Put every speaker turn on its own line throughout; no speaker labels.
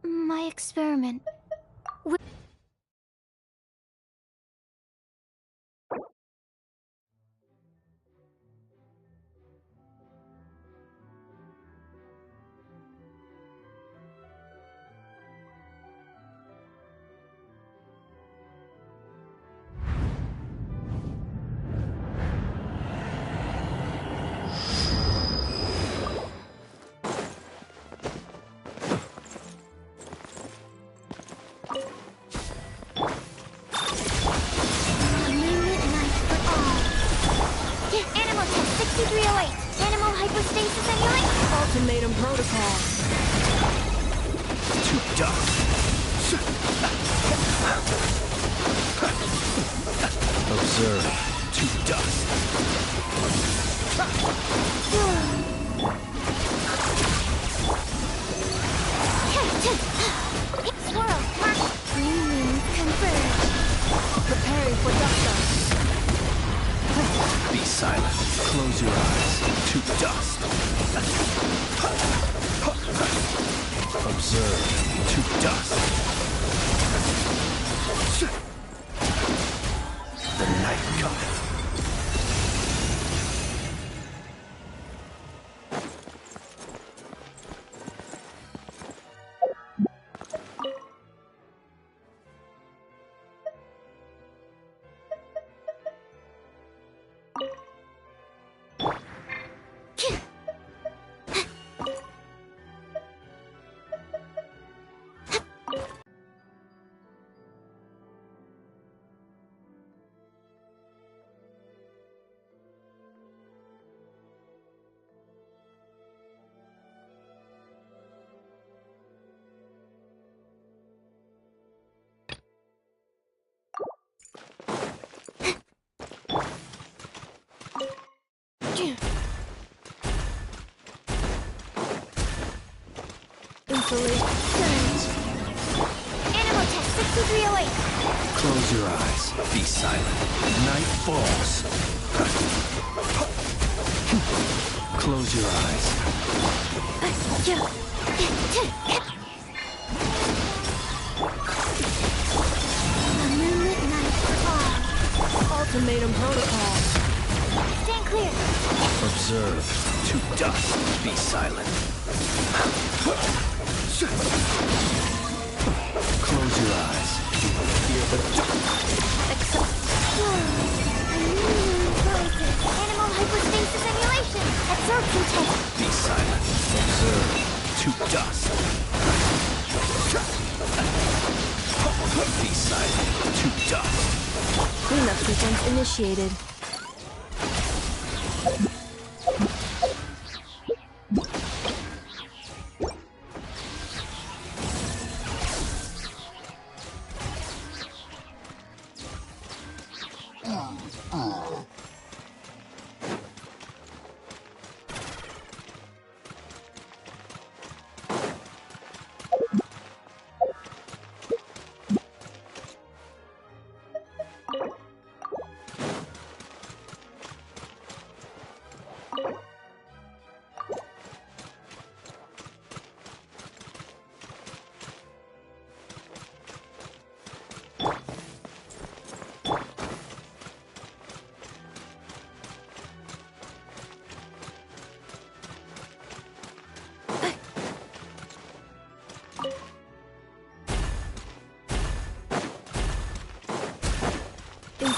My experiment.
Ultimatum protocol.
To dust. Observe. To dust.
Swirl. Meanings converge.
Preparing for dust.
Be silent. Close your eyes. To dust. Observe. To dust. The night cometh.
Animal test 6308.
Close your eyes. Be silent. Night falls. Close your eyes.
A moonlit night for all.
Ultimatum protocol.
Stand clear.
Observe. To dust. Be silent. Close your eyes. Hear the
Animal hypostasis emulation. Absorption test.
Be silent. Observe. To dust. Be silent. To dust.
Cleanup sequence initiated.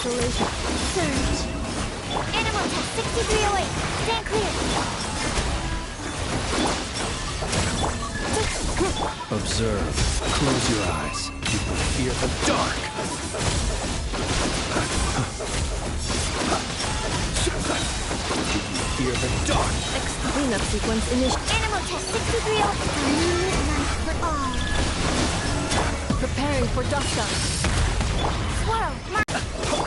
Installation.
Surge. Animal test 6308. Stand clear.
Observe. Close your eyes. You will fear the dark. Do you fear the dark?
Cleanup sequence initiated.
Animal test 6308. A moonlit night for all.
Preparing for dust-up.
Swirl.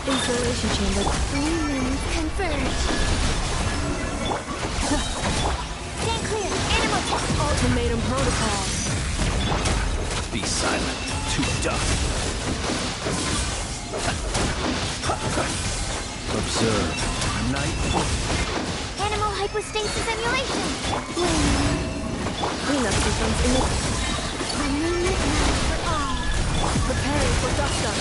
Installation chamber.
New moons converge. Stand clear. Animal test.
Ultimatum protocol.
Be silent. Too dark. Observe. Night.
Animal hypostasis emulation.
Cleanup sequence initiated.
A moonlit night for all.
Preparing for dust-up.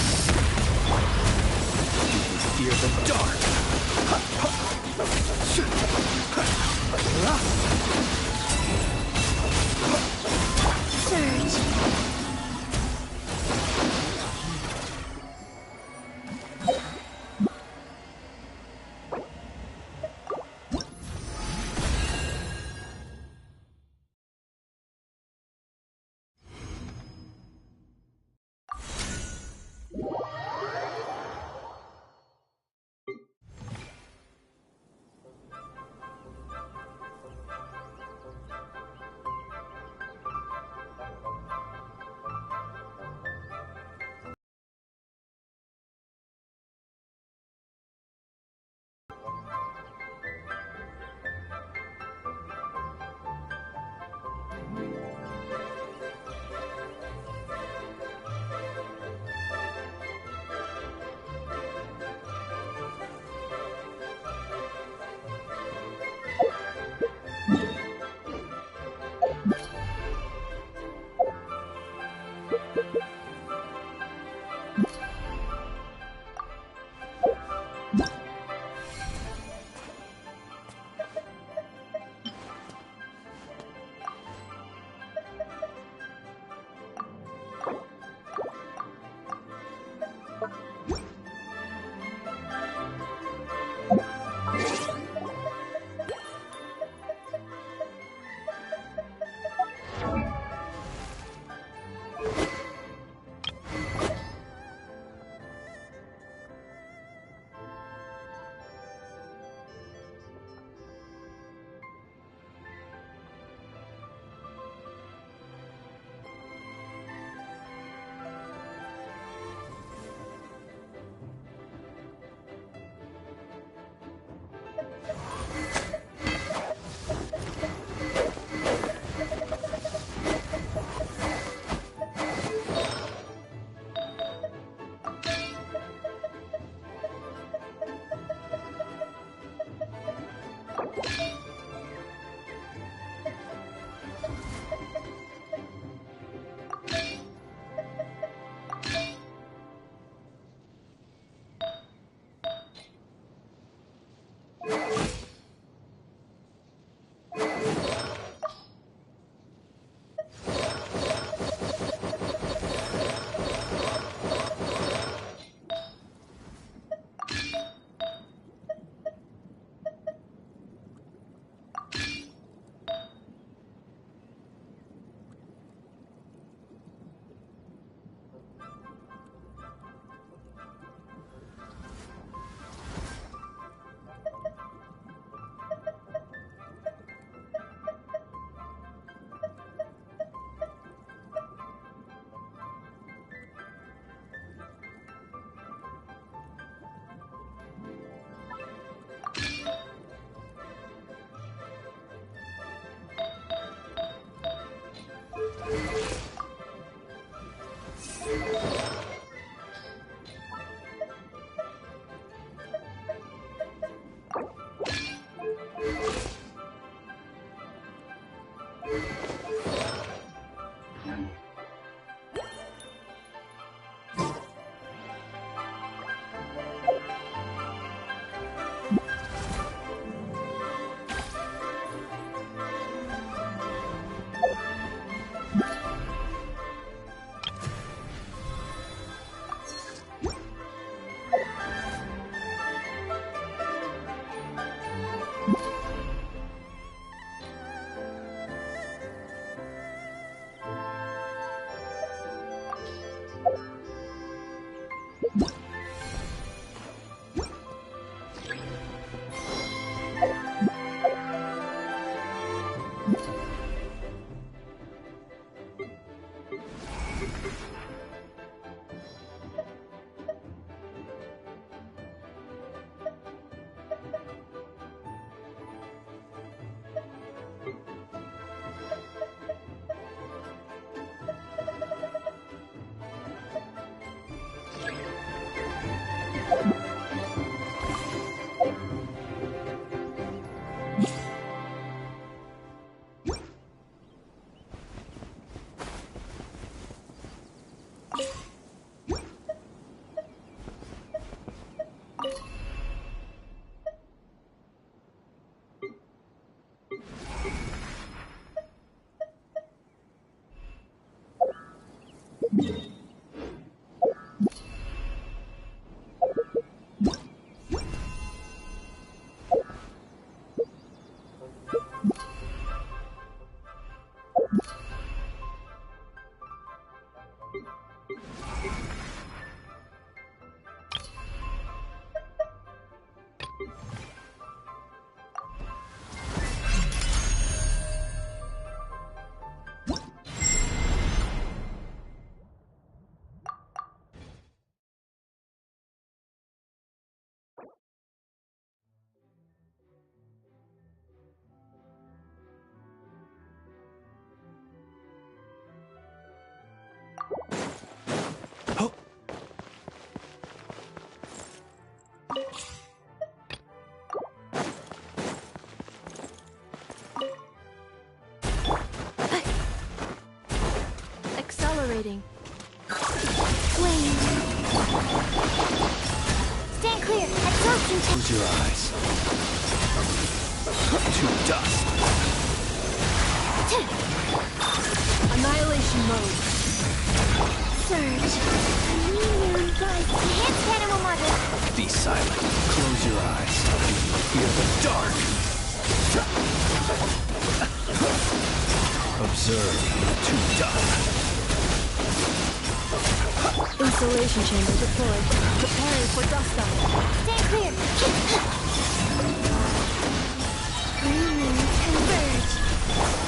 Do you fear the dark?
Surge.
waiting.
Flame. Stand clear. Absorption
Close your eyes. To dust.
Annihilation mode.
surge. Immune bite. Enhanced animal model.
Be silent. Close your eyes. Fear the dark. Observe. To dust.
Installation chamber deployed. Preparing for dust up.
Stand clear. Green converge.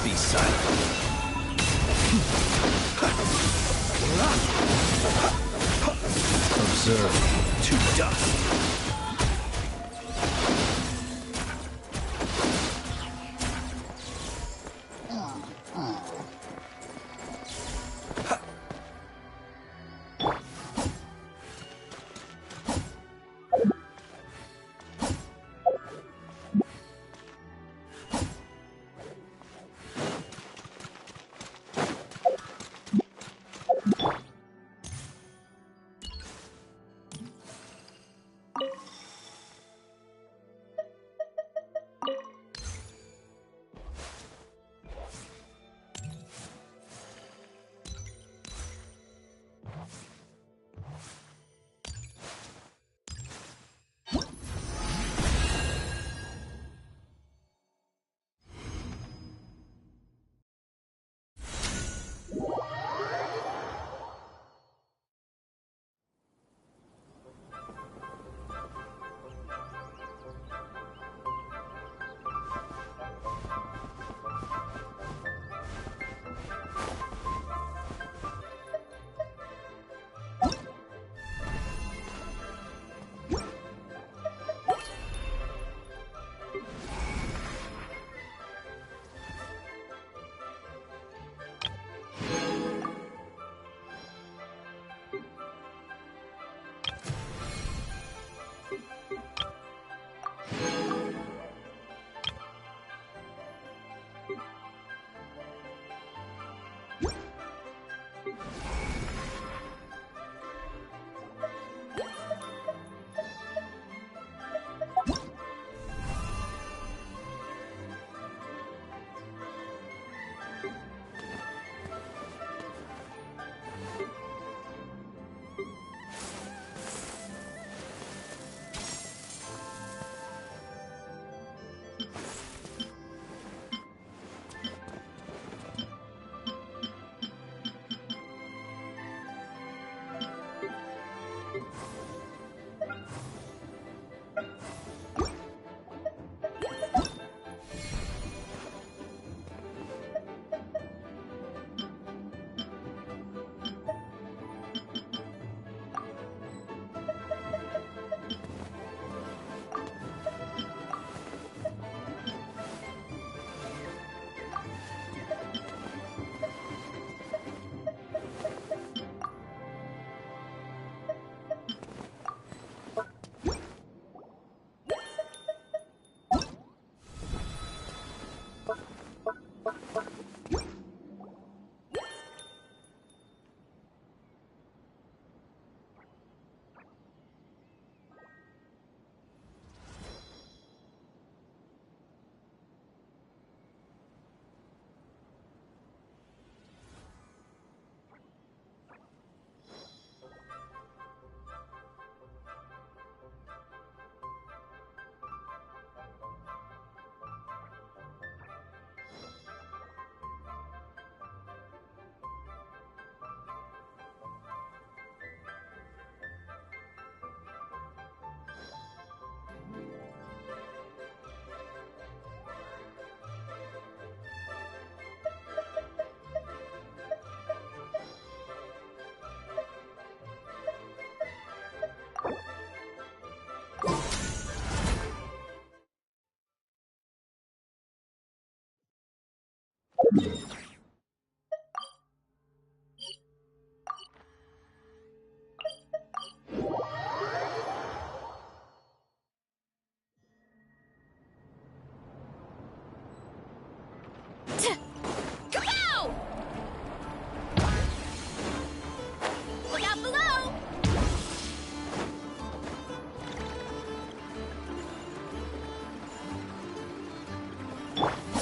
Be silent. Observe. To dust.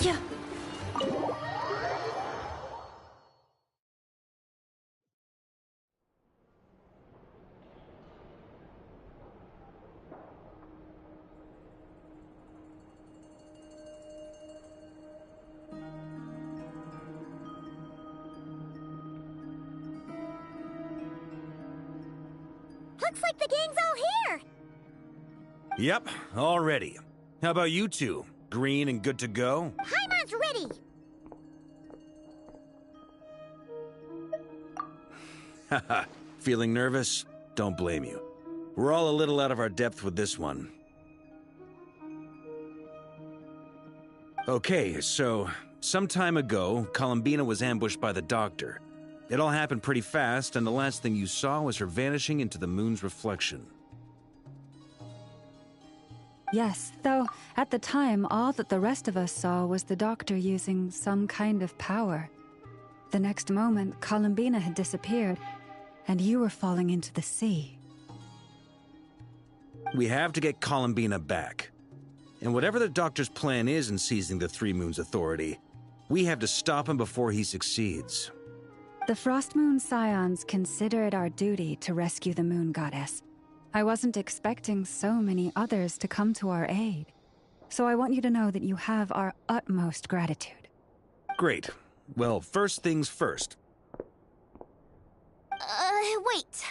Yeah. Looks like the gang's all here!
Yep, all ready. How about you two? Green and good to go?
Paimon's ready!
Haha, feeling nervous? Don't blame you. We're all a little out of our depth with this one. Okay, so, some time ago, Columbina was ambushed by the Doctor. It all happened pretty fast, and the last thing you saw was her vanishing into the moon's reflection.
Yes, though at the time, all that the rest of us saw was the Doctor using some kind of power. The next moment, Columbina had disappeared, and you were falling into the sea.
We have to get Columbina back. And whatever the Doctor's plan is in seizing the Three Moons Authority, we have to stop him before he succeeds.
The Frost Moon Scions consider it our duty to rescue the Moon Goddess. I wasn't expecting so many others to come to our aid. So I want you to know that you have our utmost gratitude.
Great. Well, first things first.
Wait.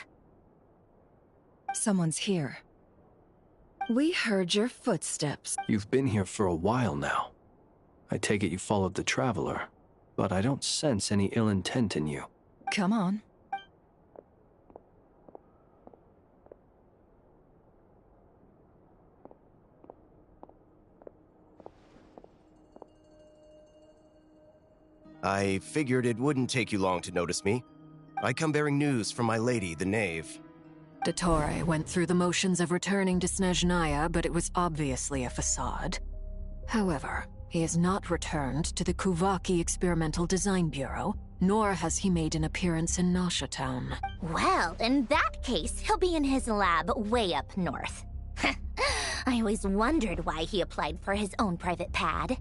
Someone's here. We heard your footsteps.
You've been here for a while now. I take it you followed the Traveler, but I don't sense any ill intent in you.
Come on.
I figured it wouldn't take you long to notice me. I come bearing news from my lady, the Knave.
Dottore went through the motions of returning to Snezhnaya, but it was obviously a facade. However, he has not returned to the Kuvaki Experimental Design Bureau, nor has he made an appearance in Nasha Town.
Well, in that case, he'll be in his lab way up north. I always wondered why he applied for his own private pad.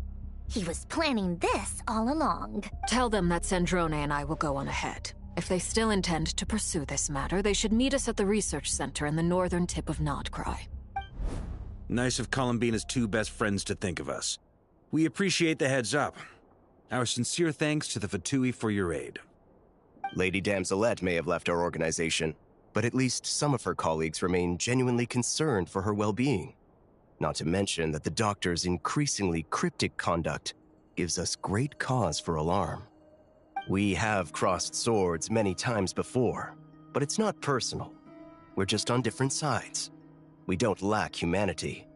He was planning this all along.
Tell them that Sandrone and I will go on ahead. If they still intend to pursue this matter, they should meet us at the research center in the northern tip of Nodcry.
Nice of Columbina's two best friends to think of us. We appreciate the heads up. Our sincere thanks to the Fatui for your aid.
Lady Damselette may have left our organization, but at least some of her colleagues remain genuinely concerned for her well-being. Not to mention that the Doctor's increasingly cryptic conduct gives us great cause for alarm. We have crossed swords many times before, but it's not personal. We're just on different sides. We don't lack humanity.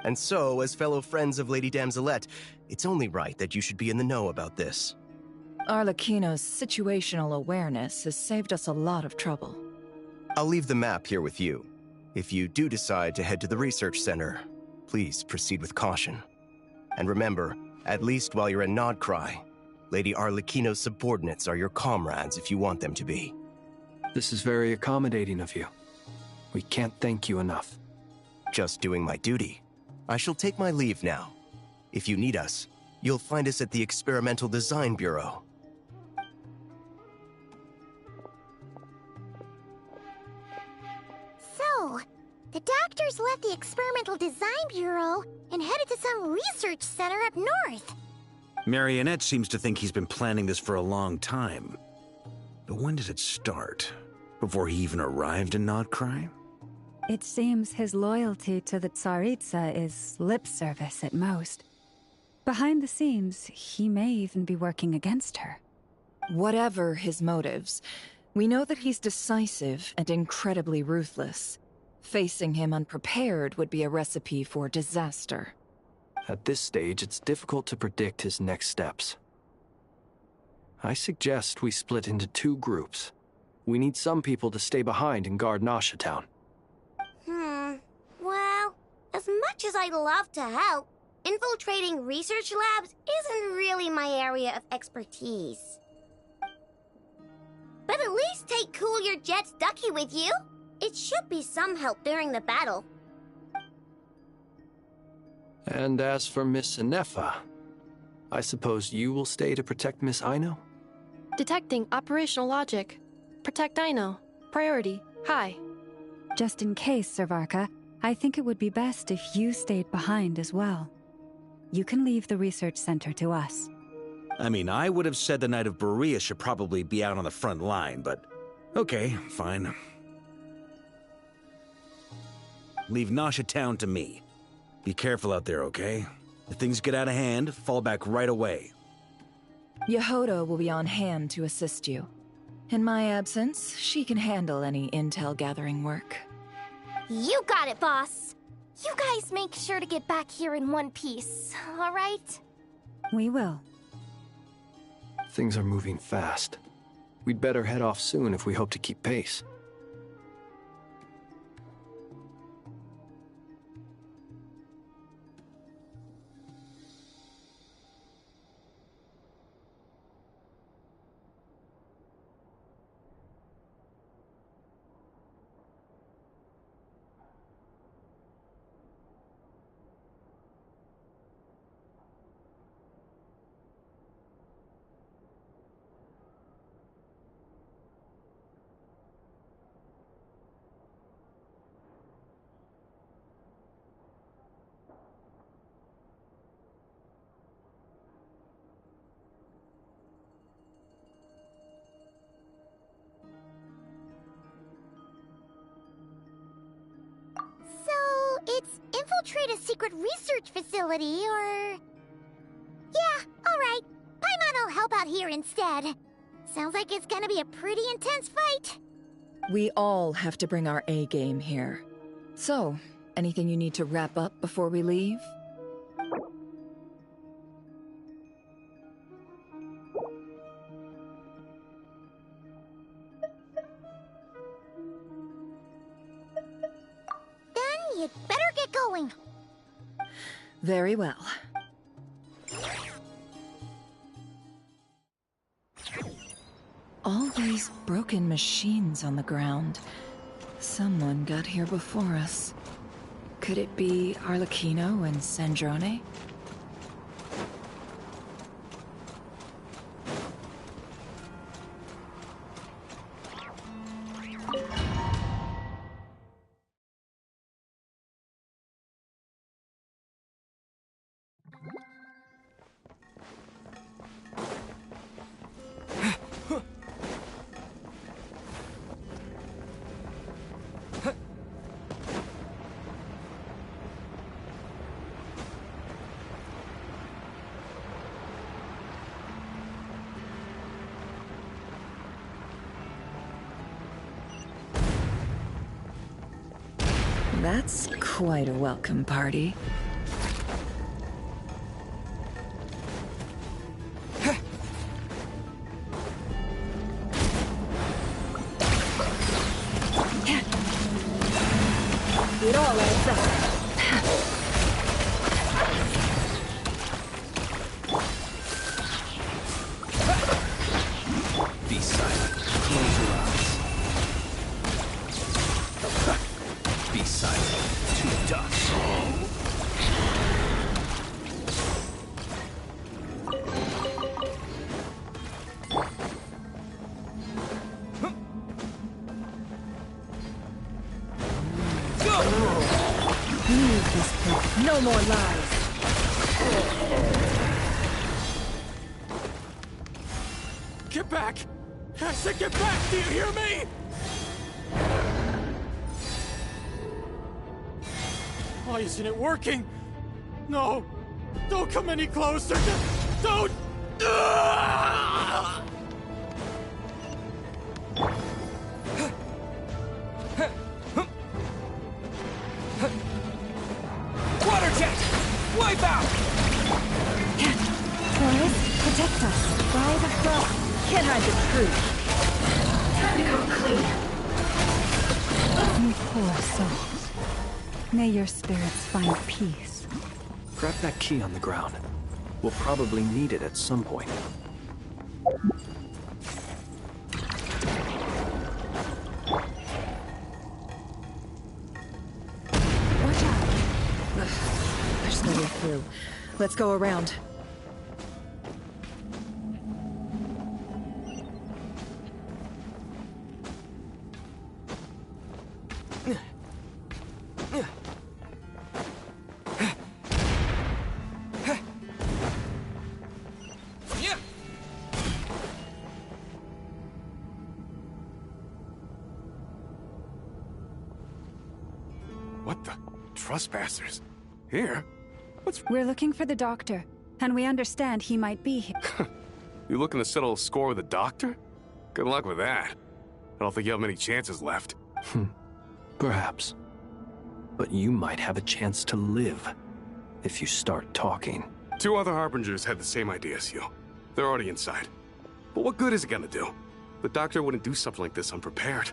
And so, as fellow friends of Lady Damselette, it's only right that you should be in the know about this.
Arlecchino's situational awareness has saved us a lot of trouble.
I'll leave the map here with you. If you do decide to head to the research center, please proceed with caution. And remember, at least while you're in Nodcry, Lady Arlecchino's subordinates are your comrades if you want them to be.
This is very accommodating of you. We can't thank you enough.
Just doing my duty. I shall take my leave now. If you need us, you'll find us at the Experimental Design Bureau.
So, the Doctor's left the Experimental Design Bureau and headed to some research center up north.
Marionette seems to think he's been planning this for a long time. But when did it start? Before he even arrived in Nodcry?
It seems his loyalty to the Tsaritsa is lip service at most. Behind the scenes, he may even be working against her.
Whatever his motives, we know that he's decisive and incredibly ruthless. Facing him unprepared would be a recipe for disaster.
At this stage, it's difficult to predict his next steps. I suggest we split into two groups. We need some people to stay behind and guard Nasha Town.
Well, as much as I'd love to help, infiltrating research labs isn't really my area of expertise. But at least take Cool Your Jet's Ducky with you. It should be some help during the battle.
And as for Miss Inefa, I suppose you will stay to protect Miss Aino?
Detecting operational logic. Protect Aino. Priority. High.
Just in case, Servarka, I think it would be best if you stayed behind as well. You can leave the research center to us.
I mean, I would have said the Knight of Berea should probably be out on the front line, but okay, fine. Leave Nasha Town to me. Be careful out there, okay? If things get out of hand, fall back right away.
Yehoda will be on hand to assist you. In my absence, she can handle any intel gathering work.
You got it, boss. You guys make sure to get back here in one piece, all right?
We will.
Things are moving fast. We'd better head off soon if we hope to keep pace.
It's infiltrate a secret research facility, or... Yeah, alright. Paimon will help out here instead. Sounds like it's gonna be a pretty intense fight.
We all have to bring our A game here. So, anything you need to wrap up before we leave?
You'd better get going.
Very well. All these broken machines on the ground. Someone got here before us. Could it be Arlecchino and Sandrone? That's quite a welcome party. It all adds up.
Be silent. Close your eyes. Be silent. To dust.
Leave this place. No more lies.
Get back! I said get back! Do you hear me? Why isn't it working? No! Don't come any closer! Don't!
Water jet! Wipe out!
Forrest, protect us. By the front.
Can't hide the truth.
Time to go clean. You poor souls. May your spirits find peace.
Grab that key on the ground. We'll probably need it at some point.
Watch out. There's no way through. Let's go around.
trespassers. Here?
We're looking for the doctor, and we understand he might be here.
You looking to settle a score with the doctor? Good luck with that. I don't think you have many chances left.
Perhaps. But you might have a chance to live if you start talking.
2 other Harbingers had the same idea as you. They're already inside. But what good is it gonna do? The doctor wouldn't do something like this unprepared.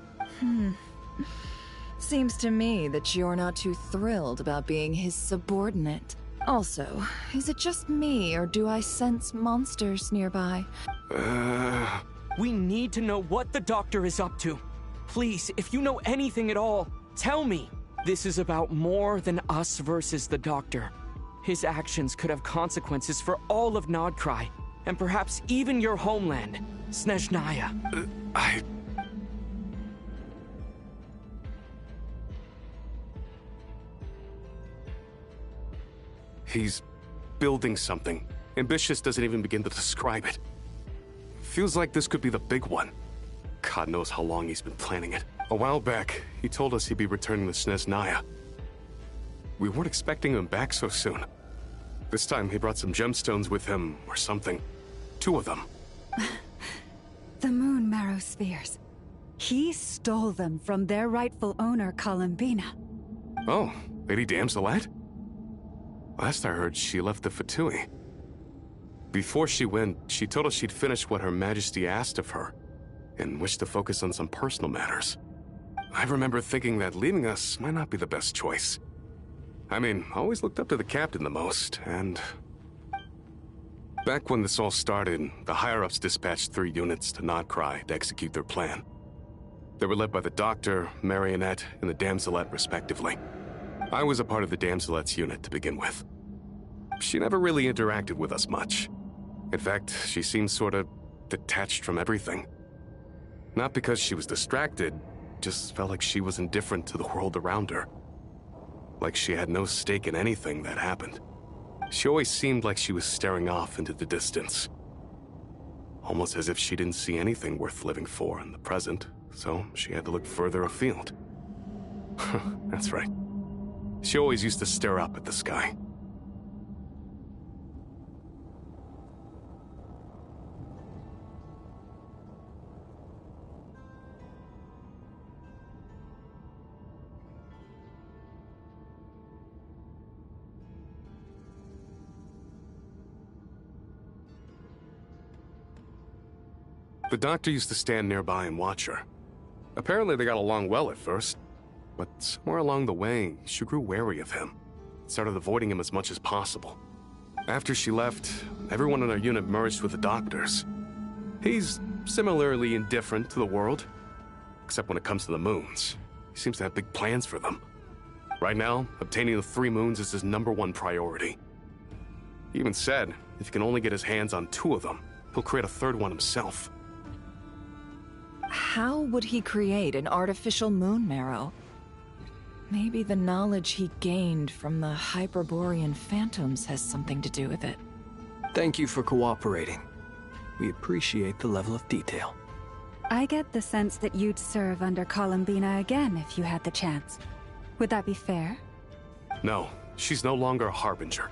Seems to me that you're not too thrilled about being his subordinate. Also, is it just me, or do I sense monsters nearby?
We need to know what the doctor is up to. Please, if you know anything at all, tell me. This is about more than us versus the doctor. His actions could have consequences for all of Nodcry, and perhaps even your homeland, Snezhnaya.
He's building something. Ambitious doesn't even begin to describe it. Feels like this could be the big one. God knows how long he's been planning it. A while back, he told us he'd be returning to Snezhnaya. We weren't expecting him back so soon. This time he brought some gemstones with him, or something. 2 of them.
The moon marrow spheres. He stole them from their rightful owner, Columbina.
Oh, Lady Damselette? Last I heard, she left the Fatui. Before she went, she told us she'd finish what Her Majesty asked of her, and wished to focus on some personal matters. I remember thinking that leaving us might not be the best choice. I mean, I always looked up to the captain the most, and... Back when this all started, the higher-ups dispatched 3 units to Nodcry to execute their plan. They were led by the Doctor, Marionette, and the Damselette, respectively. I was a part of the Damselette's unit to begin with. She never really interacted with us much. In fact, she seemed sort of detached from everything. Not because she was distracted, just felt like she was indifferent to the world around her. Like she had no stake in anything that happened. She always seemed like she was staring off into the distance. Almost as if she didn't see anything worth living for in the present, so she had to look further afield. That's right. She always used to stare up at the sky. The doctor used to stand nearby and watch her. Apparently they got along well at first, but somewhere along the way, she grew wary of him. Started avoiding him as much as possible. After she left, everyone in our unit merged with the doctors. He's similarly indifferent to the world, except when it comes to the moons. He seems to have big plans for them. Right now, obtaining the 3 moons is his #1 priority. He even said, if he can only get his hands on 2 of them, he'll create a 3rd one himself.
How would he create an artificial moon marrow? Maybe the knowledge he gained from the Hyperborean phantoms has something to do with it.
Thank you for cooperating. We appreciate the level of detail.
I get the sense that you'd serve under Columbina again if you had the chance. Would that be fair?
No, she's no longer a Harbinger.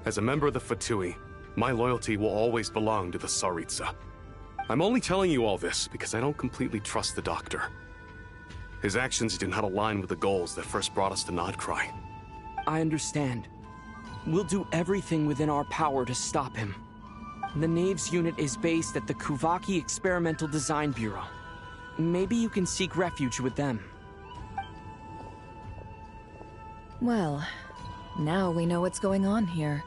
As a member of the Fatui, my loyalty will always belong to the Tsaritsa. I'm only telling you all this because I don't completely trust the Doctor. His actions did not align with the goals that first brought us to Nodcry.
I understand. We'll do everything within our power to stop him. The Knaves unit is based at the Kuvaki Experimental Design Bureau. Maybe you can seek refuge with them.
Well, now we know what's going on here.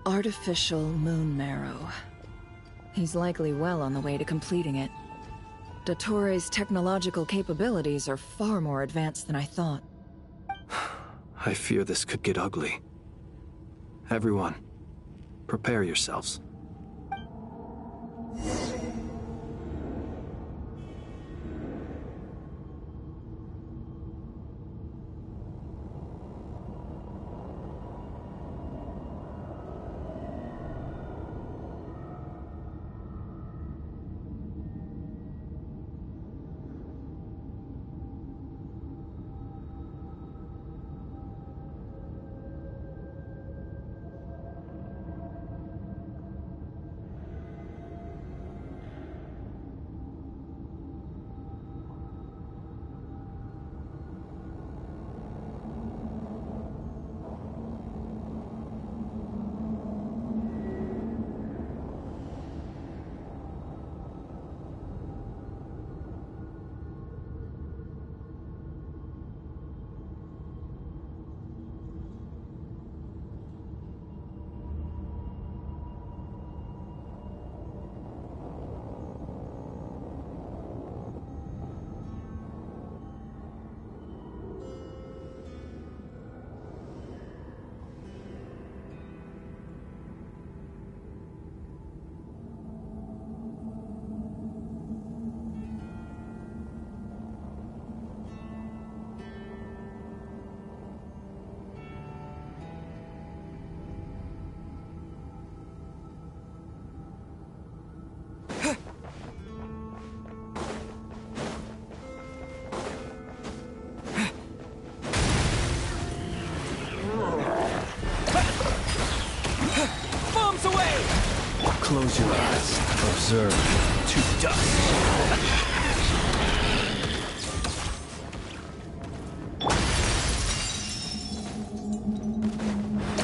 Artificial moon marrow. He's likely well on the way to completing it. Dottore's technological capabilities are far more advanced than I thought.
I fear this could get ugly. Everyone, prepare yourselves.
miles away!
Close your eyes. Observe to dust.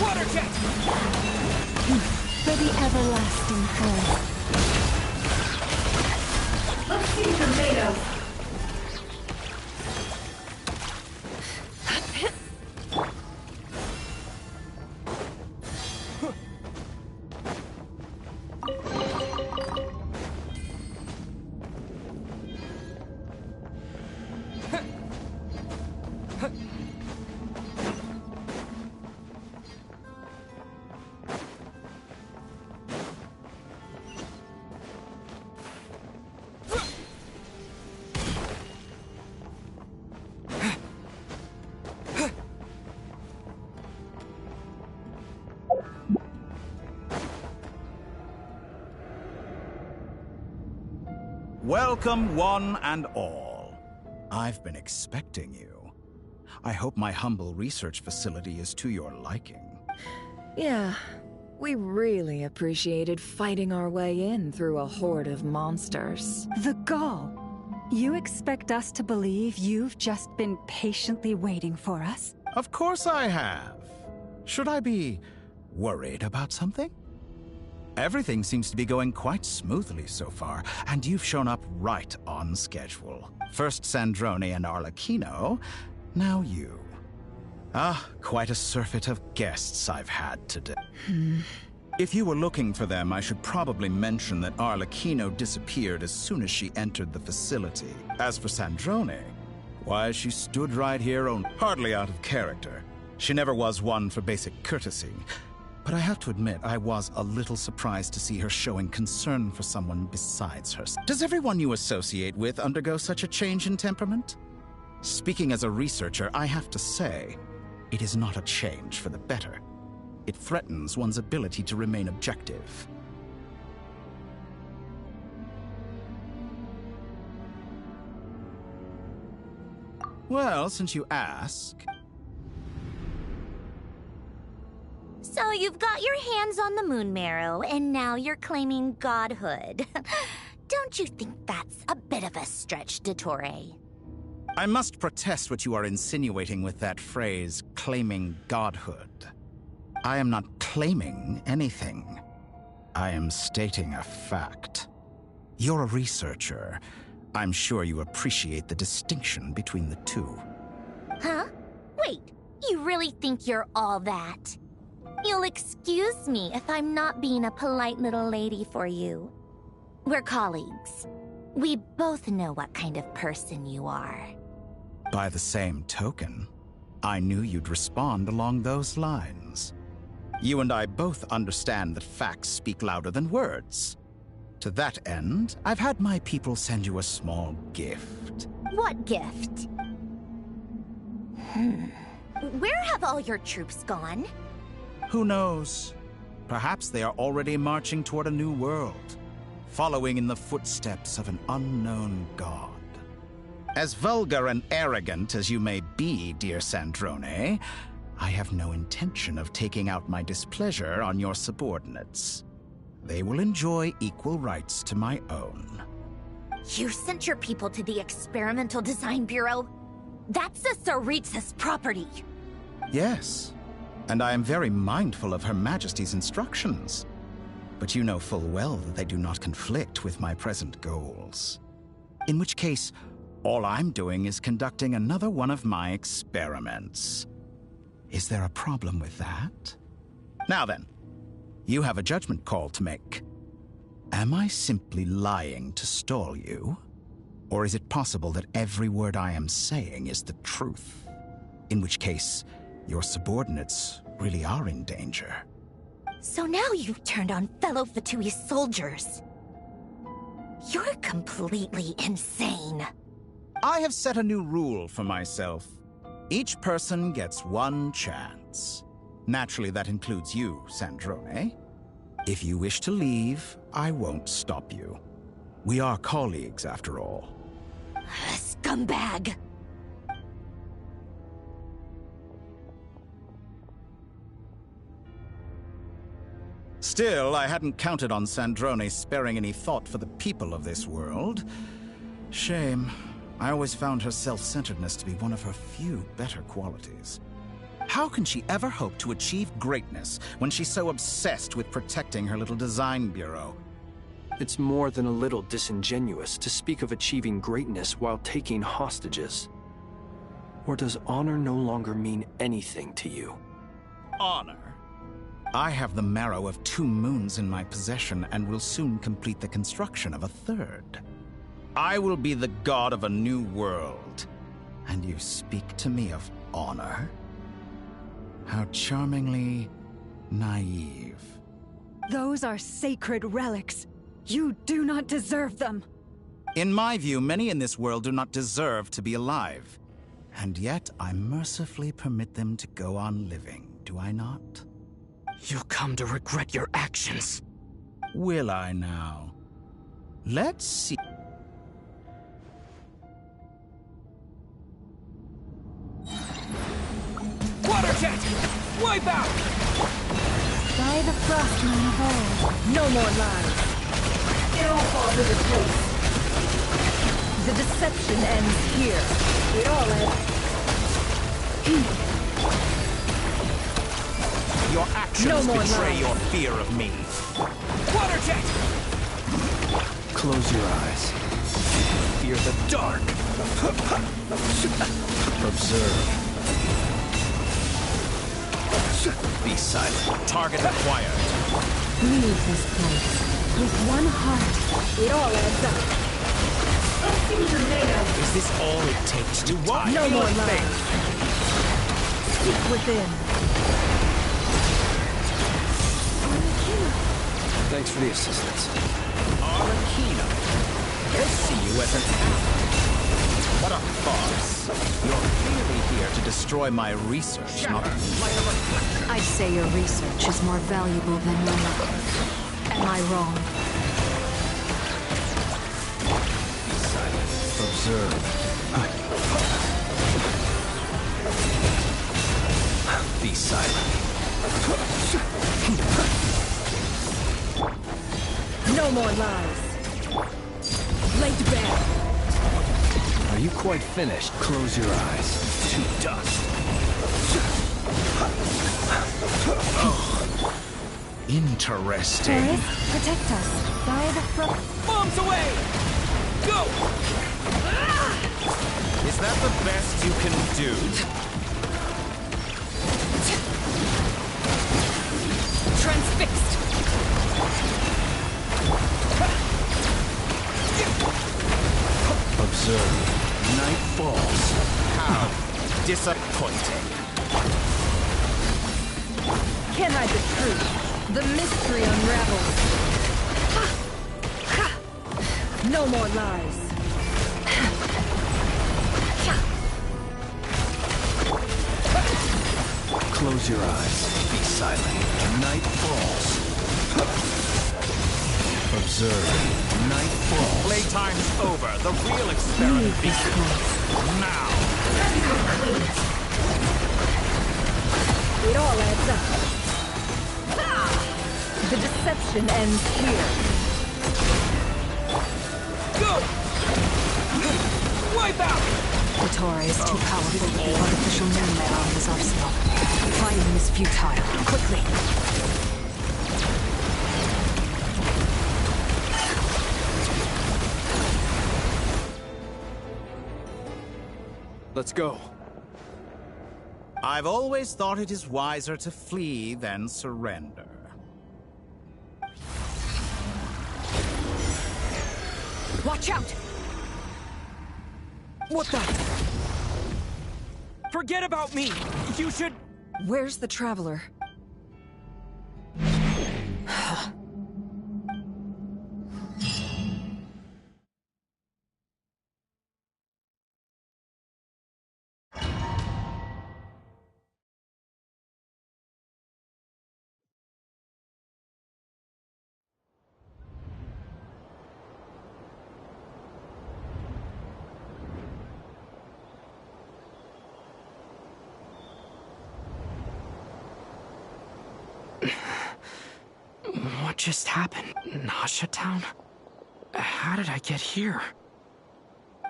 Water jet!
For the everlasting home.
Let's see tomatoes.
Welcome, one and all. I've been expecting you. I hope my humble research facility is to your liking.
Yeah, we really appreciated fighting our way in through a horde of monsters.
The gall. You expect us to believe you've just been patiently waiting for us?
Of course I have. Should I be worried about something? Everything seems to be going quite smoothly so far, and you've shown up right on schedule. First Sandrone and Arlecchino, now you. Quite a surfeit of guests I've had today. If you were looking for them, I should probably mention that Arlecchino disappeared as soon as she entered the facility. As for Sandrone, why, she stood right here, hardly out of character. She never was one for basic courtesy. But I have to admit, I was a little surprised to see her showing concern for someone besides her. Does everyone you associate with undergo such a change in temperament? Speaking as a researcher, I have to say, it is not a change for the better. It threatens one's ability to remain objective. Well, since you ask...
So you've got your hands on the moon marrow, and now you're claiming godhood. Don't you think that's a bit of a stretch, Dottore?
I must protest what you are insinuating with that phrase, claiming godhood. I am not claiming anything. I am stating a fact. You're a researcher. I'm sure you appreciate the distinction between the two.
Huh? Wait, you really think you're all that? You'll excuse me if I'm not being a polite little lady for you. We're colleagues. We both know what kind of person you are.
By the same token, I knew you'd respond along those lines. You and I both understand that facts speak louder than words. To that end, I've had my people send you a small gift.
What gift? Where have all your troops gone?
Who knows? Perhaps they are already marching toward a new world, following in the footsteps of an unknown god. As vulgar and arrogant as you may be, dear Sandrone, I have no intention of taking out my displeasure on your subordinates. They will enjoy equal rights to my own.
You sent your people to the Experimental Design Bureau? That's the Tsaritsa's property.
Yes, and I am very mindful of Her Majesty's instructions. But you know full well that they do not conflict with my present goals. In which case, all I'm doing is conducting another one of my experiments. Is there a problem with that? Now then, you have a judgment call to make. Am I simply lying to stall you? Or is it possible that every word I am saying is the truth? In which case, your subordinates really are in danger.
So now you've turned on fellow Fatui soldiers. You're completely insane.
I have set a new rule for myself. Each person gets one chance. Naturally, that includes you, Sandrone. If you wish to leave, I won't stop you. We are colleagues, after all.
Scumbag!
Still, I hadn't counted on Sandrone sparing any thought for the people of this world. Shame. I always found her self-centeredness to be one of her few better qualities. How can she ever hope to achieve greatness when she's so obsessed with protecting her little design bureau?
It's more than a little disingenuous to speak of achieving greatness while taking hostages. Or does honor no longer mean anything to you?
Honor? I have the marrow of 2 moons in my possession and will soon complete the construction of a 3rd. I will be the god of a new world. And you speak to me of honor? How charmingly naive.
Those are sacred relics. You do not deserve them.
In my view, many in this world do not deserve to be alive. And yet, I mercifully permit them to go on living, do I not?
You'll come to regret your actions.
Will I now? Let's see.
Water jet! Wipe out!
By the frost moon of old, no more lies.
It all falls into place.
The deception ends here.
It all ends.
Your actions betray your fear of me.
Water jet!
Close your eyes. Fear the dark. Observe. Be silent.
Target acquired.
Leave this place. With one heart.
It all adds up. Let's see what you're made of.
Is this all it takes to win?
No more lies. Speak within.
Thanks for the assistance.
Arlecchino. I see you as an ally. What a farce. You're clearly here to destroy my research, not me.
I'd say your research is more valuable than your life. Am I wrong?
Be silent. Observe. Be silent.
No more lies. Laid bare.
Are you quite finished? Close your eyes. To dust.
Oh, interesting.
Taurus, protect us. By the frost.
Bombs away! Go!
Is that the best you can do?
Transfixed.
Observe. Night falls.
How disappointing.
Can't hide the truth. The mystery unravels. No more lies.
Close your eyes. Be silent. Night falls. Observe. Night falls.
Playtime's over. The real experiment begins. Now.
It all adds up. The deception ends here.
Go! Wipe out!
The Torah is too powerful for the artificial moon marrow in his arsenal. Fighting is futile. Quickly!
Let's go.
I've always thought it is wiser to flee than surrender.
Watch out!
What the? Forget about me! You should...
Where's the Traveler?
just happened? Nasha Town? How did I get here?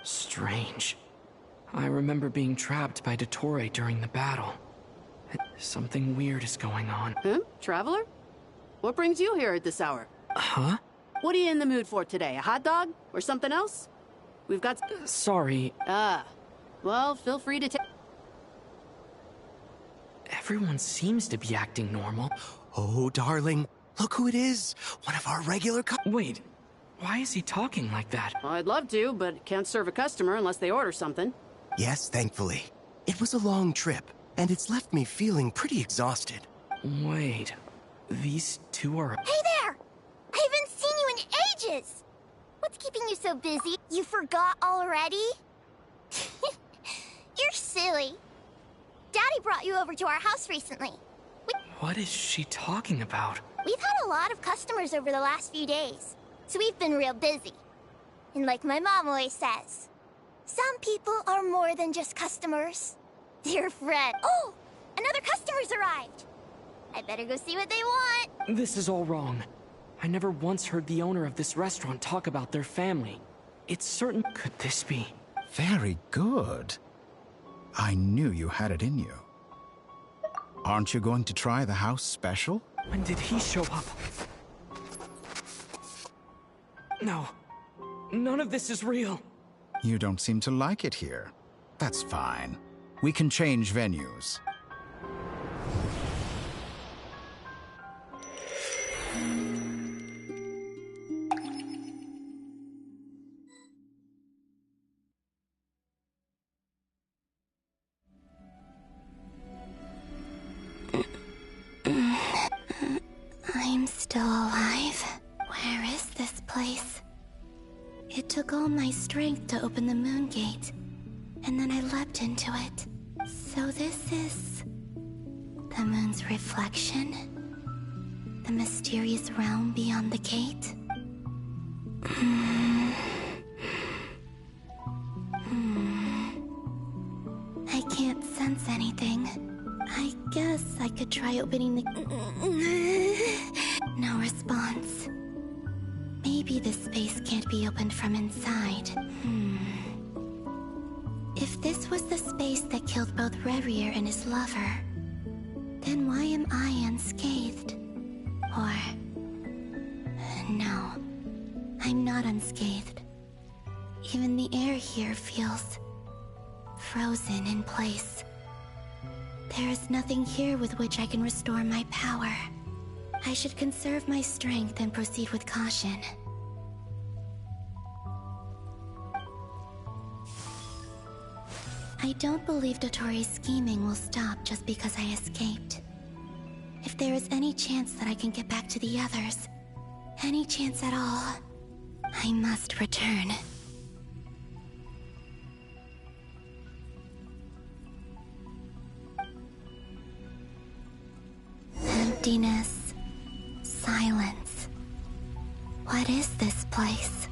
Strange. I remember being trapped by Dottore during the battle. Something weird is going on.
Huh? Traveler? What brings you here at this hour?
Huh?
What are you in the mood for today? A hot dog? Or something else? We've got...
Sorry.
Well, feel free to take...
Everyone seems to be acting normal.
Oh, darling. Look who it is. One of our regular
Wait. Why is he talking like that?
Well, I'd love to, but can't serve a customer unless they order something.
Yes, thankfully. It was a long trip, and it's left me feeling pretty exhausted.
Wait. These two are...
Hey there! I haven't seen you in ages! What's keeping you so busy? You forgot already? You're silly. Daddy brought you over to our house recently.
What is she talking about?
We've had a lot of customers over the last few days, so we've been real busy. And like my mom always says, some people are more than just customers. They're friends. Oh! Another customer's arrived! I better go see what they want.
This is all wrong. I never once heard the owner of this restaurant talk about their family. It's certain... Could this be?
Very good. I knew you had it in you. Aren't you going to try the house special?
When did he show up? No. None of this is real.
You don't seem to like it here. That's fine. We can change venues.
I'm still alive. Where is this place? It took all my strength to open the moon gate, and then I leapt into it. So this is... the moon's reflection? The mysterious realm beyond the gate? I can't sense anything. I guess I could try opening the... No response. Maybe this space can't be opened from inside. If this was the space that killed both Revier and his lover, then why am I unscathed? Or... no, I'm not unscathed. Even the air here feels... frozen in place. There is nothing here with which I can restore my power. I should conserve my strength and proceed with caution. I don't believe Dottore's scheming will stop just because I escaped. If there is any chance that I can get back to the others, any chance at all, I must return. Emptiness, silence. What is this place?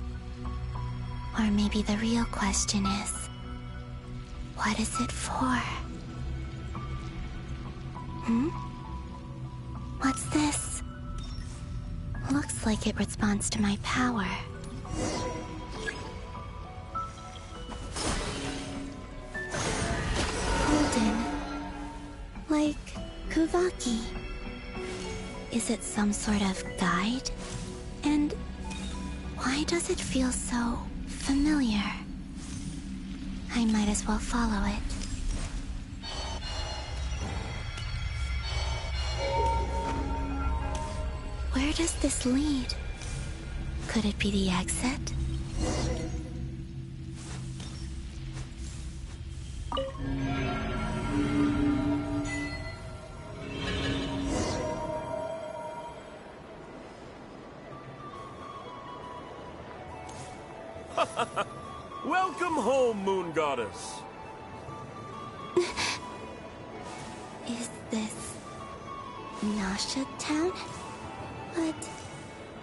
Or maybe the real question is, what is it for? What's this? Looks like it responds to my power. Golden. Like Kuvaki. Is it some sort of guide? And why does it feel so familiar? I might as well follow it. Where does this lead? Could it be the exit?
Welcome home, Moon Goddess.
Is this... Nasha Town? But...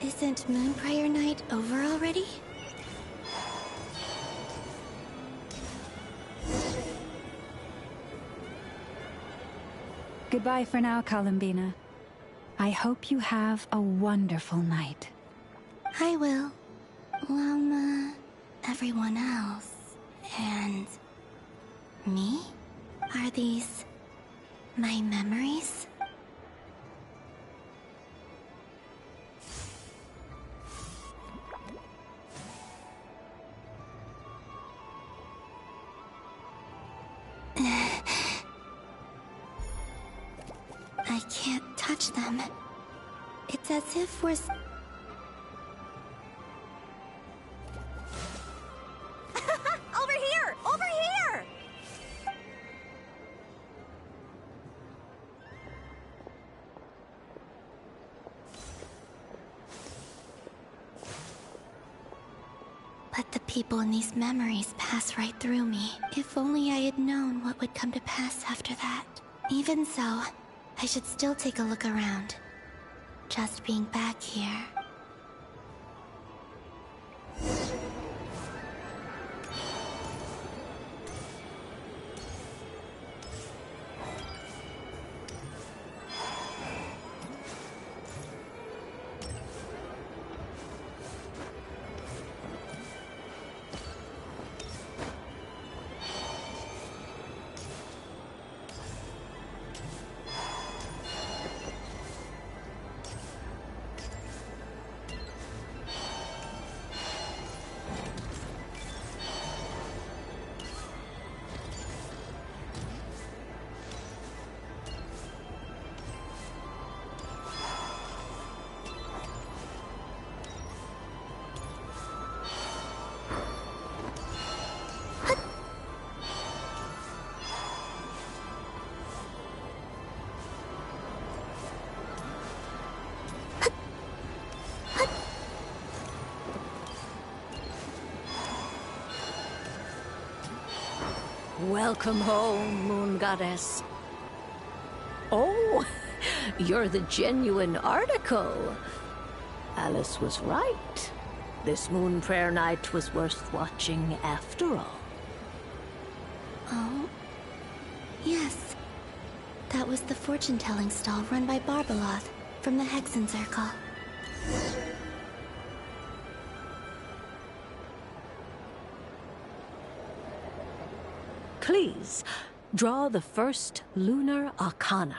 isn't Moon Prayer Night over already?
Goodbye for now, Columbina. I hope you have a wonderful night.
I will. Everyone else. And... me? Are these... my memories? I can't touch them. It's as if we're... Over here! Over here! But the people in these memories pass right through me. If only I had known what would come to pass after that. Even so, I should still take a look around. Just being back here.
Welcome home, Moon Goddess. Oh, you're the genuine article. Alice was right. This moon prayer night was worth watching after all.
Oh? Yes. That was the fortune-telling stall run by Barbeloth from the Hexen Circle.
Please, draw the first lunar arcana.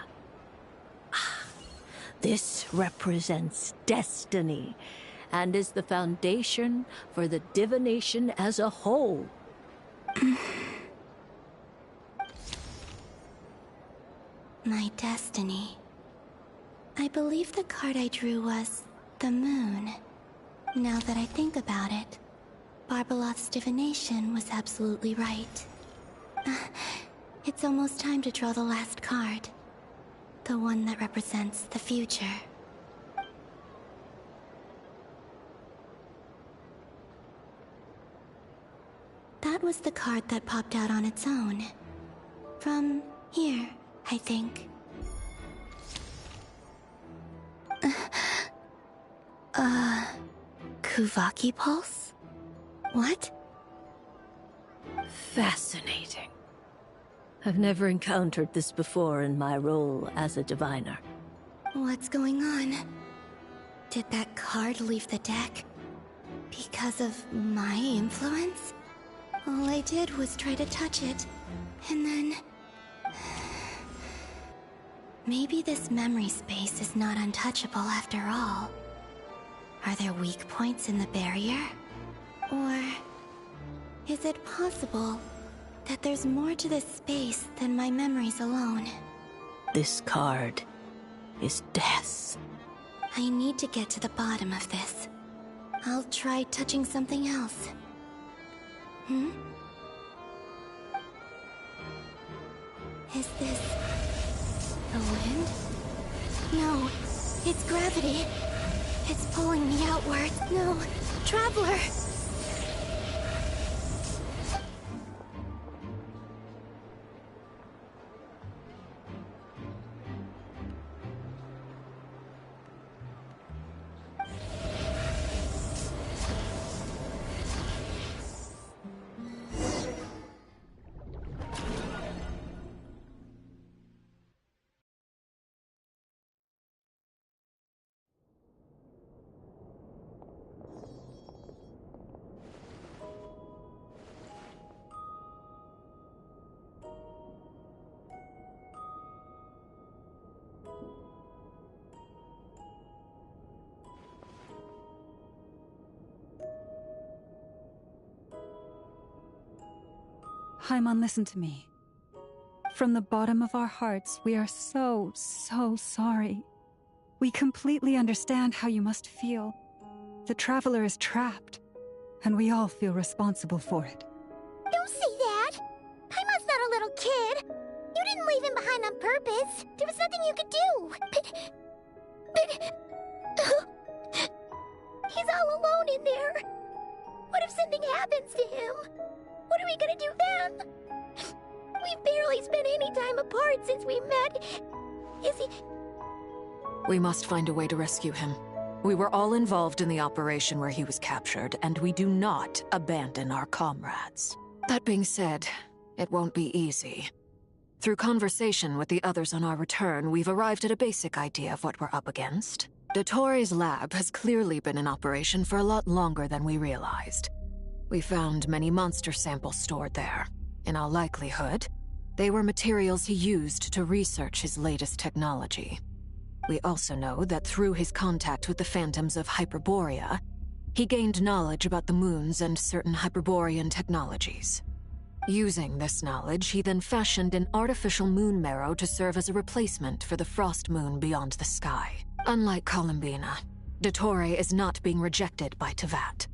This represents destiny and is the foundation for the divination as a whole.
My destiny. I believe the card I drew was the moon. Now that I think about it, Barbeloth's divination was absolutely right. It's almost time to draw the last card. The one that represents the future. That was the card that popped out on its own. From here, I think. Kuvaki Pulse? What?
Fascinating. I've never encountered this before in my role as a diviner.
What's going on? Did that card leave the deck? Because of my influence? All I did was try to touch it, and then... Maybe this memory space is not untouchable after all. Are there weak points in the barrier? Or... is it possible that there's more to this space than my memories alone?
This card is death.
I need to get to the bottom of this. I'll try touching something else. Hmm? Is this... the wind? No, it's gravity. It's pulling me outward. No, Traveler!
Paimon, listen to me. From the bottom of our hearts, we are so sorry. We completely understand how you must feel. The Traveler is trapped, and we all feel responsible for it.
Don't say that! Paimon's not a little kid! You didn't leave him behind on purpose! There was nothing you could do! But... He's all alone in there! What if something happens to him? What are we gonna do then? We've barely spent any time apart since we met. Is he...
We must find a way to rescue him. We were all involved in the operation where he was captured, and we do not abandon our comrades. That being said, it won't be easy. Through conversation with the others on our return, we've arrived at a basic idea of what we're up against. Dottore lab has clearly been in operation for a lot longer than we realized. We found many monster samples stored there. In all likelihood, they were materials he used to research his latest technology. We also know that through his contact with the phantoms of Hyperborea, he gained knowledge about the moons and certain Hyperborean technologies. Using this knowledge, he then fashioned an artificial moon marrow to serve as a replacement for the frost moon beyond the sky. Unlike Columbina, Dottore is not being rejected by Tevat.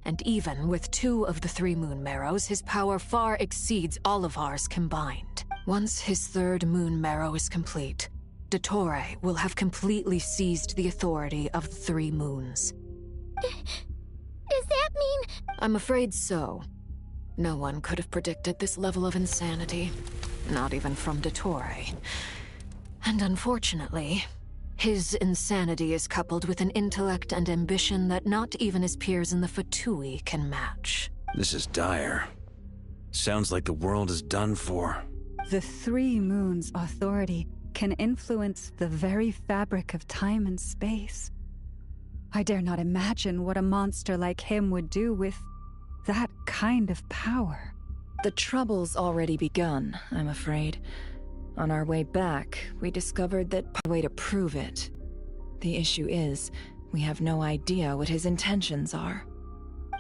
And even with 2 of the 3 moon marrows, his power far exceeds all of ours combined. Once his 3rd moon marrow is complete, Dottore will have completely seized the authority of the 3 moons.
Does that mean...
I'm afraid so. No one could have predicted this level of insanity. Not even from Dottore. And unfortunately, his insanity is coupled with an intellect and ambition that not even his peers in the Fatui can match.
This is dire. Sounds like the world is done for.
The 3 moons' authority can influence the very fabric of time and space. I dare not imagine what a monster like him would do with that kind of power.
The trouble's already begun, I'm afraid. On our way back, we discovered that the way to prove it. The issue is, we have no idea what his intentions are.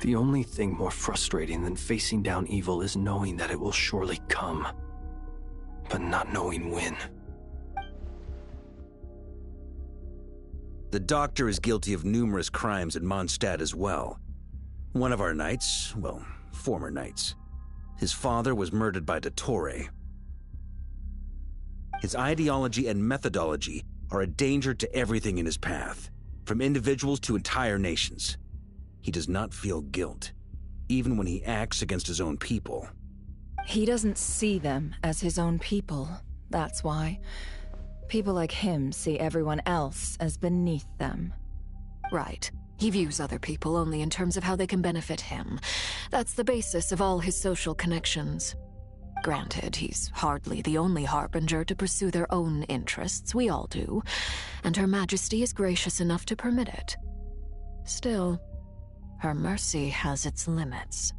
The only thing more frustrating than facing down evil is knowing that it will surely come, but not knowing when.
The Doctor is guilty of numerous crimes at Mondstadt as well. One of our knights, well, former knights, his father was murdered by Dottore. His ideology and methodology are a danger to everything in his path, from individuals to entire nations. He does not feel guilt, even when he acts against his own people.
He doesn't see them as his own people, that's why. People like him see everyone else as beneath them.
Right. He views other people only in terms of how they can benefit him. That's the basis of all his social connections. Granted, he's hardly the only harbinger to pursue their own interests. We all do. And Her Majesty is gracious enough to permit it. Still, her mercy has its limits.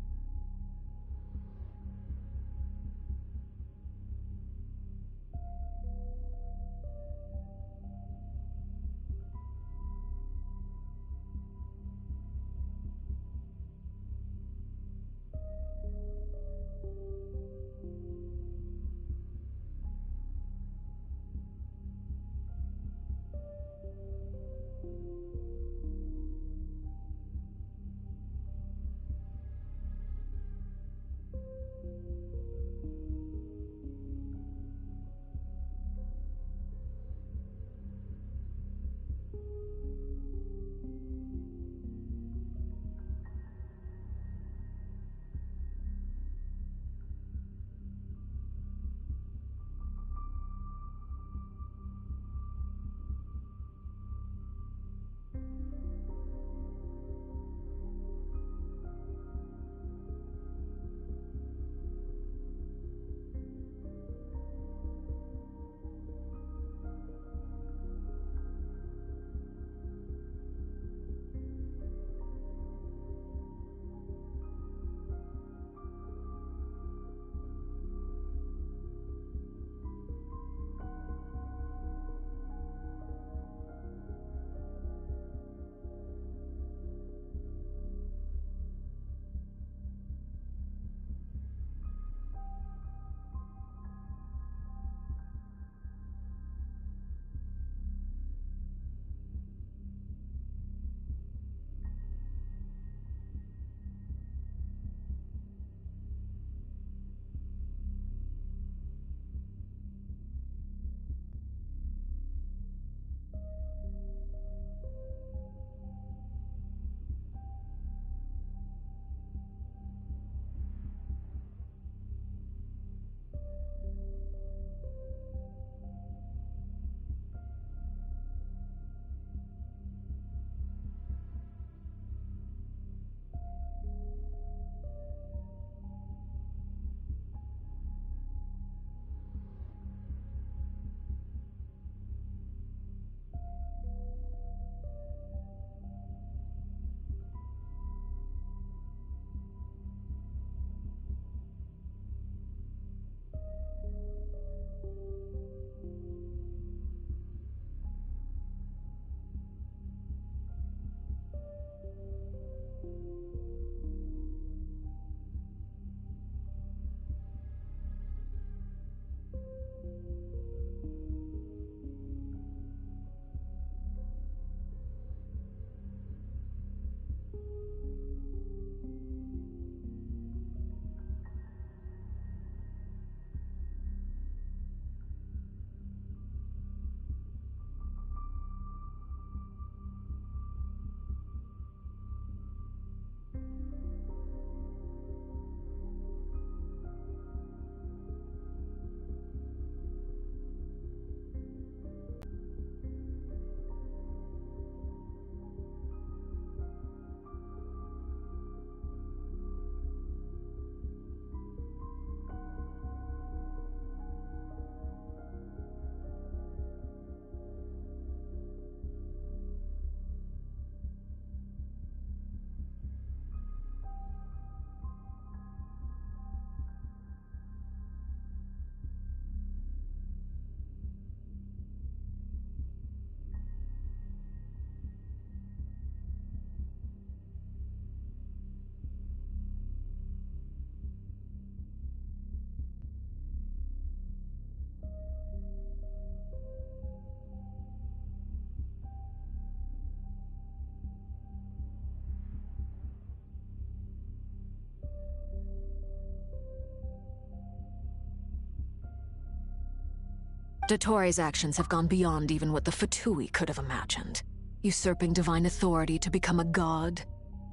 Dottore actions have gone beyond even what the Fatui could have imagined. Usurping divine authority to become a god.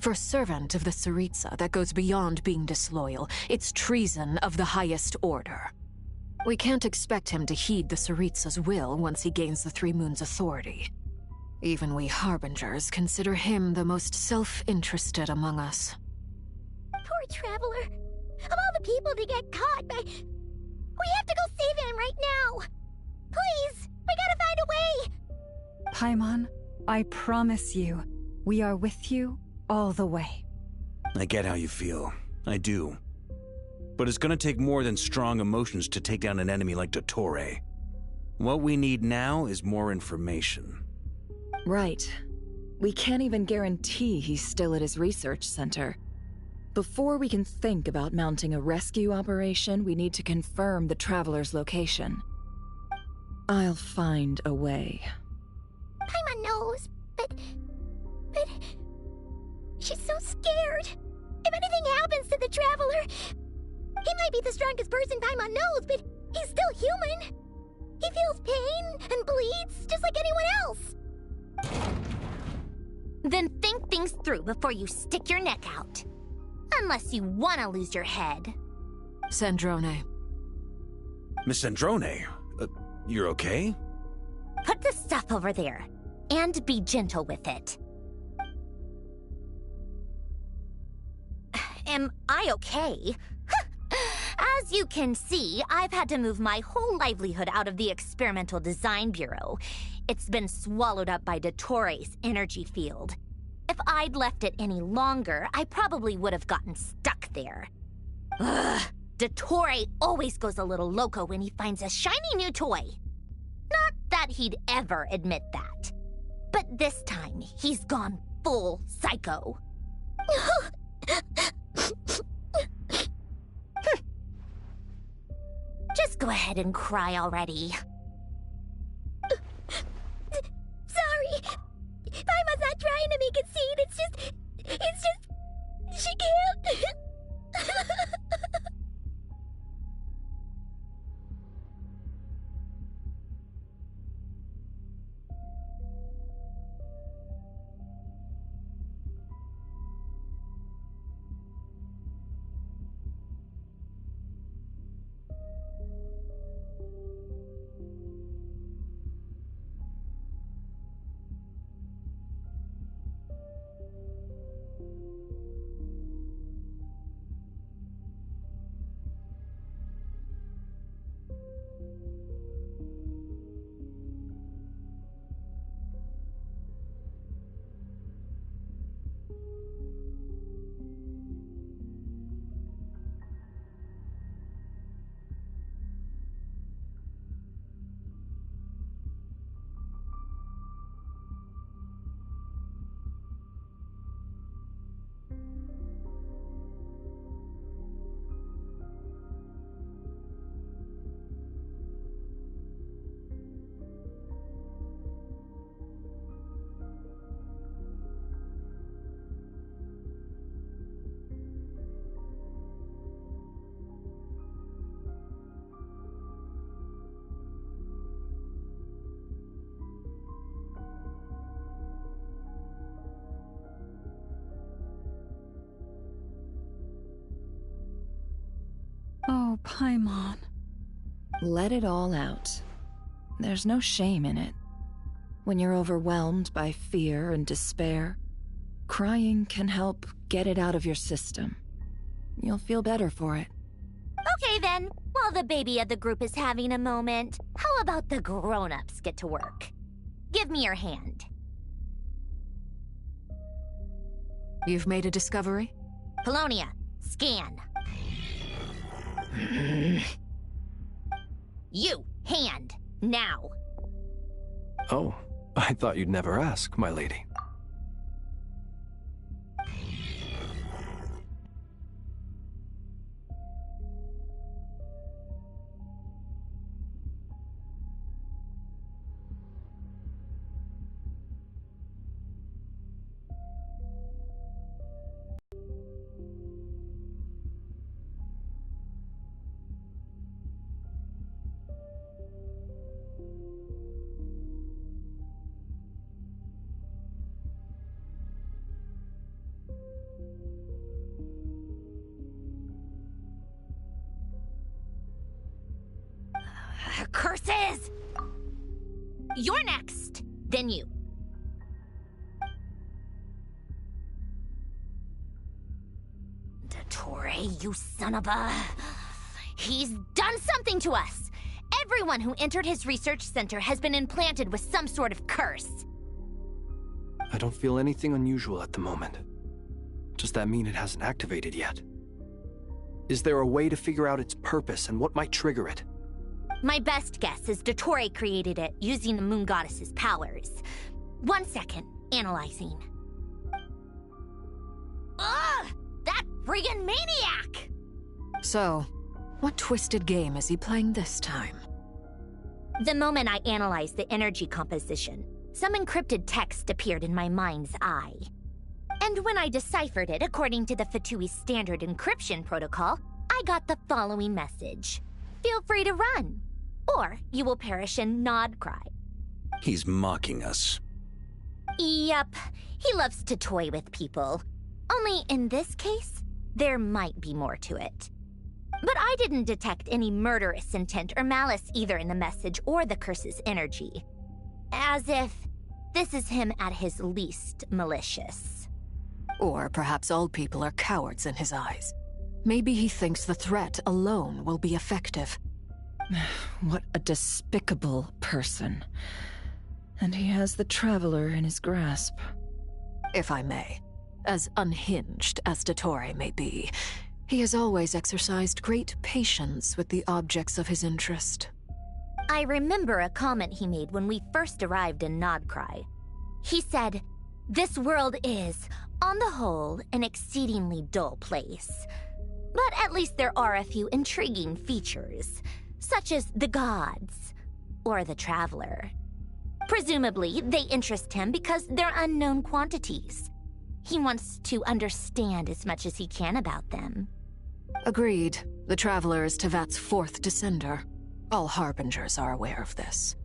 For a servant of the Tsaritsa, that goes beyond being disloyal. It's treason of the highest order. We can't expect him to heed the Tsaritsa's will once he gains the Three Moons' authority. Even we Harbingers consider him the most self-interested among us.
Poor Traveler. Of all the people to get caught by... We have to go save him right now! Please! We gotta find a way!
Paimon, I promise you, we are with you all the way.
I get how you feel. I do. But it's gonna take more than strong emotions to take down an enemy like Dottore. What we need now is more information.
Right. We can't even guarantee he's still at his research center. Before we can think about mounting a rescue operation, we need to confirm the Traveler's location. I'll find a way.
Paimon knows, but... She's so scared. If anything happens to the Traveler... He might be the strongest person Paimon knows, but he's still human. He feels pain and bleeds just like anyone else. Then think things through before you stick your neck out. Unless you want to lose your head.
Sandrone.
Miss Sandrone, you're okay?
Put the stuff over there, and be gentle with it. Am I okay? As you can see, I've had to move my whole livelihood out of the Experimental Design Bureau. It's been swallowed up by Dottore's energy field. If I'd left it any longer, I probably would have gotten stuck there. Ugh, Dottore always goes a little loco when he finds a shiny new toy. Not that he'd ever admit that. But this time, he's gone full psycho. Just go ahead and cry already. Sorry. Paimon's not trying to make it seem. It's just... She can't.
Oh, Paimon.
Let it all out. There's no shame in it. When you're overwhelmed by fear and despair, crying can help get it out of your system. You'll feel better for it.
Okay then, while the baby of the group is having a moment, how about the grown-ups get to work? Give me your hand.
You've made a discovery?
Polonia, scan. You, hand, now.
Oh, I thought you'd never ask, my lady.
curses! You're next, then you. Dottore, you son of a... He's done something to us! Everyone who entered his research center has been implanted with some sort of curse.
I don't feel anything unusual at the moment. Does that mean it hasn't activated yet? Is there a way to figure out its purpose and what might trigger it?
My best guess is Dottore created it using the Moon Goddess's powers. 1 second, analyzing. Ugh! That friggin' maniac!
So, what twisted game is he playing this time?
The moment I analyzed the energy composition, some encrypted text appeared in my mind's eye. And when I deciphered it according to the Fatui standard encryption protocol, I got the following message. Feel free to run, or you will perish in nod cry.
He's mocking us.
Yep, he loves to toy with people. Only in this case, there might be more to it. But I didn't detect any murderous intent or malice either in the message or the curse's energy. As if this is him at his least malicious.
Or perhaps all people are cowards in his eyes. Maybe he thinks the threat alone will be effective.
What a despicable person. And he has the Traveler in his grasp.
If I may, as unhinged as Dottore may be, he has always exercised great patience with the objects of his interest.
I remember a comment he made when we first arrived in Nodcry. He said, "This world is, on the whole, an exceedingly dull place. But at least there are a few intriguing features, such as the gods, or the Traveler. Presumably, they interest him because they're unknown quantities. He wants to understand as much as he can about them."
Agreed. The Traveler is Tevat's fourth descender. All Harbingers are aware of this.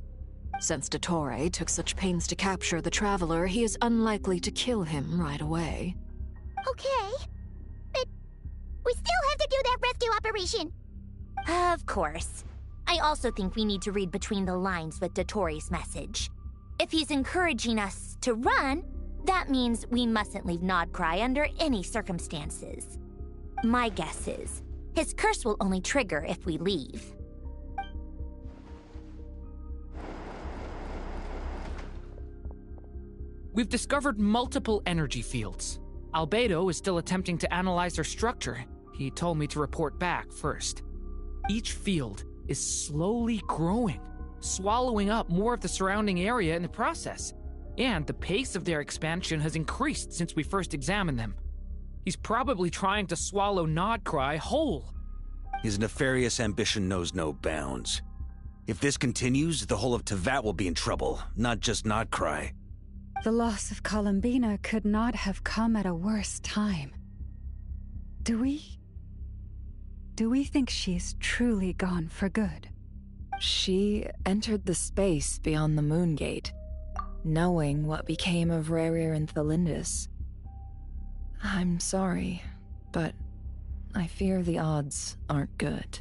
Since Dottore took such pains to capture the Traveler, he is unlikely to kill him right away.
Okay, but we still have to do that rescue operation. Of course. I also think we need to read between the lines with Dottore's message. If he's encouraging us to run, that means we mustn't leave Nodcry under any circumstances. My guess is, his curse will only trigger if we leave.
We've discovered multiple energy fields. Albedo is still attempting to analyze their structure. He told me to report back first. Each field is slowly growing, swallowing up more of the surrounding area in the process. And the pace of their expansion has increased since we first examined them. He's probably trying to swallow Nodcry whole.
His nefarious ambition knows no bounds. If this continues, the whole of Tevat will be in trouble, not just Nodcry.
The loss of Columbina could not have come at a worse time. Do we think she's truly gone for good?
She entered the space beyond the Moon Gate, knowing what became of Rerir and Thalindus. I'm sorry, but I fear the odds aren't good.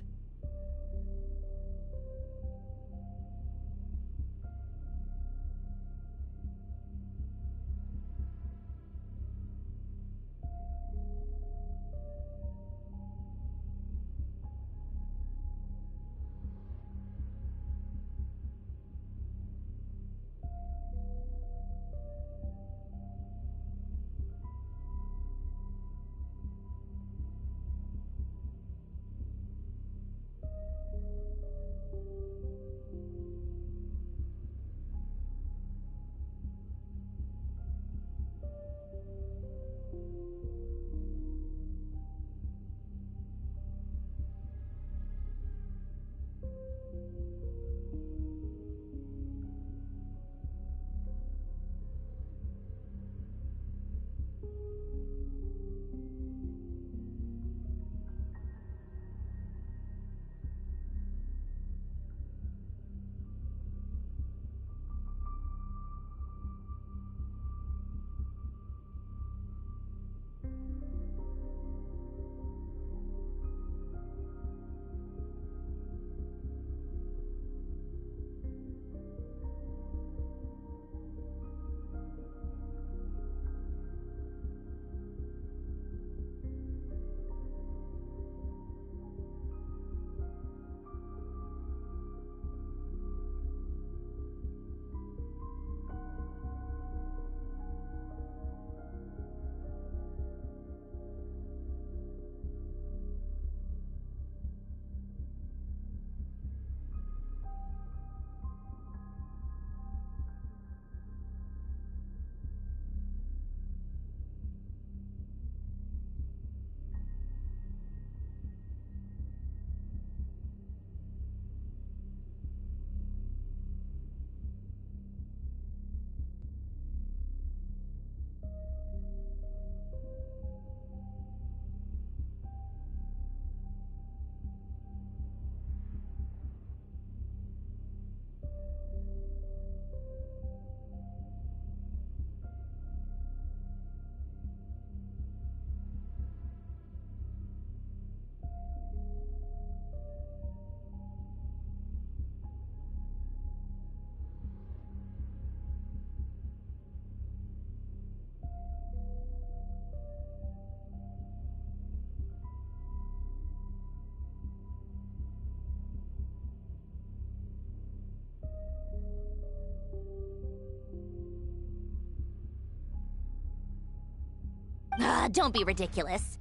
Don't be ridiculous.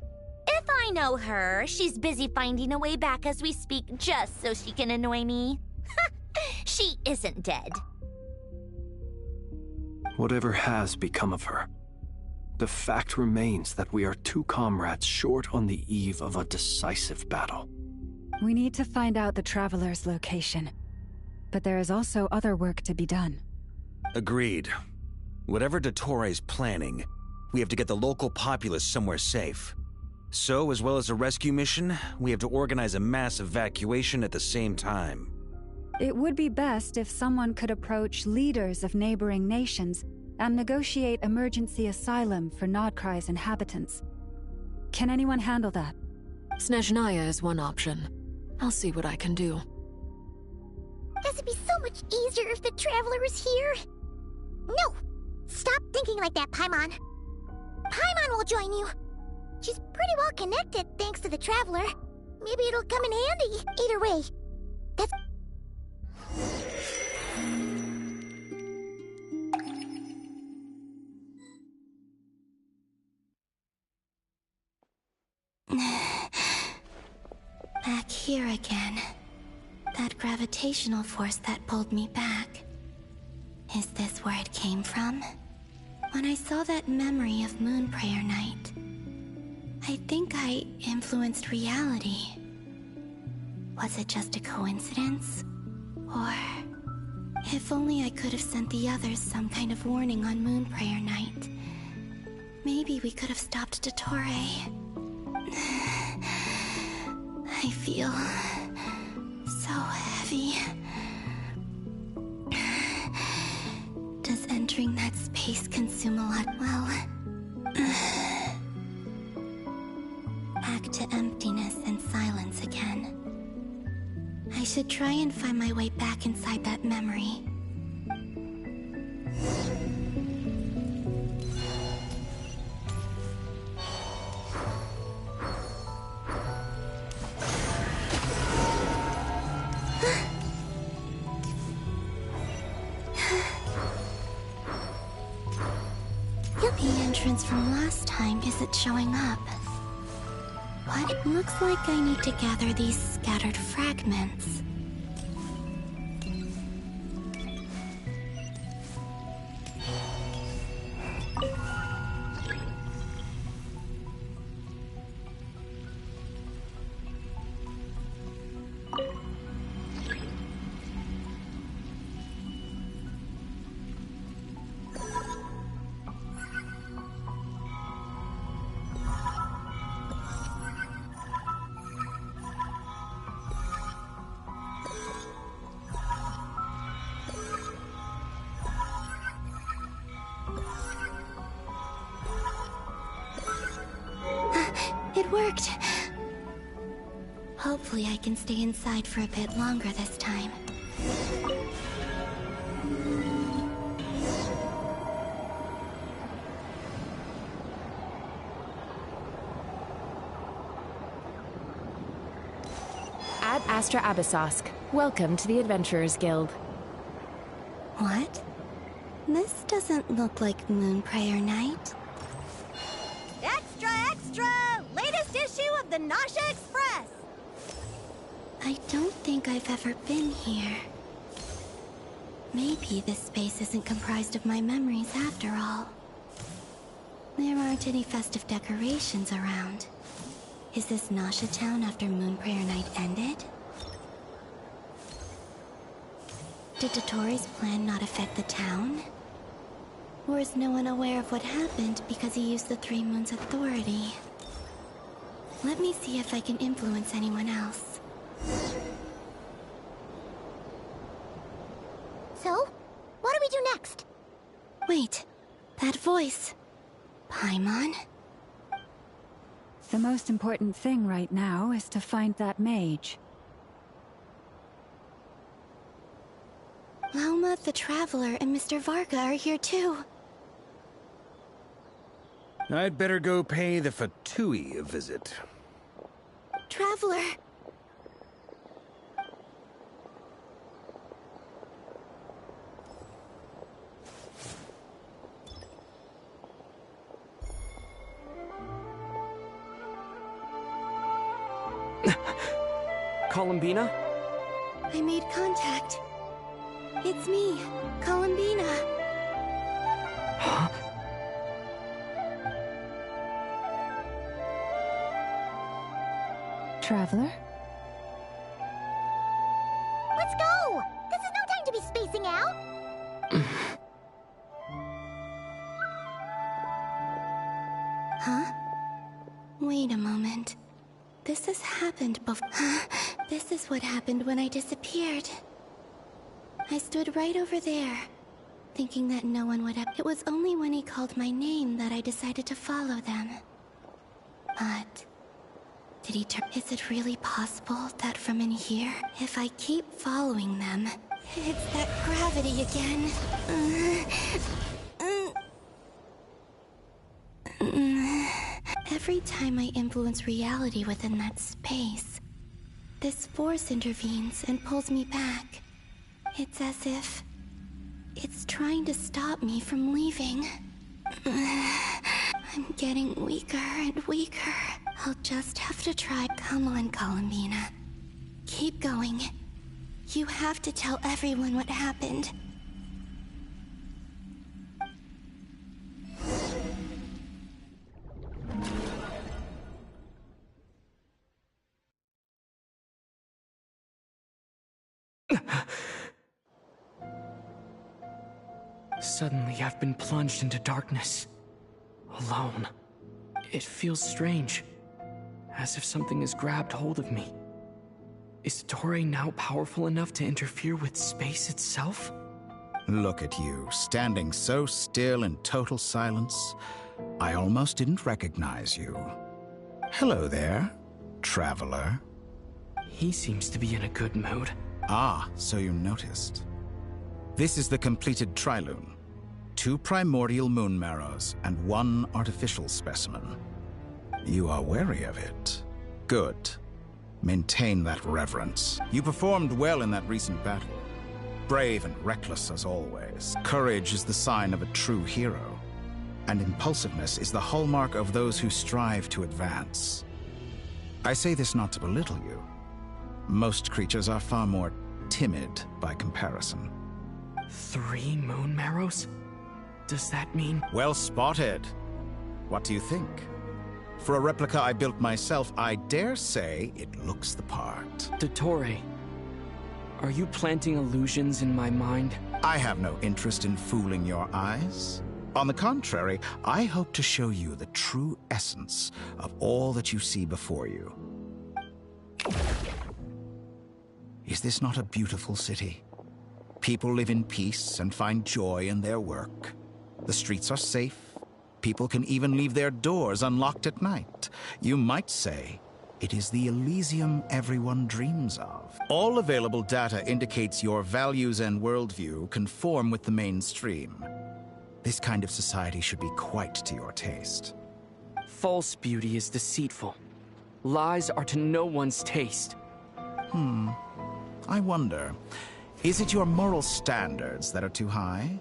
If I know her, she's busy finding a way back as we speak just so she can annoy me. She isn't dead.
Whatever has become of her, the fact remains that we are two comrades short on the eve of a decisive battle.
We need to find out the Traveler's location. But there is also other work to be done.
Agreed. Whatever Dottore planning, we have to get the local populace somewhere safe. So, as well as a rescue mission, we have to organize a mass evacuation at the same time.
It would be best if someone could approach leaders of neighboring nations and negotiate emergency asylum for Nodcry's inhabitants. Can anyone handle that?
Snezhnaya is one option. I'll see what I can do.
It'd be so much easier if the Traveler was here. No! Stop thinking like that, Paimon. Paimon will join you. She's pretty well connected thanks to the Traveler. Maybe it'll come in handy. Either way, that's...
Back here again. That gravitational force that pulled me back. Is this where it came from? When I saw that memory of Moon Prayer Night, I think I influenced reality. Was it just a coincidence? Or... if only I could have sent the others some kind of warning on Moon Prayer Night. Maybe we could have stopped Dottore. I feel... so heavy. Does entering that space consume a lot? Well... back to emptiness and silence again. I should try and find my way back inside that memory. The entrance from last time isn't showing up. But it looks like I need to gather these scattered fragments. It worked! Hopefully I can stay inside for a bit longer this time.
Ad Astra Abyssosk. Welcome to the Adventurers Guild.
What? This doesn't look like Moon Prayer Night.
Extra, extra! Latest issue of the Nausea Express!
I don't think I've ever been here. Maybe this space isn't comprised of my memories after all. There aren't any festive decorations around. Is this Nausea Town after Moon Prayer Night ended? Did Dottore's plan not affect the town? Or is no one aware of what happened because he used the Three Moons' authority? Let me see if I can influence anyone else.
So, what do we do next?
Wait, that voice. Paimon?
The most important thing right now is to find that mage.
Lauma, the Traveler, and Mr. Varga are here too.
I'd better go pay the Fatui a visit.
Traveler!
Columbina?
I made contact. It's me, Columbina.
Huh?
Traveler?
Let's go! This is no time to be spacing out!
Huh? Wait a moment. This has happened before. This is what happened when I disappeared. I stood right over there, thinking that no one would have. It was only when he called my name that I decided to follow them. But did he turn? Is it really possible that from in here, if I keep following them, it's that gravity again? Every time I influence reality within that space, this force intervenes and pulls me back. It's as if it's trying to stop me from leaving. I'm getting weaker and weaker. I'll just have to try. Come on, Columbina. Keep going. You have to tell everyone what happened.
Suddenly, I've been plunged into darkness. Alone. It feels strange. As if something has grabbed hold of me. Is Torre now powerful enough to interfere with space itself?
Look at you, standing so still in total silence. I almost didn't recognize you. Hello there, traveler.
He seems to be in a good mood.
Ah, so you noticed. This is the completed Trilune. 2 primordial moon marrows and 1 artificial specimen. You are wary of it. Good. Maintain that reverence. You performed well in that recent battle. Brave and reckless as always. Courage is the sign of a true hero. And impulsiveness is the hallmark of those who strive to advance. I say this not to belittle you. Most creatures are far more timid by comparison.
3 moon marrows? Does that mean...
Well spotted. What do you think? For a replica I built myself, I dare say it looks the part.
Dottore, are you planting illusions in my mind?
I have no interest in fooling your eyes. On the contrary, I hope to show you the true essence of all that you see before you. Is this not a beautiful city? People live in peace and find joy in their work. The streets are safe. People can even leave their doors unlocked at night. You might say it is the Elysium everyone dreams of. All available data indicates your values and worldview conform with the mainstream. This kind of society should be quite to your taste.
False beauty is deceitful. Lies are to no one's taste.
I wonder, is it your moral standards that are too high?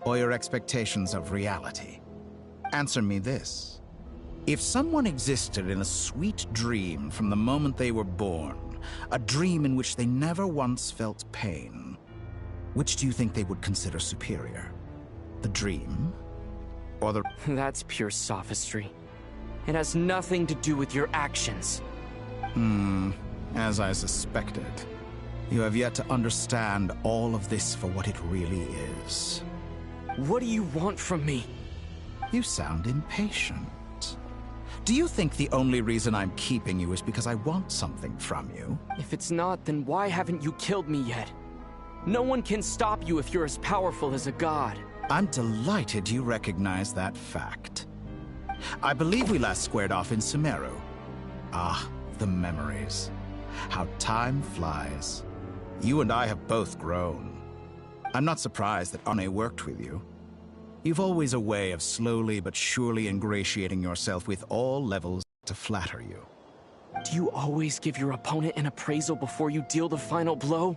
Or your expectations of reality? Answer me this. If someone existed in a sweet dream from the moment they were born, a dream in which they never once felt pain, which do you think they would consider superior? The dream? Or the...
That's pure sophistry. It has nothing to do with your actions.
As I suspected. You have yet to understand all of this for what it really is.
What do you want from me?
You sound impatient. Do you think the only reason I'm keeping you is because I want something from you?
If it's not, then why haven't you killed me yet? No one can stop you if you're as powerful as a god.
I'm delighted you recognize that fact. I believe we last squared off in Sumeru. Ah, the memories. How time flies. You and I have both grown. I'm not surprised that Ane worked with you. You've always a way of slowly but surely ingratiating yourself with all levels to flatter you.
Do you always give your opponent an appraisal before you deal the final blow?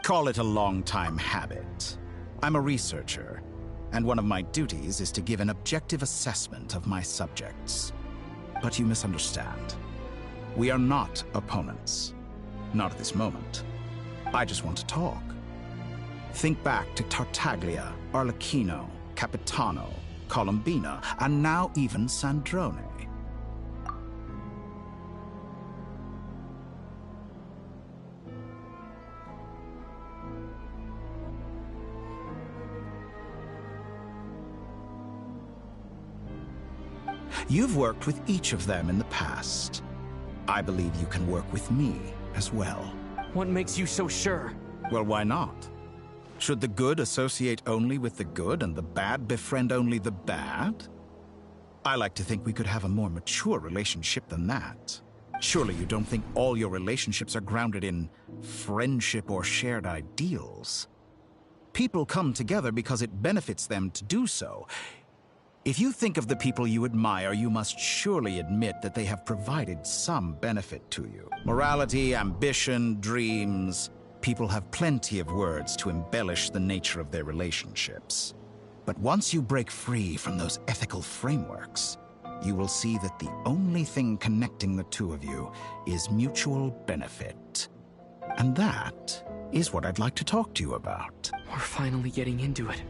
Call it a long-time habit. I'm a researcher, and one of my duties is to give an objective assessment of my subjects. But you misunderstand. We are not opponents. Not at this moment. I just want to talk. Think back to Tartaglia, Arlecchino, Capitano, Columbina, and now even Sandrone. You've worked with each of them in the past. I believe you can work with me as well.
What makes you so sure?
Well, why not? Should the good associate only with the good and the bad befriend only the bad? I like to think we could have a more mature relationship than that. Surely you don't think all your relationships are grounded in friendship or shared ideals? People come together because it benefits them to do so. If you think of the people you admire, you must surely admit that they have provided some benefit to you. Morality, ambition, dreams. People have plenty of words to embellish the nature of their relationships. But once you break free from those ethical frameworks, you will see that the only thing connecting the two of you is mutual benefit. And that is what I'd like to talk to you about.
We're finally getting into it.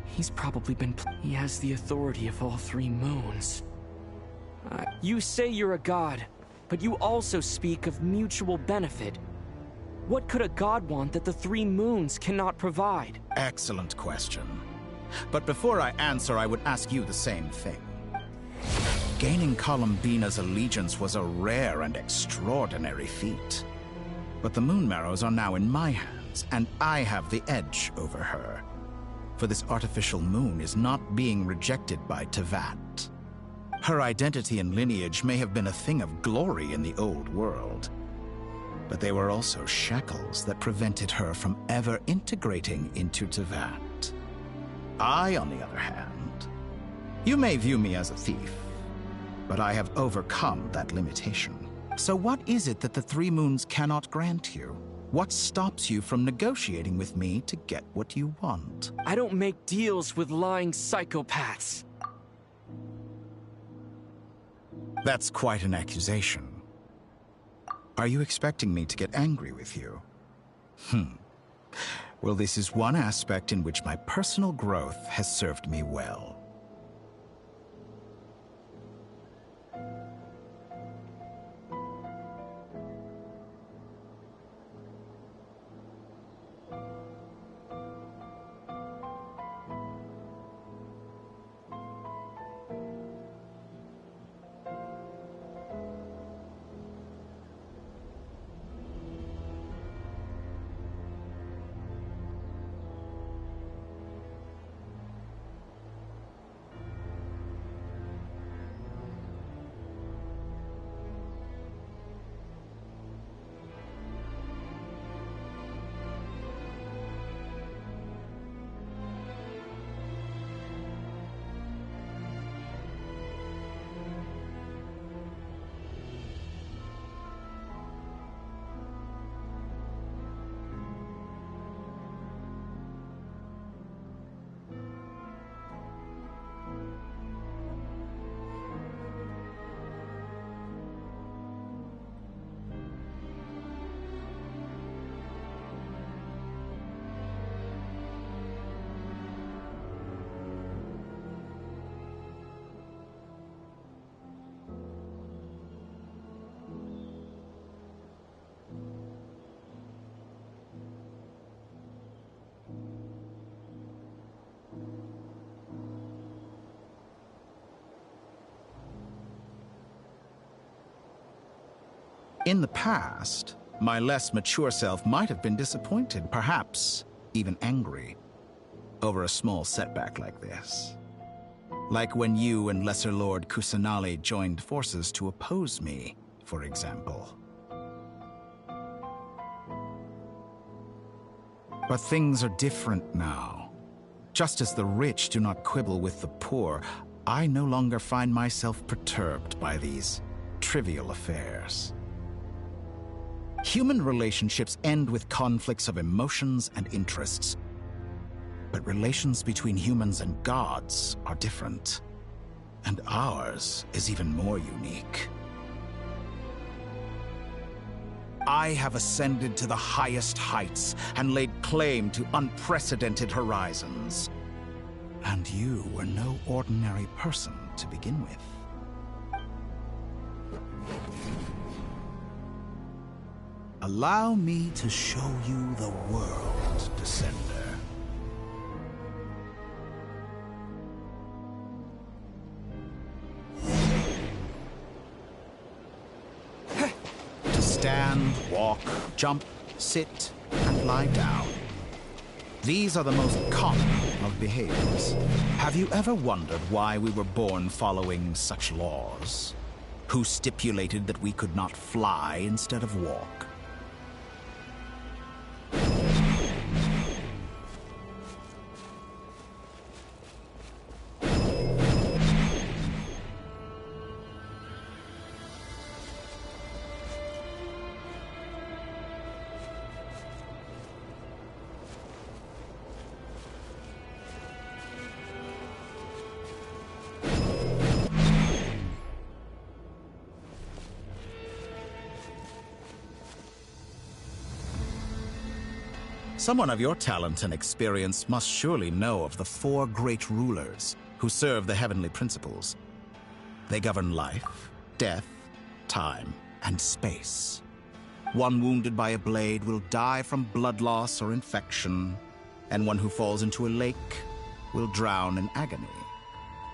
He's probably been... He has the authority of all three moons. You say you're a god, but you also speak of mutual benefit. What could a god want that the three moons cannot provide?
Excellent question. But before I answer, I would ask you the same thing. Gaining Columbina's allegiance was a rare and extraordinary feat. But the Moon Marrows are now in my hands, and I have the edge over her. For this artificial moon is not being rejected by Tevat. Her identity and lineage may have been a thing of glory in the old world, but they were also shackles that prevented her from ever integrating into Tevat. I, on the other hand, you may view me as a thief, but I have overcome that limitation. So what is it that the Three Moons cannot grant you? What stops you from negotiating with me to get what you want?
I don't make deals with lying psychopaths.
That's quite an accusation. Are you expecting me to get angry with you? Well, this is one aspect in which my personal growth has served me well. In the past, my less mature self might have been disappointed, perhaps even angry, over a small setback like this. Like when you and Lesser Lord Kusanali joined forces to oppose me, for example. But things are different now. Just as the rich do not quibble with the poor, I no longer find myself perturbed by these trivial affairs. Human relationships end with conflicts of emotions and interests. But relations between humans and gods are different. And ours is even more unique. I have ascended to the highest heights and laid claim to unprecedented horizons. And you were no ordinary person to begin with. Allow me to show you the world, Descender. To stand, walk, jump, sit, and lie down. These are the most common of behaviors. Have you ever wondered why we were born following such laws? Who stipulated that we could not fly instead of walk? Someone of your talent and experience must surely know of the 4 great rulers who serve the heavenly principles. They govern life, death, time, and space. One wounded by a blade will die from blood loss or infection, and one who falls into a lake will drown in agony.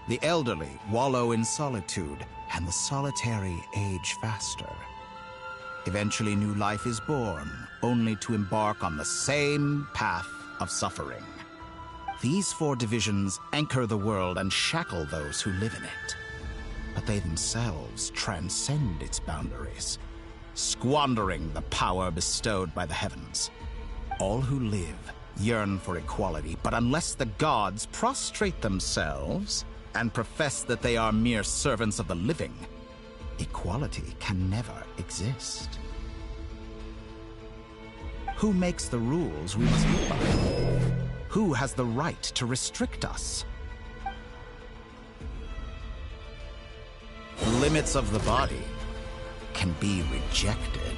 The elderly wallow in solitude, and the solitary age faster. Eventually, new life is born, only to embark on the same path of suffering. These 4 divisions anchor the world and shackle those who live in it. But they themselves transcend its boundaries, squandering the power bestowed by the heavens. All who live yearn for equality, but unless the gods prostrate themselves and profess that they are mere servants of the living, equality can never exist. Who makes the rules we must live by? Who has the right to restrict us? The limits of the body can be rejected.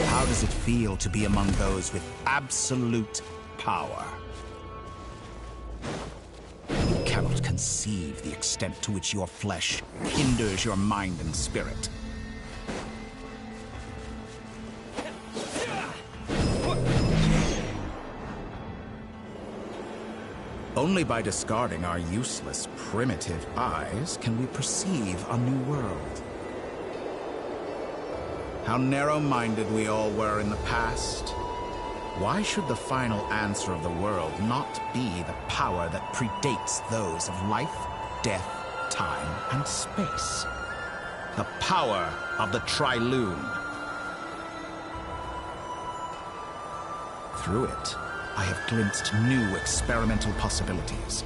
How does it feel to be among those with absolute power? You cannot conceive the extent to which your flesh hinders your mind and spirit. Only by discarding our useless, primitive eyes can we perceive a new world. How narrow-minded we all were in the past. Why should the final answer of the world not be the power that predates those of life, death, time, and space? The power of the Trilune. Through it, I have glimpsed new experimental possibilities.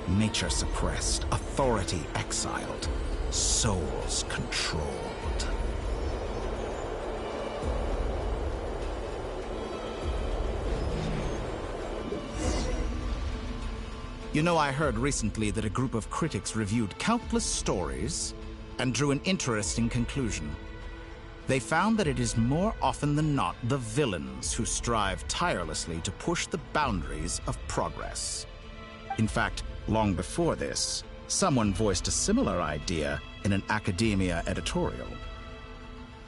Nature suppressed, authority exiled, souls controlled. You know, I heard recently that a group of critics reviewed countless stories and drew an interesting conclusion. They found that it is more often than not the villains who strive tirelessly to push the boundaries of progress. In fact, long before this, someone voiced a similar idea in an academia editorial.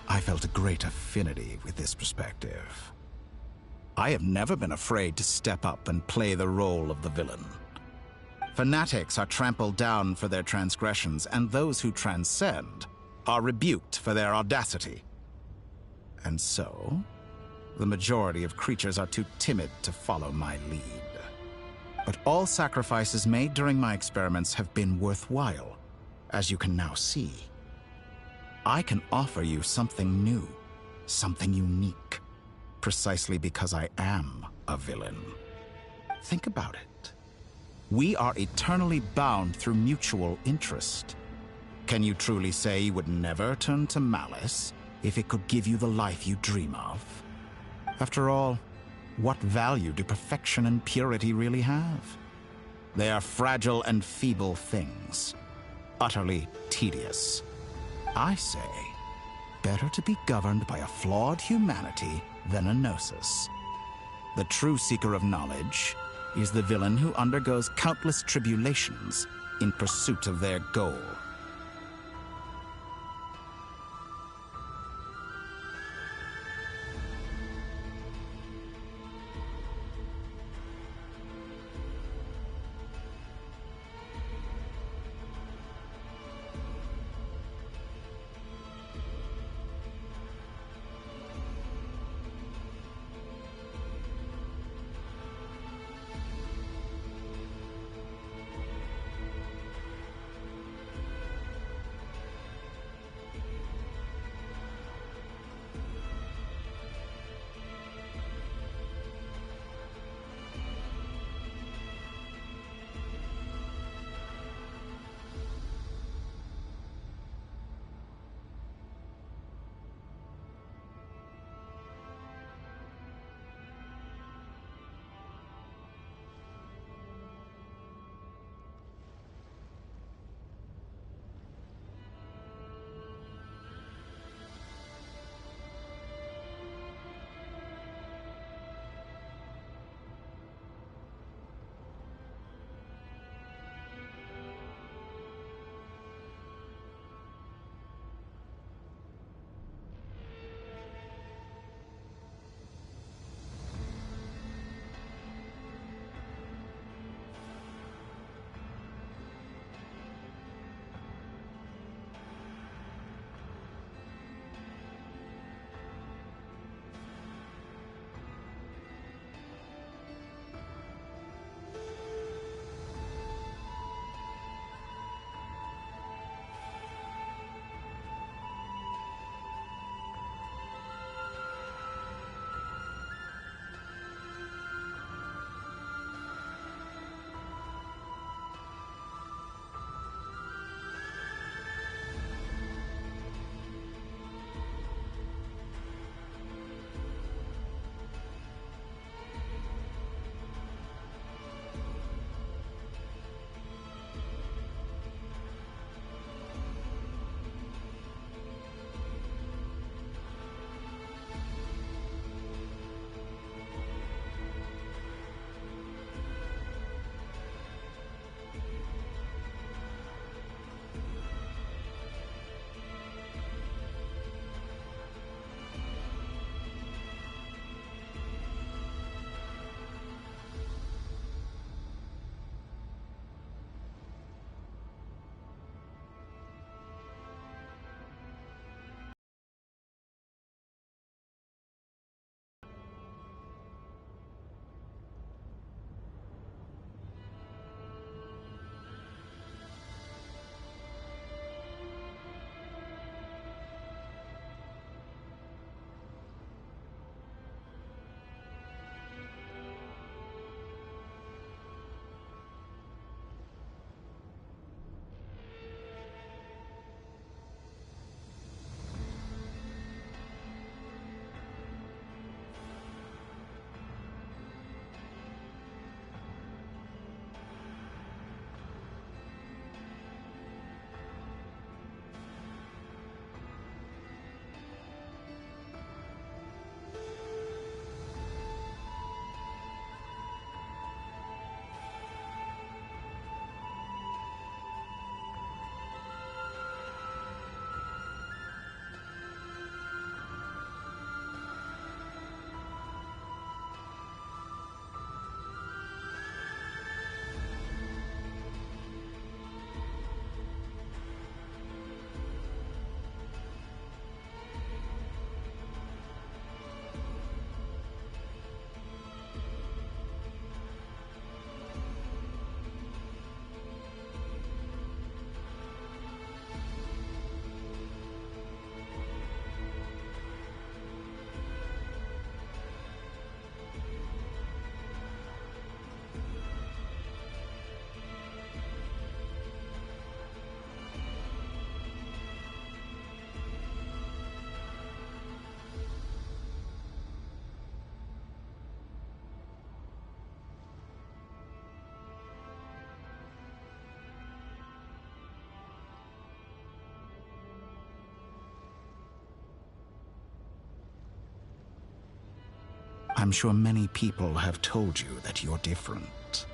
I felt a great affinity with this perspective. I have never been afraid to step up and play the role of the villain. Fanatics are trampled down for their transgressions, and those who transcend are rebuked for their audacity. And so, the majority of creatures are too timid to follow my lead. But all sacrifices made during my experiments have been worthwhile, as you can now see. I can offer you something new, something unique, precisely because I am a villain. Think about it. We are eternally bound through mutual interest. Can you truly say you would never turn to malice if it could give you the life you dream of? After all, what value do perfection and purity really have? They are fragile and feeble things, utterly tedious. I say, better to be governed by a flawed humanity than a gnosis. The true seeker of knowledge is the villain who undergoes countless tribulations in pursuit of their goal. I'm sure many people have told you that you're different.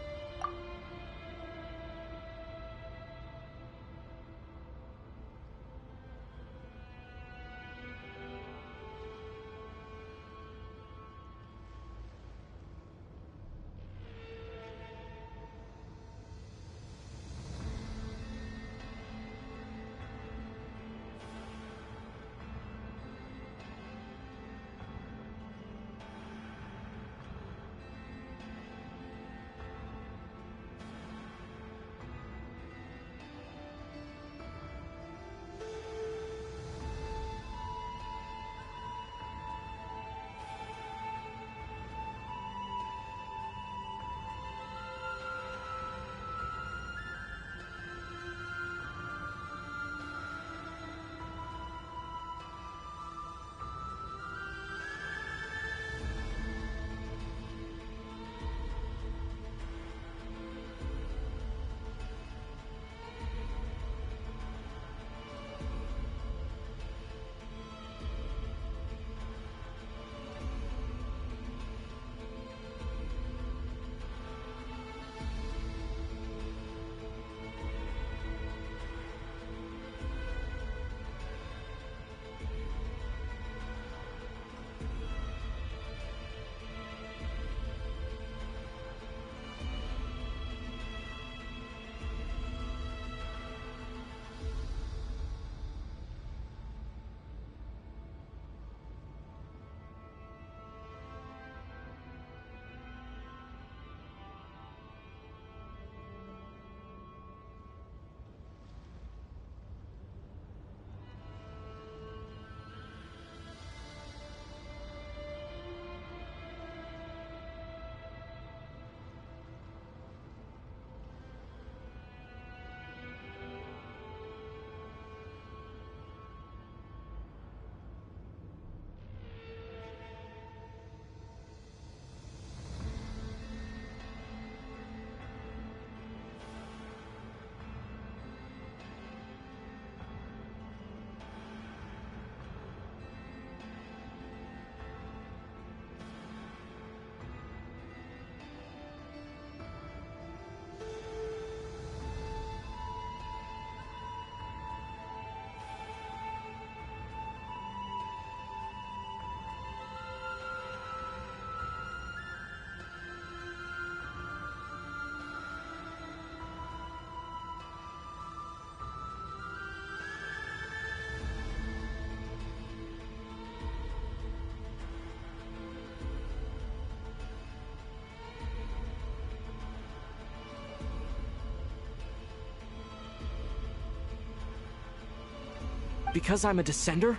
Because I'm a descender?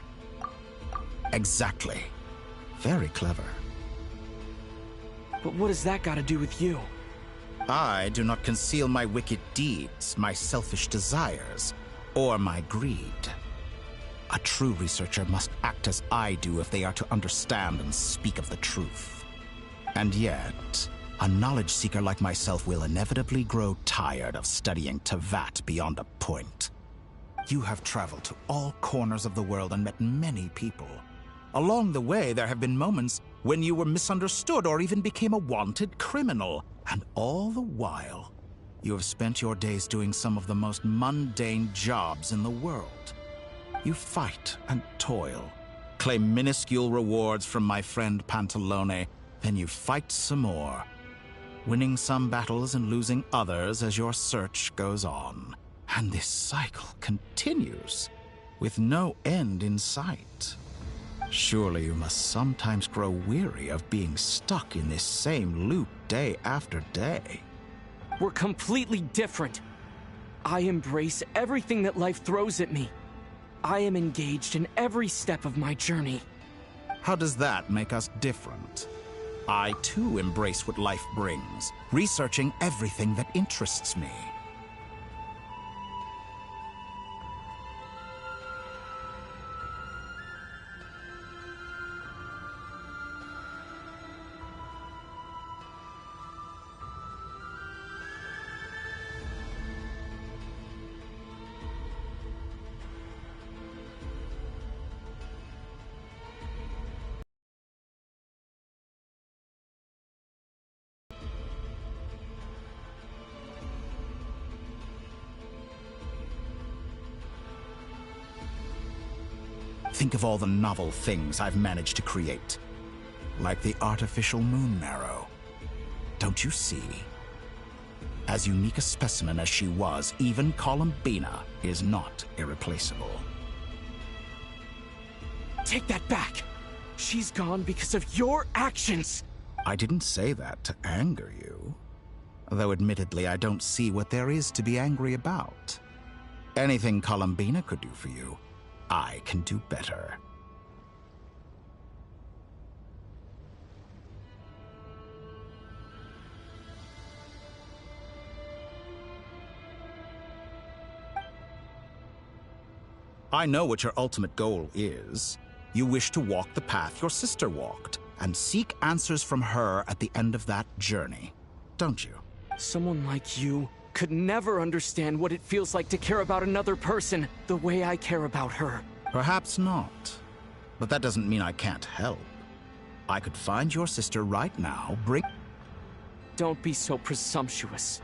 Exactly. Very clever.
But what does that got to do with you?
I do not conceal my wicked deeds, my selfish desires, or my greed. A true researcher must act as I do if they are to understand and speak of the truth. And yet, a knowledge seeker like myself will inevitably grow tired of studying Tevat beyond a point. You have traveled to all corners of the world and met many people. Along the way, there have been moments when you were misunderstood or even became a wanted criminal. And all the while, you have spent your days doing some of the most mundane jobs in the world. You fight and toil, claim minuscule rewards from my friend Pantalone, then you fight some more, winning some battles and losing others as your search goes on. And this cycle continues, with no end in sight. Surely you must sometimes grow weary of being stuck in this same loop day after day.
We're completely different. I embrace everything that life throws at me. I am engaged in every step of my journey.
How does that make us different? I too embrace what life brings, researching everything that interests me. Think of all the novel things I've managed to create. Like the artificial moon marrow. Don't you see? As unique a specimen as she was, even Columbina is not irreplaceable.
Take that back! She's gone because of your actions!
I didn't say that to anger you. Though admittedly, I don't see what there is to be angry about. Anything Columbina could do for you, I can do better. I know what your ultimate goal is. You wish to walk the path your sister walked, and seek answers from her at the end of that journey, don't you?
Someone like you could never understand what it feels like to care about another person the way I care about her.
Perhaps not. But that doesn't mean I can't help. I could find your sister right now,
Don't be so presumptuous.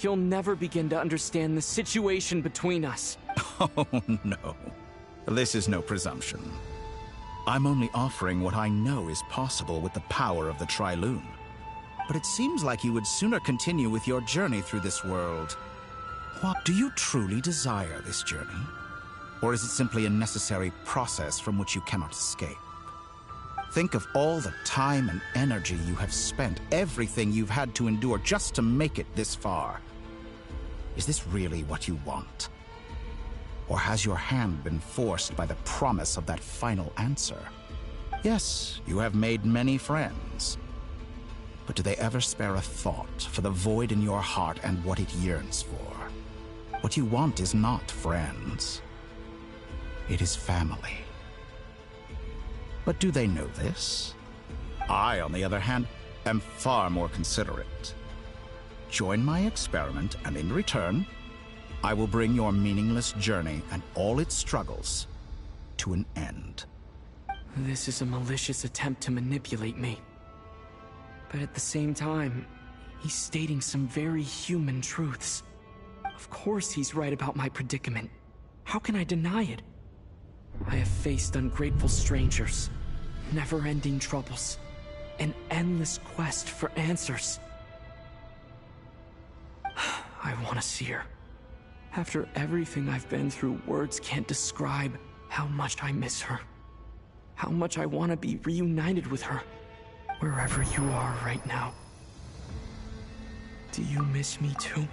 You'll never begin to understand the situation between us.
Oh, no. This is no presumption. I'm only offering what I know is possible with the power of the Tri-Lune. But it seems like you would sooner continue with your journey through this world. What, do you truly desire this journey? Or is it simply a necessary process from which you cannot escape? Think of all the time and energy you have spent, everything you've had to endure just to make it this far. Is this really what you want? Or has your hand been forced by the promise of that final answer? Yes, you have made many friends. But do they ever spare a thought for the void in your heart and what it yearns for? What you want is not friends. It is family. But do they know this? I, on the other hand, am far more considerate. Join my experiment, and in return, I will bring your meaningless journey and all its struggles to an end.
This is a malicious attempt to manipulate me. But at the same time, he's stating some very human truths. Of course he's right about my predicament. How can I deny it? I have faced ungrateful strangers, never-ending troubles, an endless quest for answers. I want to see her. After everything I've been through, words can't describe how much I miss her. How much I want to be reunited with her, wherever you are right now. Do you miss me too?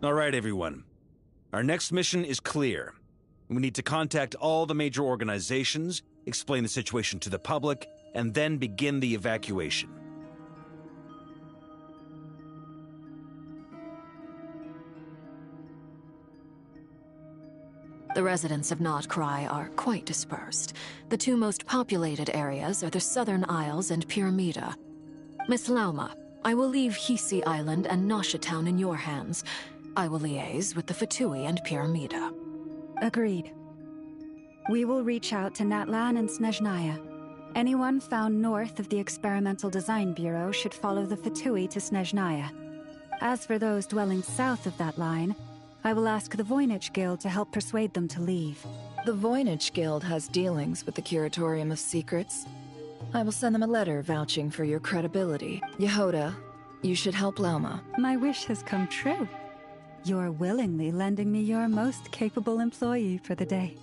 All right, everyone. Our next mission is clear. We need to contact all the major organizations, explain the situation to the public, and then begin the evacuation.
The residents of Notcry are quite dispersed. The two most populated areas are the Southern Isles and Pyramida. Miss Lauma, I will leave Hisi Island and Nasha Town in your hands. I will liaise with the Fatui and Pyramida.
Agreed. We will reach out to Natlan and Snezhnaya. Anyone found north of the Experimental Design Bureau should follow the Fatui to Snezhnaya. As for those dwelling south of that line, I will ask the Voynich Guild to help persuade them to leave.
The Voynich Guild has dealings with the Curatorium of Secrets. I will send them a letter vouching for your credibility. Yehoda, you should help Lauma.
My wish has come true. You're willingly lending me your most capable employee for the day.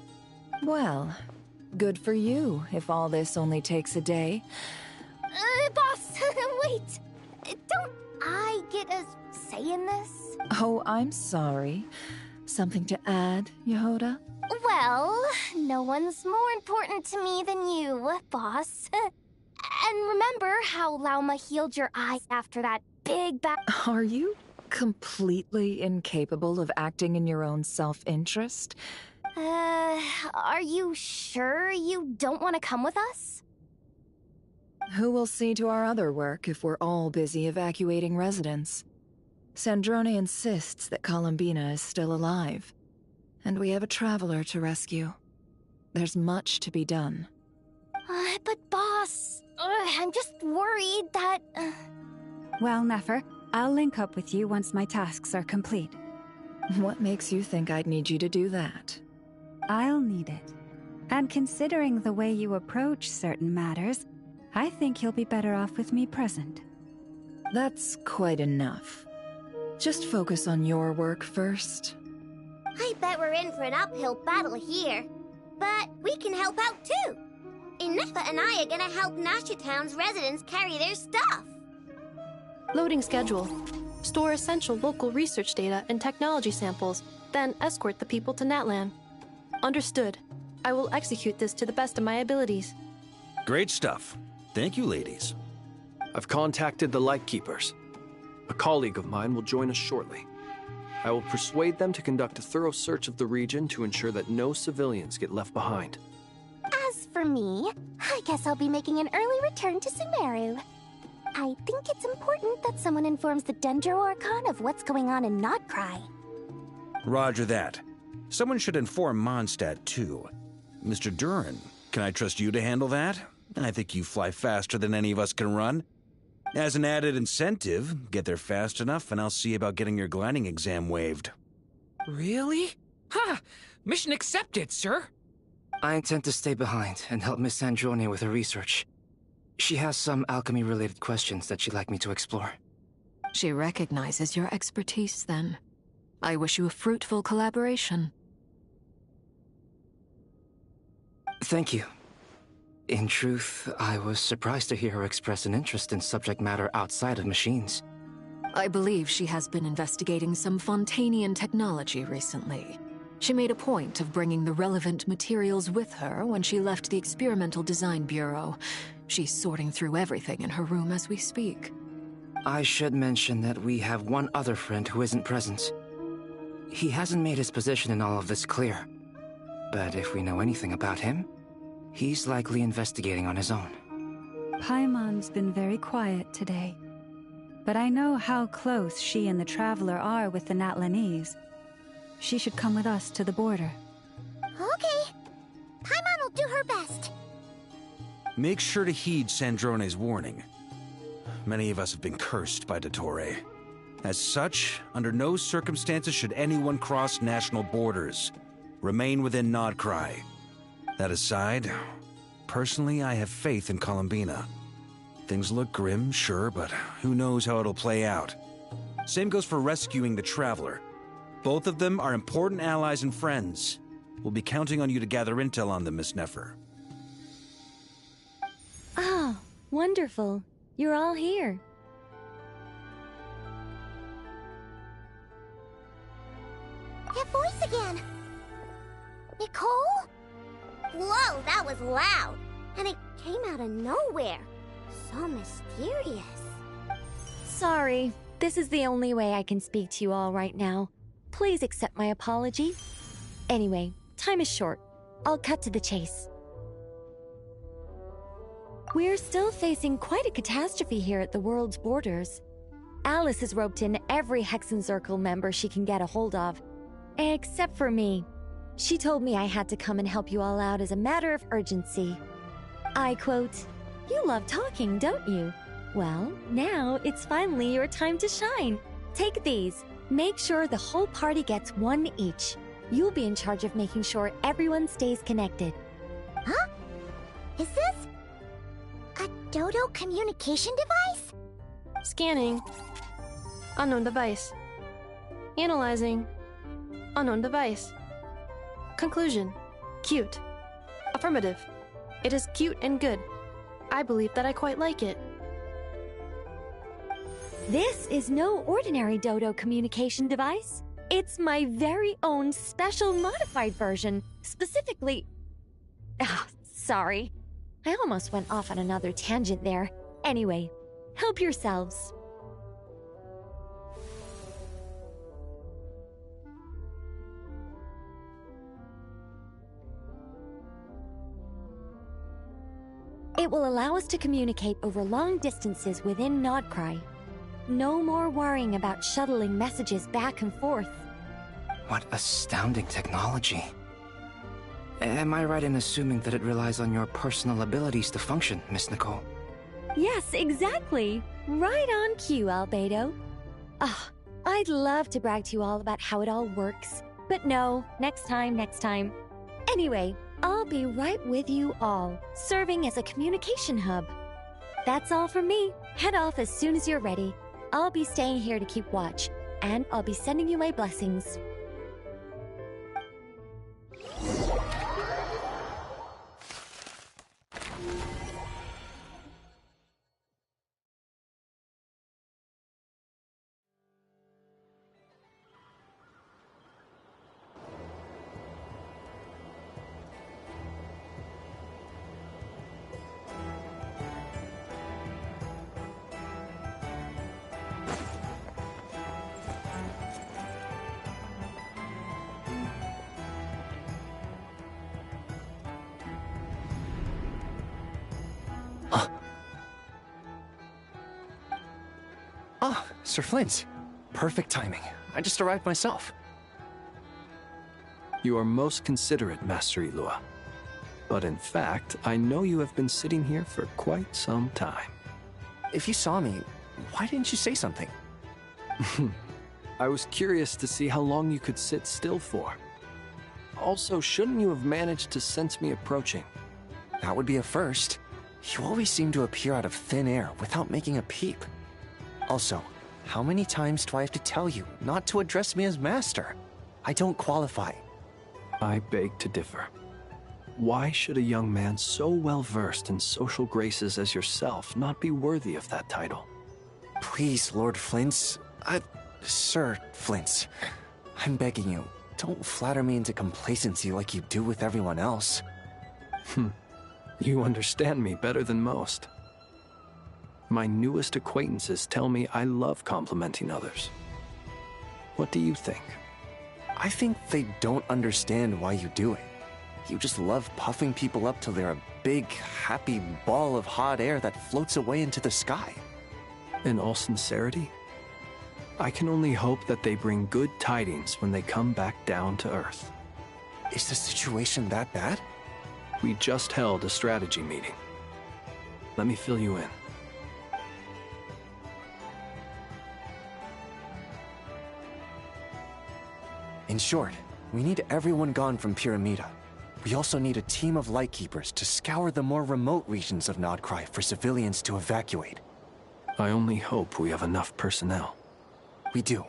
Well, good for you, if all this only takes a day.
Boss, wait! Don't I get a say in this?
Oh, I'm sorry. Something to add, Yehoda?
Well, no one's more important to me than you, boss. And remember how Lauma healed your eyes after that big
Are you completely incapable of acting in your own self-interest?
Are you sure you don't want to come with us?
Who will see to our other work if we're all busy evacuating residents? Sandrone insists that Columbina is still alive, and we have a traveler to rescue. There's much to be done.
But boss, I'm just worried that...
Well, Nefer, I'll link up with you once my tasks are complete.
What makes you think I'd need you to do that?
I'll need it. And considering the way you approach certain matters, I think you'll be better off with me present.
That's quite enough. Just focus on your work first.
I bet we're in for an uphill battle here. But we can help out too. Inefa and I are gonna help Nasha Town's residents carry their stuff.
Loading schedule. Store essential local research data and technology samples, then escort the people to Natlan. Understood. I will execute this to the best of my abilities.
Great stuff. Thank you, ladies.
I've contacted the Lightkeepers. A colleague of mine will join us shortly. I will persuade them to conduct a thorough search of the region to ensure that no civilians get left behind.
As for me, I guess I'll be making an early return to Sumeru. I think it's important that someone informs the Dendro Archon of what's going on in Notcry.
Roger that. Someone should inform Mondstadt, too. Mr. Duran, can I trust you to handle that? I think you fly faster than any of us can run. As an added incentive, get there fast enough and I'll see about getting your gliding exam waived.
Really? Ha! Mission accepted, sir.
I intend to stay behind and help Miss Sandrone with her research. She has some alchemy-related questions that she'd like me to explore.
She recognizes your expertise, then. I wish you a fruitful collaboration.
Thank you. In truth, I was surprised to hear her express an interest in subject matter outside of machines.
I believe she has been investigating some Fontanian technology recently. She made a point of bringing the relevant materials with her when she left the Experimental Design Bureau. She's sorting through everything in her room as we speak.
I should mention that we have one other friend who isn't present. He hasn't made his position in all of this clear. But if we know anything about him, he's likely investigating on his own.
Paimon's been very quiet today. But I know how close she and the Traveler are with the Natlanese. She should come with us to the border.
Okay. Paimon will do her best.
Make sure to heed Sandrone's warning. Many of us have been cursed by Dottore. As such, under no circumstances should anyone cross national borders. Remain within Notcry. That aside, personally I have faith in Columbina. Things look grim, sure, but who knows how it'll play out. Same goes for rescuing the Traveler. Both of them are important allies and friends. We'll be counting on you to gather intel on them, Miss Nefer.
Oh, wonderful. You're all here.
loud, and it came out of nowhere. So mysterious.
Sorry, this is the only way I can speak to you all right now. Please accept my apology. Anyway, time is short. I'll cut to the chase. We're still facing quite a catastrophe here at the world's borders. Alice has roped in every Hexenzirkel member she can get a hold of. Except for me. She told me I had to come and help you all out as a matter of urgency. I quote, "You love talking, don't you? Well, now it's finally your time to shine. Take these. Make sure the whole party gets one each. You'll be in charge of making sure everyone stays connected."
Huh? Is this a Dodo communication device?
Scanning. Unknown device. Analyzing. Unknown device. Conclusion. Cute. Affirmative. It is cute and good. I believe that I quite like it.
This is no ordinary Dodo communication device. It's my very own special modified version, specifically... sorry. I almost went off on another tangent there. Anyway, help yourselves. It will allow us to communicate over long distances within Nodcry. No more worrying about shuttling messages back and forth.
What astounding technology. Am I right in assuming that it relies on your personal abilities to function, Miss Nicole?
Yes, exactly. Right on cue, Albedo. I'd love to brag to you all about how it all works. But no, next time. Anyway, I'll be right with you all, serving as a communication hub. That's all from me. Head off as soon as you're ready. I'll be staying here to keep watch, and I'll be sending you my blessings.
Sir Flint. Perfect timing. I just arrived myself. You are most considerate, Master Ilua. But in fact, I know you have been sitting here for quite some time.
If you saw me, why didn't you say something?
I was curious to see how long you could sit still for. Also, shouldn't you have managed to sense me approaching?
That would be a first. You always seem to appear out of thin air without making a peep. Also, how many times do I have to tell you not to address me as master? I don't qualify.
I beg to differ. Why should a young man so well versed in social graces as yourself not be worthy of that title?
Please, Lord Flint's... Sir Flint's. I'm begging you, don't flatter me into complacency like you do with everyone else.
You understand me better than most. My newest acquaintances tell me I love complimenting others. What do you think?
I think they don't understand why you do it. You just love puffing people up till they're a big, happy ball of hot air that floats away into the sky.
In all sincerity, I can only hope that they bring good tidings when they come back down to Earth.
Is the situation that bad?
We just held a strategy meeting. Let me fill you in.
In short, we need everyone gone from Pyramida. We also need a team of Lightkeepers to scour the more remote regions of Nodcry for civilians to evacuate.
I only hope we have enough personnel.
We do.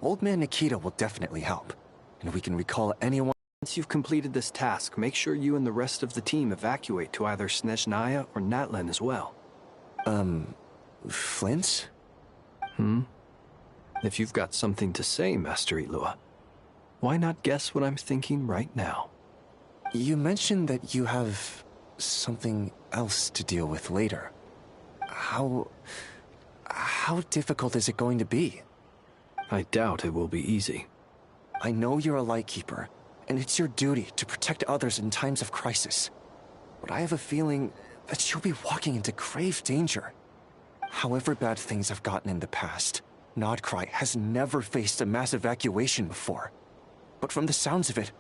Old Man Nikita will definitely help, and we can recall anyone.
Once you've completed this task, make sure you and the rest of the team evacuate to either Snezhnaya or Natlan as well.
Flint?
If you've got something to say, Master Ilua, why not guess what I'm thinking right now?
You mentioned that you have something else to deal with later. How difficult is it going to be?
I doubt it will be easy.
I know you're a Lightkeeper, and it's your duty to protect others in times of crisis. But I have a feeling that you'll be walking into grave danger. However bad things have gotten in the past, Nodcry has never faced a mass evacuation before. But from the sounds of it,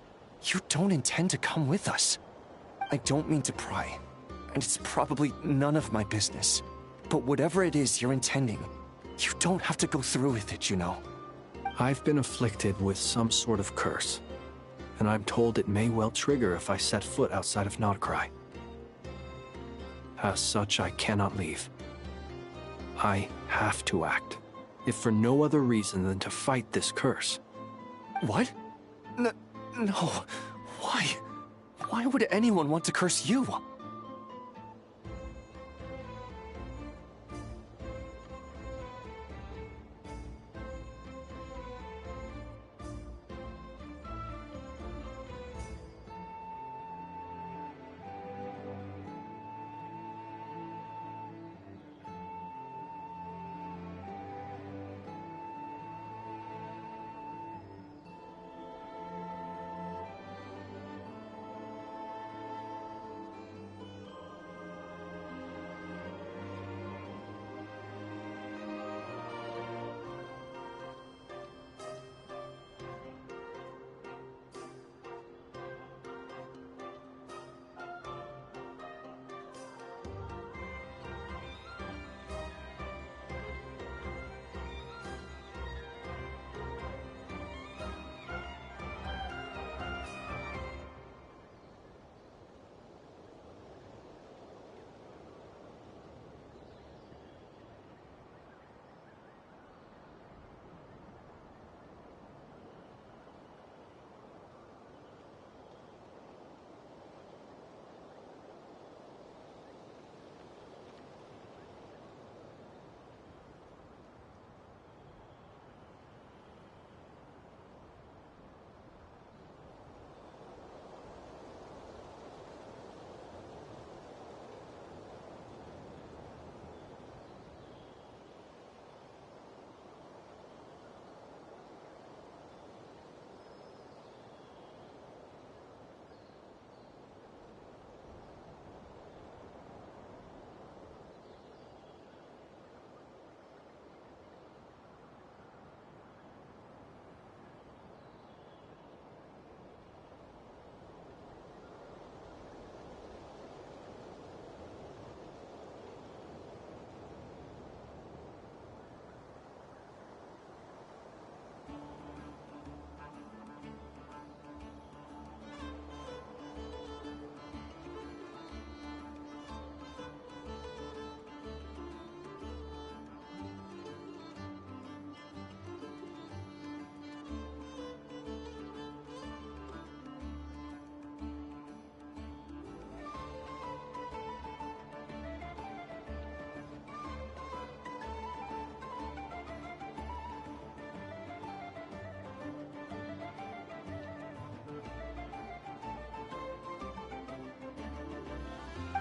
you don't intend to come with us. I don't mean to pry, and it's probably none of my business. But whatever it is you're intending, you don't have to go through with it, you know.
I've been afflicted with some sort of curse, and I'm told it may well trigger if I set foot outside of Nodcry. As such, I cannot leave. I have to act, if for no other reason than to fight this curse.
What? No. Why? Why would anyone want to curse you?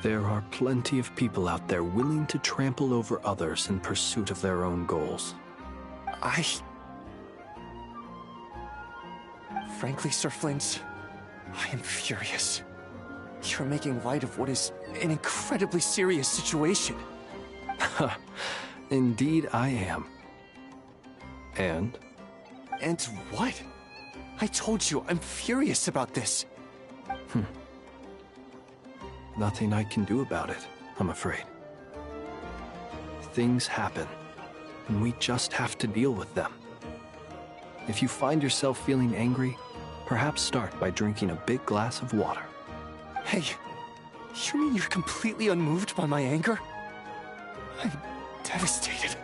There are plenty of people out there willing to trample over others in pursuit of their own goals.
Frankly, Sir Flames, I am furious. You're making light of what is an incredibly serious situation.
Indeed I am. And?
And what? I told you, I'm furious about this.
Nothing I can do about it, I'm afraid. Things happen, and we just have to deal with them. If you find yourself feeling angry, perhaps start by drinking a big glass of water.
Hey, you mean you're completely unmoved by my anger? I'm devastated.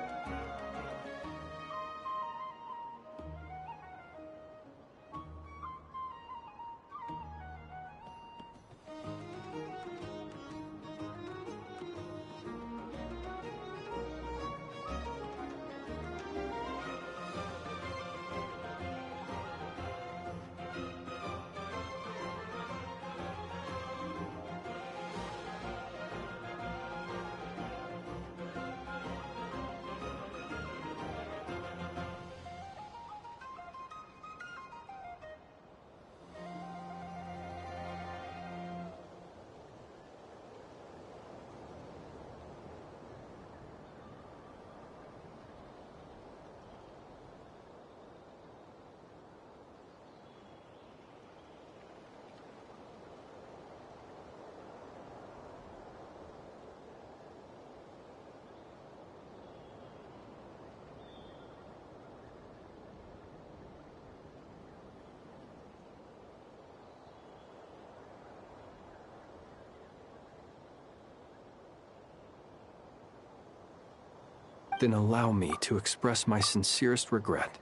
Then allow me to express my sincerest regret.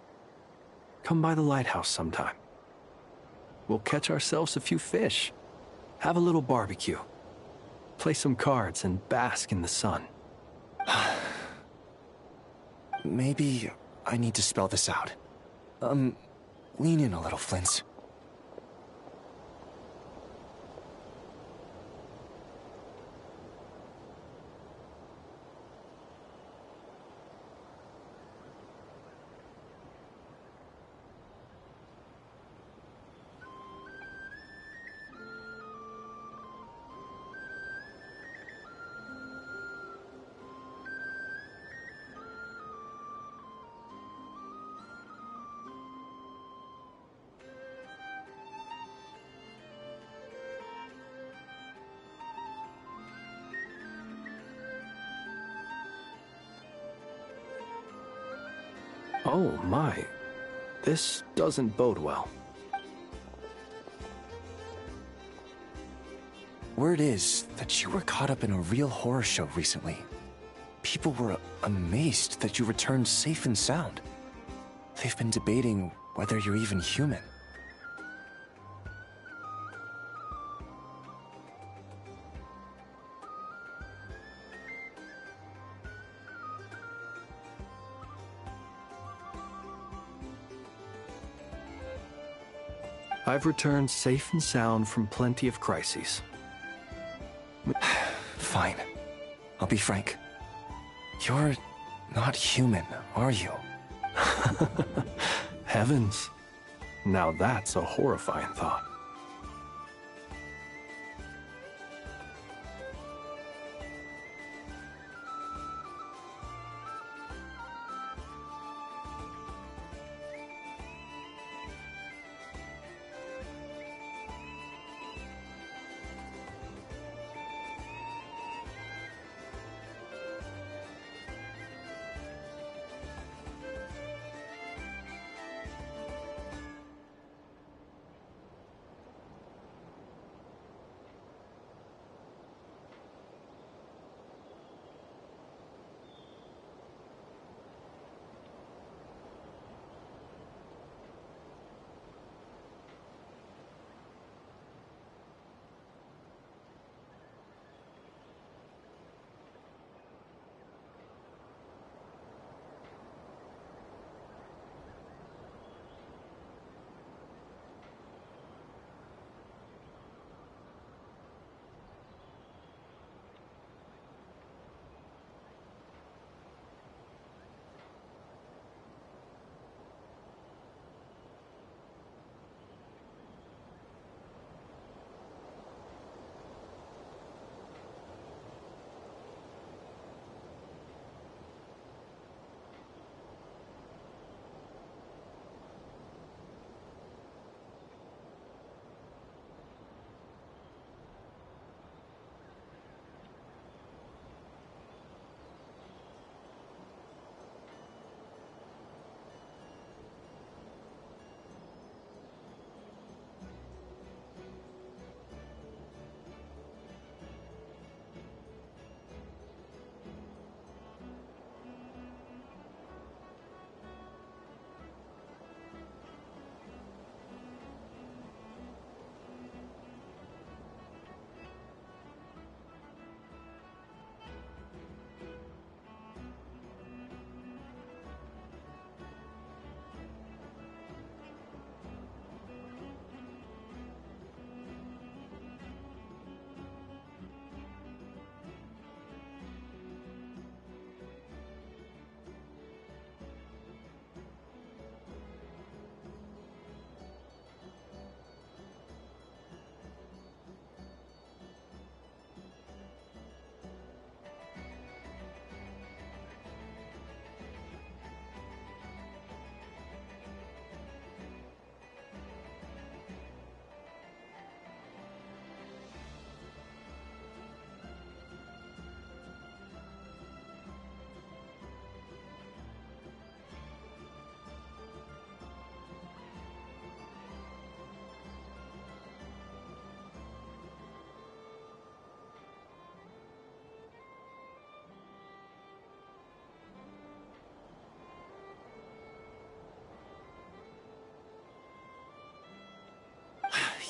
Come by the lighthouse sometime. We'll catch ourselves a few fish, have a little barbecue, play some cards, and bask in the sun.
Maybe I need to spell this out. Lean in a little, Flint.
Oh my, this doesn't bode well.
Word is that you were caught up in a real horror show recently. People were amazed that you returned safe and sound. They've been debating whether you're even human.
I've returned safe and sound from plenty of crises.
Fine. I'll be frank. You're not human, are you?
Heavens. Now that's a horrifying thought.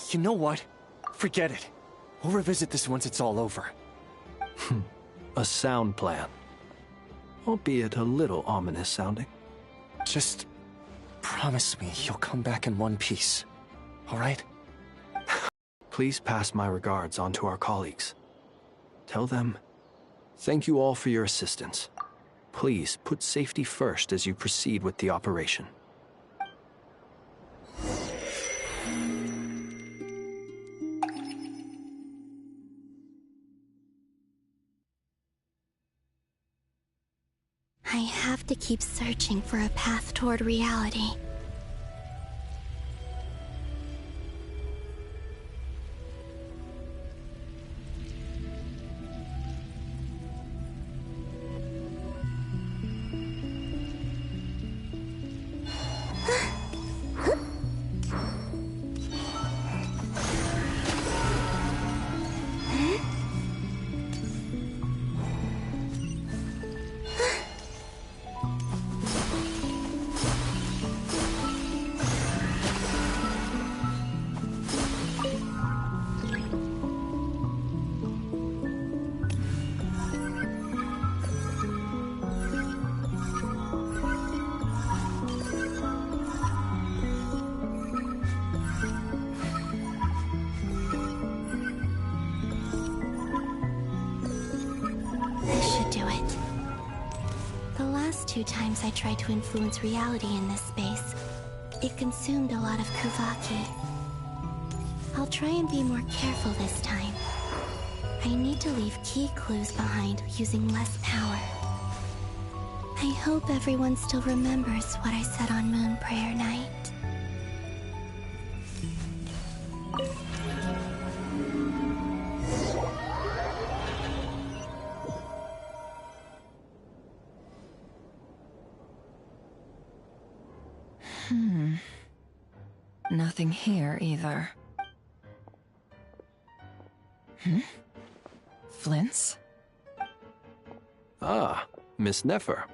You know what? Forget it. We'll revisit this once it's all over.
A sound plan. Albeit a little ominous sounding.
Just promise me you'll come back in one piece, all right?
Please pass my regards on to our colleagues. Tell them, thank you all for your assistance. Please put safety first as you proceed with the operation.
I have to keep searching for a path toward reality. Two times I tried to influence reality in this space, it consumed a lot of Kuvaki. I'll try and be more careful this time. I need to leave key clues behind using less power. I hope everyone still remembers what I said on Moon Prayer Night.
Nothing here either. Flints?
Ah, Miss Nefer.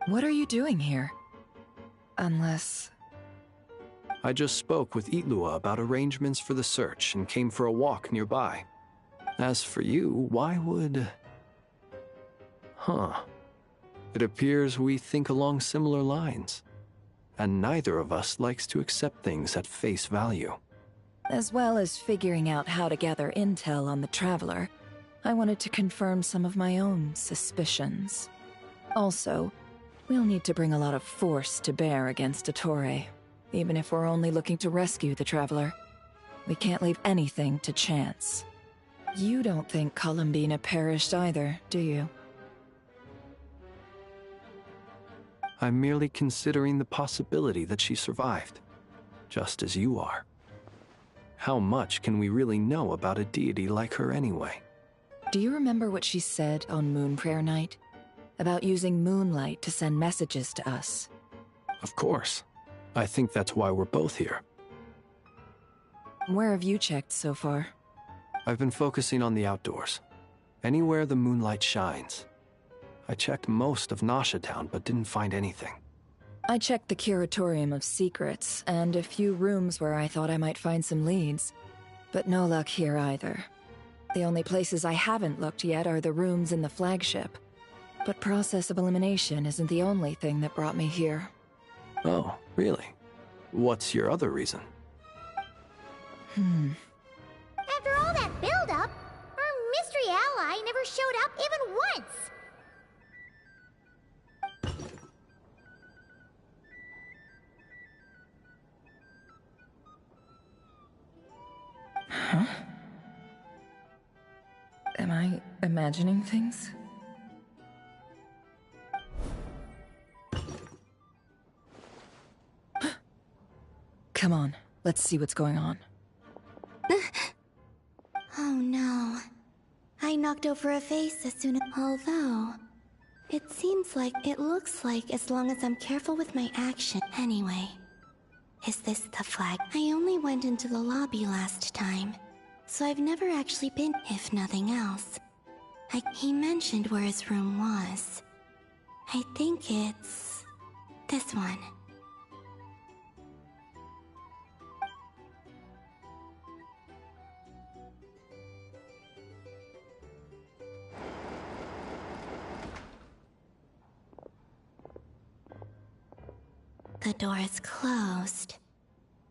What are you doing here? Unless...
I just spoke with Itlua about arrangements for the search and came for a walk nearby. As for you, why would... It appears we think along similar lines. And neither of us likes to accept things at face value.
As well as figuring out how to gather intel on the Traveler, I wanted to confirm some of my own suspicions. Also, we'll need to bring a lot of force to bear against Dottore, even if we're only looking to rescue the Traveler. We can't leave anything to chance. You don't think Columbina perished either, do you?
I'm merely considering the possibility that she survived, just as you are. How much can we really know about a deity like her anyway?
Do you remember what she said on Moon Prayer Night? About using moonlight to send messages to us?
Of course. I think that's why we're both here.
Where have you checked so far?
I've been focusing on the outdoors. Anywhere the moonlight shines. I checked most of Nasha Town, but didn't find anything.
I checked the Curatorium of Secrets, and a few rooms where I thought I might find some leads. But no luck here either. The only places I haven't looked yet are the rooms in the flagship. But process of elimination isn't the only thing that brought me here.
Oh, really? What's your other reason?
After all that build-up, our mystery ally never showed up even once!
Huh? Am I imagining things? Come on, let's see what's going on.
Oh no. I knocked over a vase as soon as... Although... it looks like as long as I'm careful with my action anyway. Is this the flag? I only went into the lobby last time, so I've never actually been, if nothing else. He mentioned where his room was. I think it's... this one. The door is closed.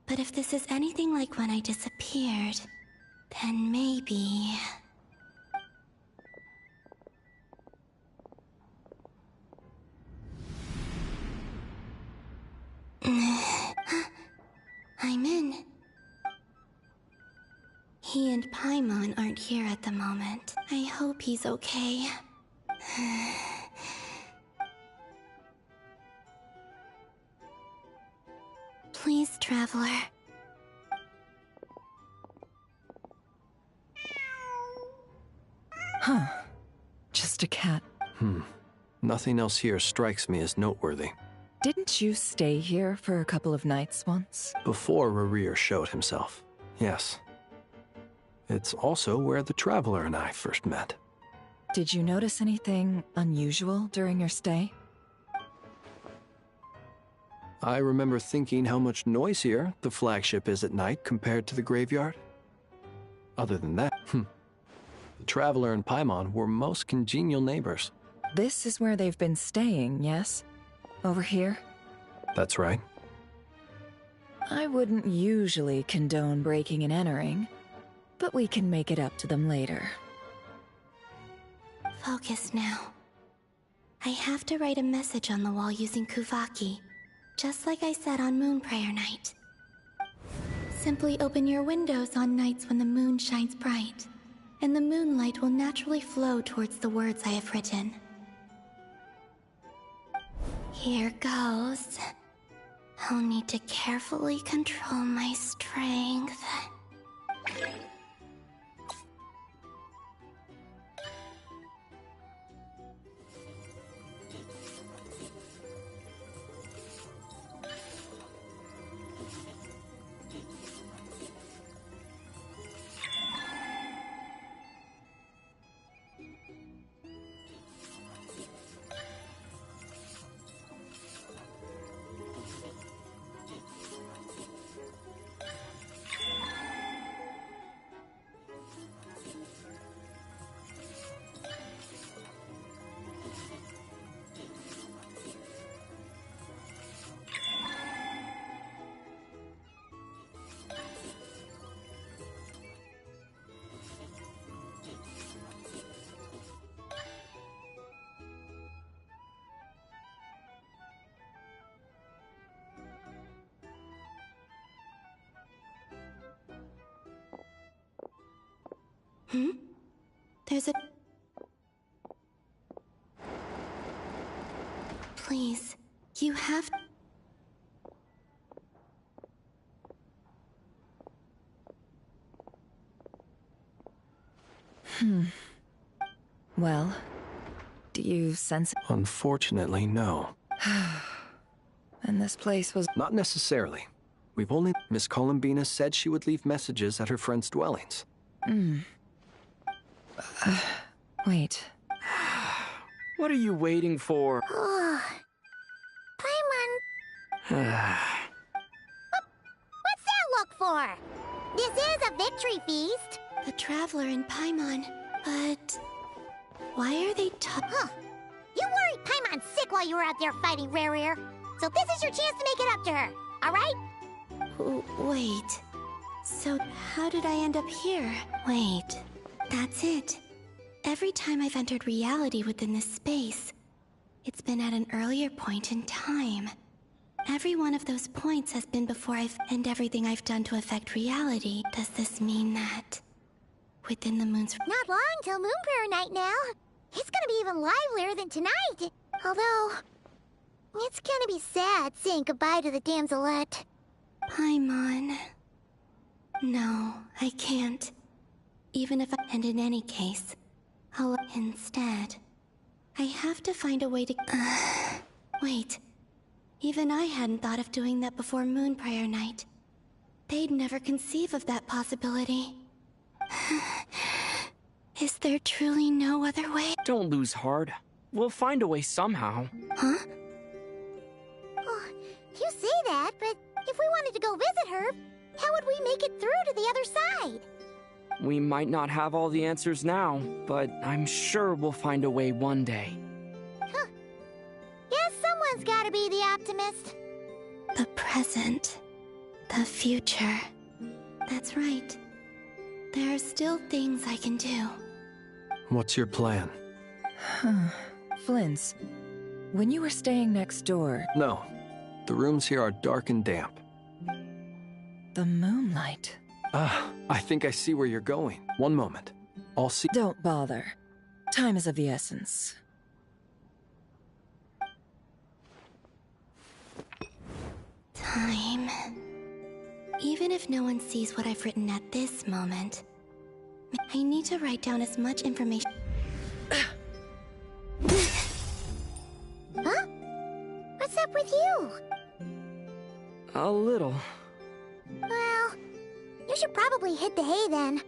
But if this is anything like when I disappeared, then maybe... I'm in. He and Paimon aren't here at the moment. I hope he's okay. Please, Traveler.
Huh. Just a cat.
Nothing else here strikes me as noteworthy.
Didn't you stay here for a couple of nights once?
Before Rarir showed himself, yes. It's also where the Traveler and I first met.
Did you notice anything unusual during your stay?
I remember thinking how much noisier the flagship is at night compared to the graveyard. Other than that, the Traveler and Paimon were most congenial neighbors.
This is where they've been staying, yes? Over here?
That's right.
I wouldn't usually condone breaking and entering, but we can make it up to them later.
Focus now. I have to write a message on the wall using Kuvaki, just like I said on Moon Prayer Night. Simply open your windows on nights when the moon shines bright, and the moonlight will naturally flow towards the words I have written. Here goes. I'll need to carefully control my strength. There's a... Please, you have...
Well, do you sense...
Unfortunately, no.
And this place was...
Not necessarily. We've only... Miss Columbina said she would leave messages at her friends' dwellings.
Wait.
What are you waiting for?
Paimon. What's that look for? This is a victory feast.
The Traveler and Paimon, but... Why are they
You worried Paimon sick while you were out there fighting Rarir. So this is your chance to make it up to her, alright?
Wait. So how did I end up here? Wait. That's it. Every time I've entered reality within this space, it's been at an earlier point in time. Every one of those points has been before and everything I've done to affect reality. Does this mean that within the moon's...
Not long till Moon Prayer Night now. It's gonna be even livelier than tonight. Although, it's gonna be sad saying goodbye to the damselette.
Paimon. No, I can't. Even if and in any case, I'll... Instead, I have to find a way to... Wait. Even I hadn't thought of doing that before Moon Prayer Night. They'd never conceive of that possibility. Is there truly no other way?
Don't lose heart. We'll find a way somehow.
Huh?
Oh, you say that, but if we wanted to go visit her, how would we make it through to the other side?
We might not have all the answers now, but I'm sure we'll find a way one day.
Guess someone's gotta be the optimist.
The present. The future. That's right. There are still things I can do.
What's your plan?
Flint's, when you were staying next door...
No. The rooms here are dark and damp.
The moonlight.
I think I see where you're going. One moment. I'll see...
Don't bother. Time is of the essence.
Time. Even if no one sees what I've written at this moment, I need to write down as much information...
Huh? What's up with you?
A little.
Well, you should probably hit the hay then.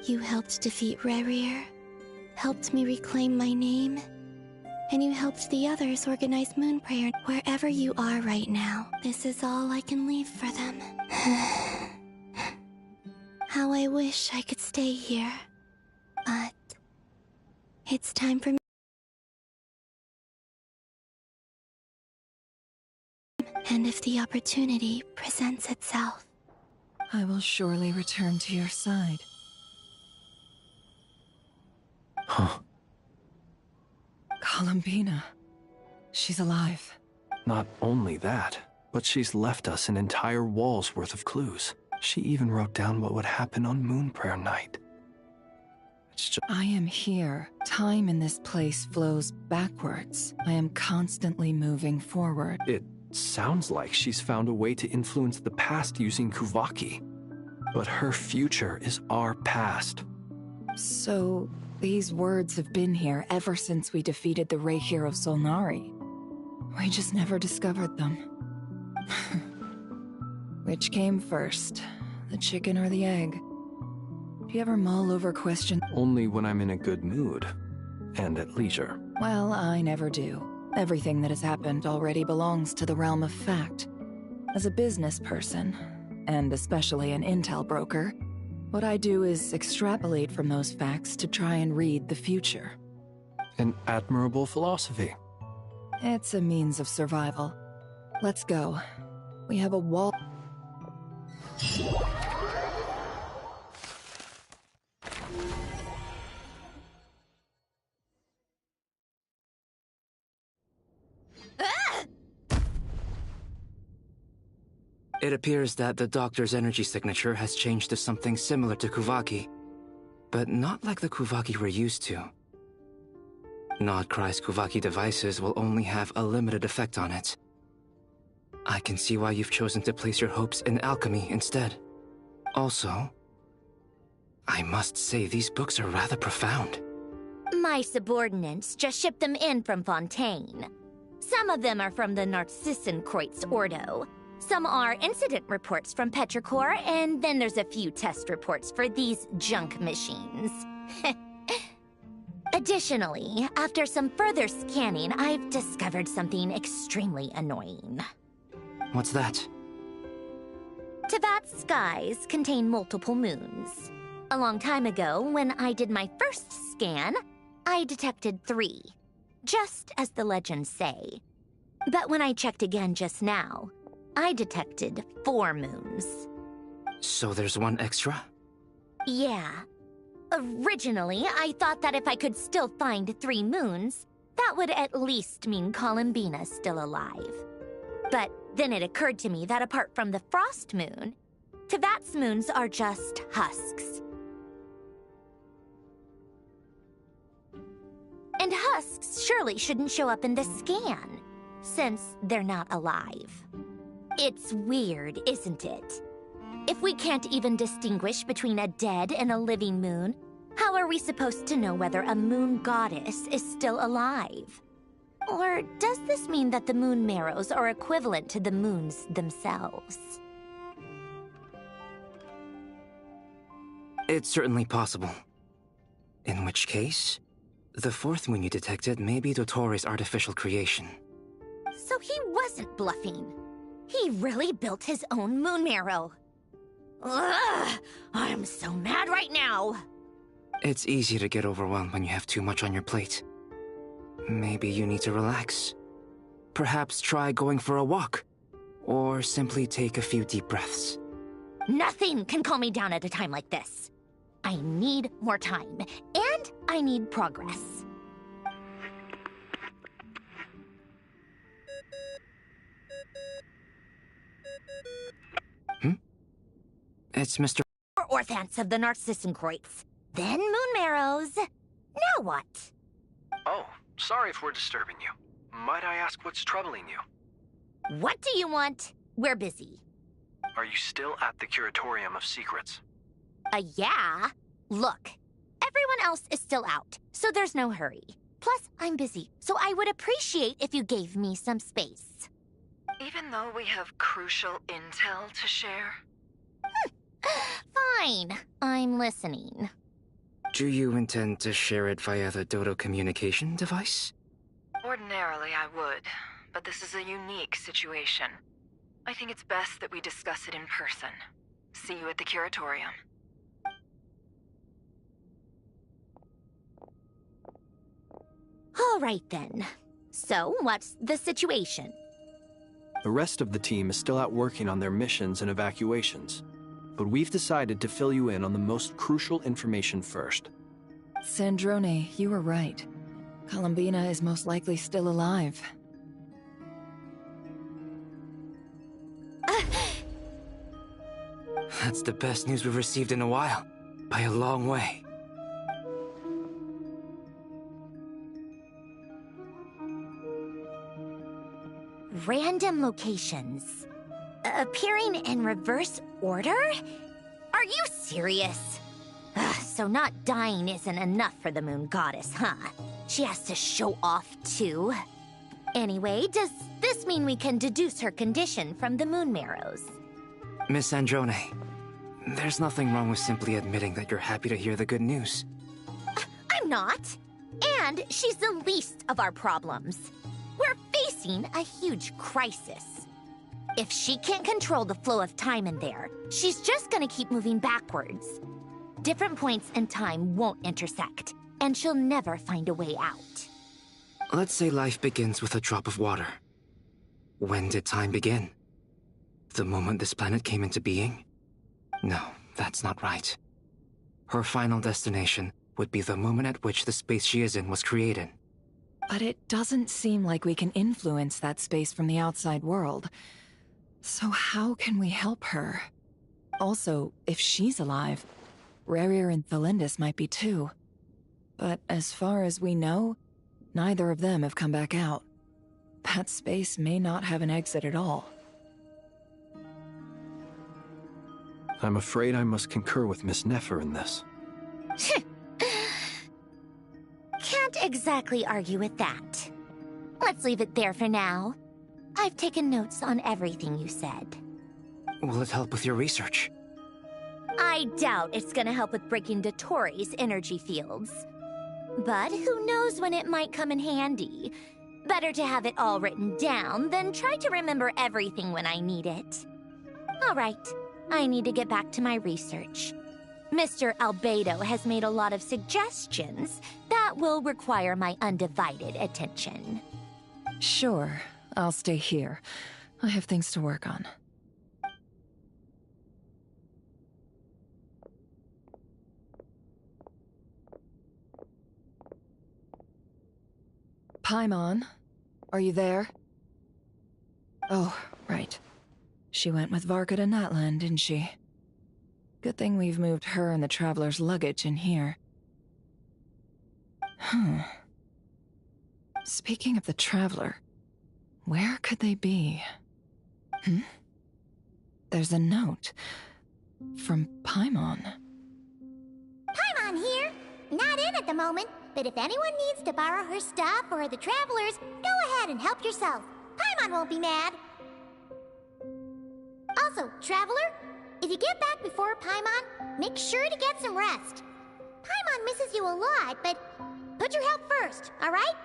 You helped defeat Rerir, helped me reclaim my name, and you helped the others organize Moon Prayer. Wherever you are right now, this is all I can leave for them. How I wish I could stay here. But it's time for me. And if the opportunity presents itself,
I will surely return to your side.
Huh.
Columbina. She's alive.
Not only that, but she's left us an entire wall's worth of clues. She even wrote down what would happen on Moon Prayer night. It's just...
I am here. Time in this place flows backwards. I am constantly moving forward.
It sounds like she's found a way to influence the past using Kuvaki. But her future is our past.
So, these words have been here ever since we defeated the Ray hero Solnari. We just never discovered them. Which came first, the chicken or the egg? Do you ever mull over questions?
Only when I'm in a good mood, and at leisure.
Well, I never do. Everything that has happened already belongs to the realm of fact. As a business person, and especially an intel broker, what I do is extrapolate from those facts to try and read the future.
An admirable philosophy.
It's a means of survival. Let's go. We have a wall...
It appears that the doctor's energy signature has changed to something similar to Kuvaki, but not like the Kuvaki we're used to. Nodcry's Kuvaki devices will only have a limited effect on it. I can see why you've chosen to place your hopes in alchemy instead. Also, I must say these books are rather profound.
My subordinates just shipped them in from Fontaine. Some of them are from the Narcissenkreuz Ordo. Some are incident reports from Petrichor, and then there's a few test reports for these junk machines. Additionally, after some further scanning, I've discovered something extremely annoying.
What's that?
Teyvat's skies contain multiple moons. A long time ago, when I did my first scan, I detected 3, just as the legends say. But when I checked again just now, I detected 4 moons.
So there's one extra?
Yeah. Originally, I thought that if I could still find 3 moons, that would at least mean Columbina's still alive. But then it occurred to me that apart from the frost moon, Teyvat's moons are just husks. And husks surely shouldn't show up in the scan, since they're not alive. It's weird, isn't it? If we can't even distinguish between a dead and a living moon, how are we supposed to know whether a moon goddess is still alive? Or does this mean that the moon marrows are equivalent to the moons themselves?
It's certainly possible. In which case, the 4th moon you detected may be Dottoro's artificial creation.
So he wasn't bluffing. He really built his own moon marrow. Ugh! I'm so mad right now!
It's easy to get overwhelmed when you have too much on your plate. Maybe you need to relax. Perhaps try going for a walk. Or simply take a few deep breaths.
Nothing can calm me down at a time like this. I need more time, and I need progress.
It's Mr.
Orthants of the Narcissenkreuz. Then Moon Marrows. Now what?
Oh, sorry if we're disturbing you. Might I ask what's troubling you?
What do you want? We're busy.
Are you still at the Curatorium of Secrets?
Yeah. Look, everyone else is still out, so there's no hurry. Plus, I'm busy, so I would appreciate if you gave me some space.
Even though we have crucial intel to share?
Fine. I'm listening.
Do you intend to share it via the Dodo communication device?
Ordinarily, I would, but this is a unique situation. I think it's best that we discuss it in person. See you at the Curatorium.
All right, then. So, what's the situation?
The rest of the team is still out working on their missions and evacuations, but we've decided to fill you in on the most crucial information first.
Sandrone, you were right. Columbina is most likely still alive.
That's the best news we've received in a while. By a long way.
Random locations. Appearing in reverse order? Are you serious? So not dying isn't enough for the Moon Goddess, huh? She has to show off, too. Anyway, does this mean we can deduce her condition from the Moon Marrows?
Miss Androne, there's nothing wrong with simply admitting that you're happy to hear the good news.
I'm not. And she's the least of our problems. We're facing a huge crisis. If she can't control the flow of time in there, she's just gonna keep moving backwards. Different points in time won't intersect, and she'll never find a way out.
Let's say life begins with a drop of water. When did time begin? The moment this planet came into being? No, that's not right. Her final destination would be the moment at which the space she is in was created.
But it doesn't seem like we can influence that space from the outside world. So how can we help her? Also, if she's alive, Rarier and Thalindus might be too. But as far as we know, neither of them have come back out. That space may not have an exit at all.
I'm afraid I must concur with Miss Nefer in this.
Can't exactly argue with that. Let's leave it there for now. I've taken notes on everything you said.
Will it help with your research?
I doubt it's gonna help with breaking Dotori's energy fields. But who knows when it might come in handy. Better to have it all written down than try to remember everything when I need it. All right, I need to get back to my research. Mr. Albedo has made a lot of suggestions that will require my undivided attention.
Sure, I'll stay here. I have things to work on. Paimon, are you there? Oh, right. She went with Varka to Natlan, didn't she? Good thing we've moved her and the Traveler's luggage in here. Speaking of the Traveler, where could they be? There's a note from Paimon.
Paimon here. Not in at the moment, but if anyone needs to borrow her stuff or the Travelers, go ahead and help yourself. Paimon won't be mad. Also, Traveler, if you get back before Paimon, make sure to get some rest. Paimon misses you a lot, but put your health first, all right?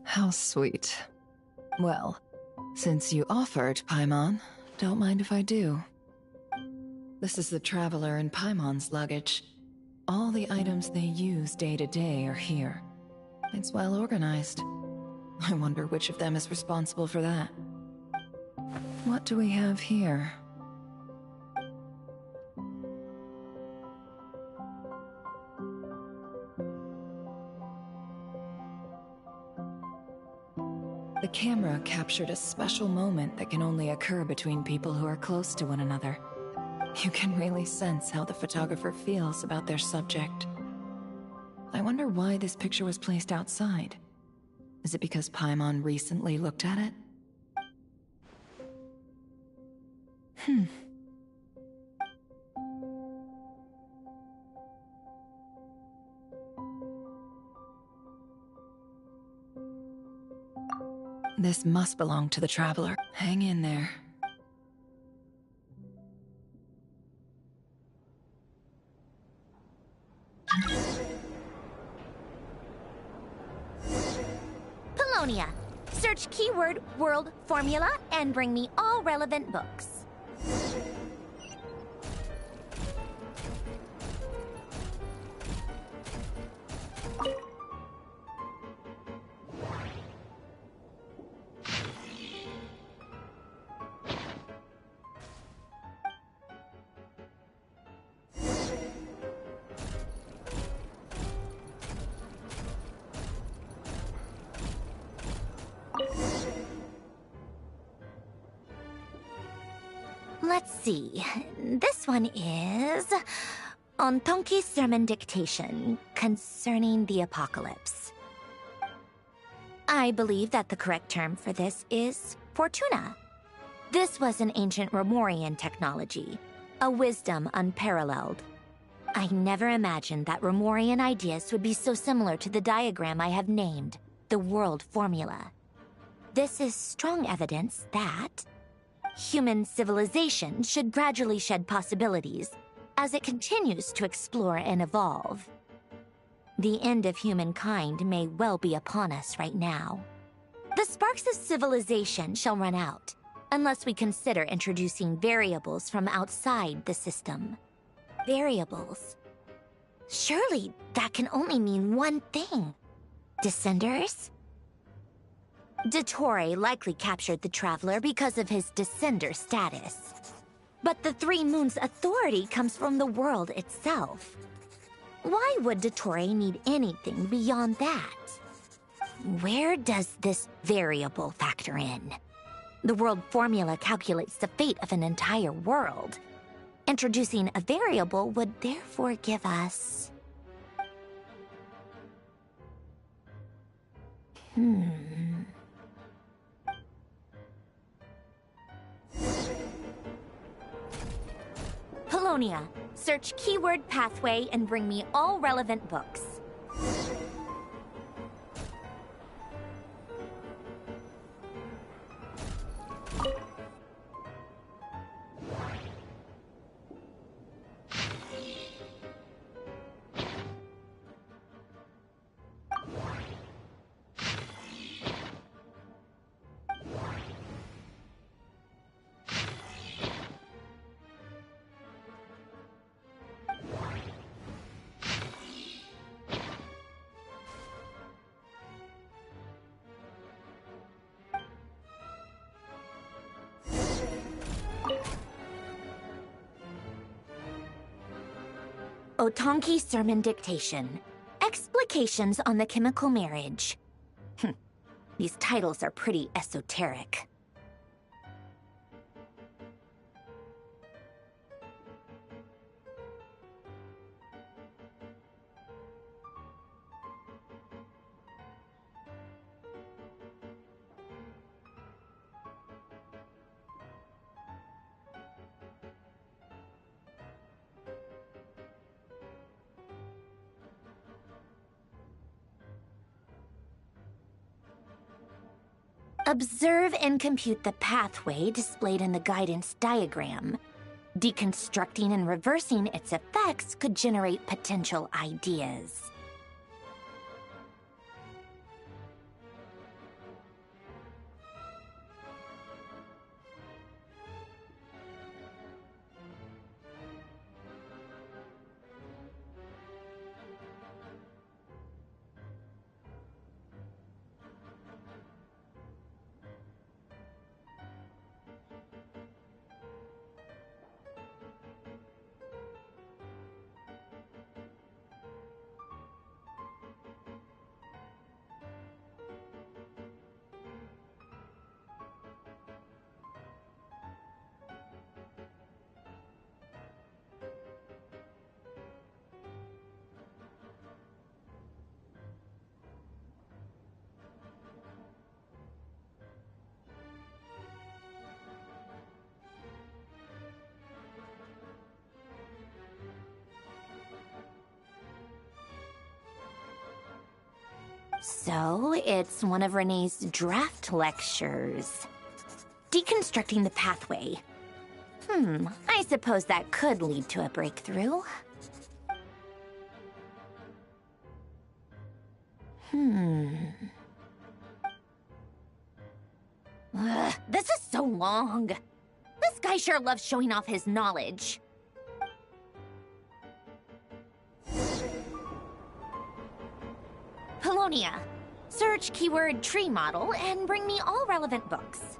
How sweet. Well, since you offered, Paimon, don't mind if I do.
This is the Traveler and Paimon's luggage. All the items they use day to day are here. It's well organized. I wonder which of them is responsible for that. What do we have here? The camera captured a special moment that can only occur between people who are close to one another. You can really sense how the photographer feels about their subject. I wonder why this picture was placed outside. Is it because Paimon recently looked at it? This must belong to the Traveler. Hang in there.
Polonia. Search keyword world formula and bring me all relevant books. Let's see. This one is on Tonki's sermon dictation concerning the apocalypse. I believe that the correct term for this is Fortuna. This was an ancient Romorian technology, a wisdom unparalleled. I never imagined that Romorian ideas would be so similar to the diagram I have named, the world formula. This is strong evidence that human civilization should gradually shed possibilities as it continues to explore and evolve. The end of humankind may well be upon us right now. The sparks of civilization shall run out, unless we consider introducing variables from outside the system. Variables. Surely that can only mean one thing. Descenders? Dottore likely captured the Traveler because of his descender status. But the Three Moons' authority comes from the world itself. Why would Dottore need anything beyond that? Where does this variable factor in? The world formula calculates the fate of an entire world. Introducing a variable would therefore give us... Polonia. Search keyword pathway and bring me all relevant books. Otonki sermon dictation. Explications on the chemical marriage. These titles are pretty esoteric. Observe and compute the pathway displayed in the guidance diagram. Deconstructing and reversing its effects could generate potential ideas. So, it's one of Renee's draft lectures. Deconstructing the pathway. I suppose that could lead to a breakthrough. Ugh, this is so long. This guy sure loves showing off his knowledge. Polonia. Search keyword tree model and bring me all relevant books.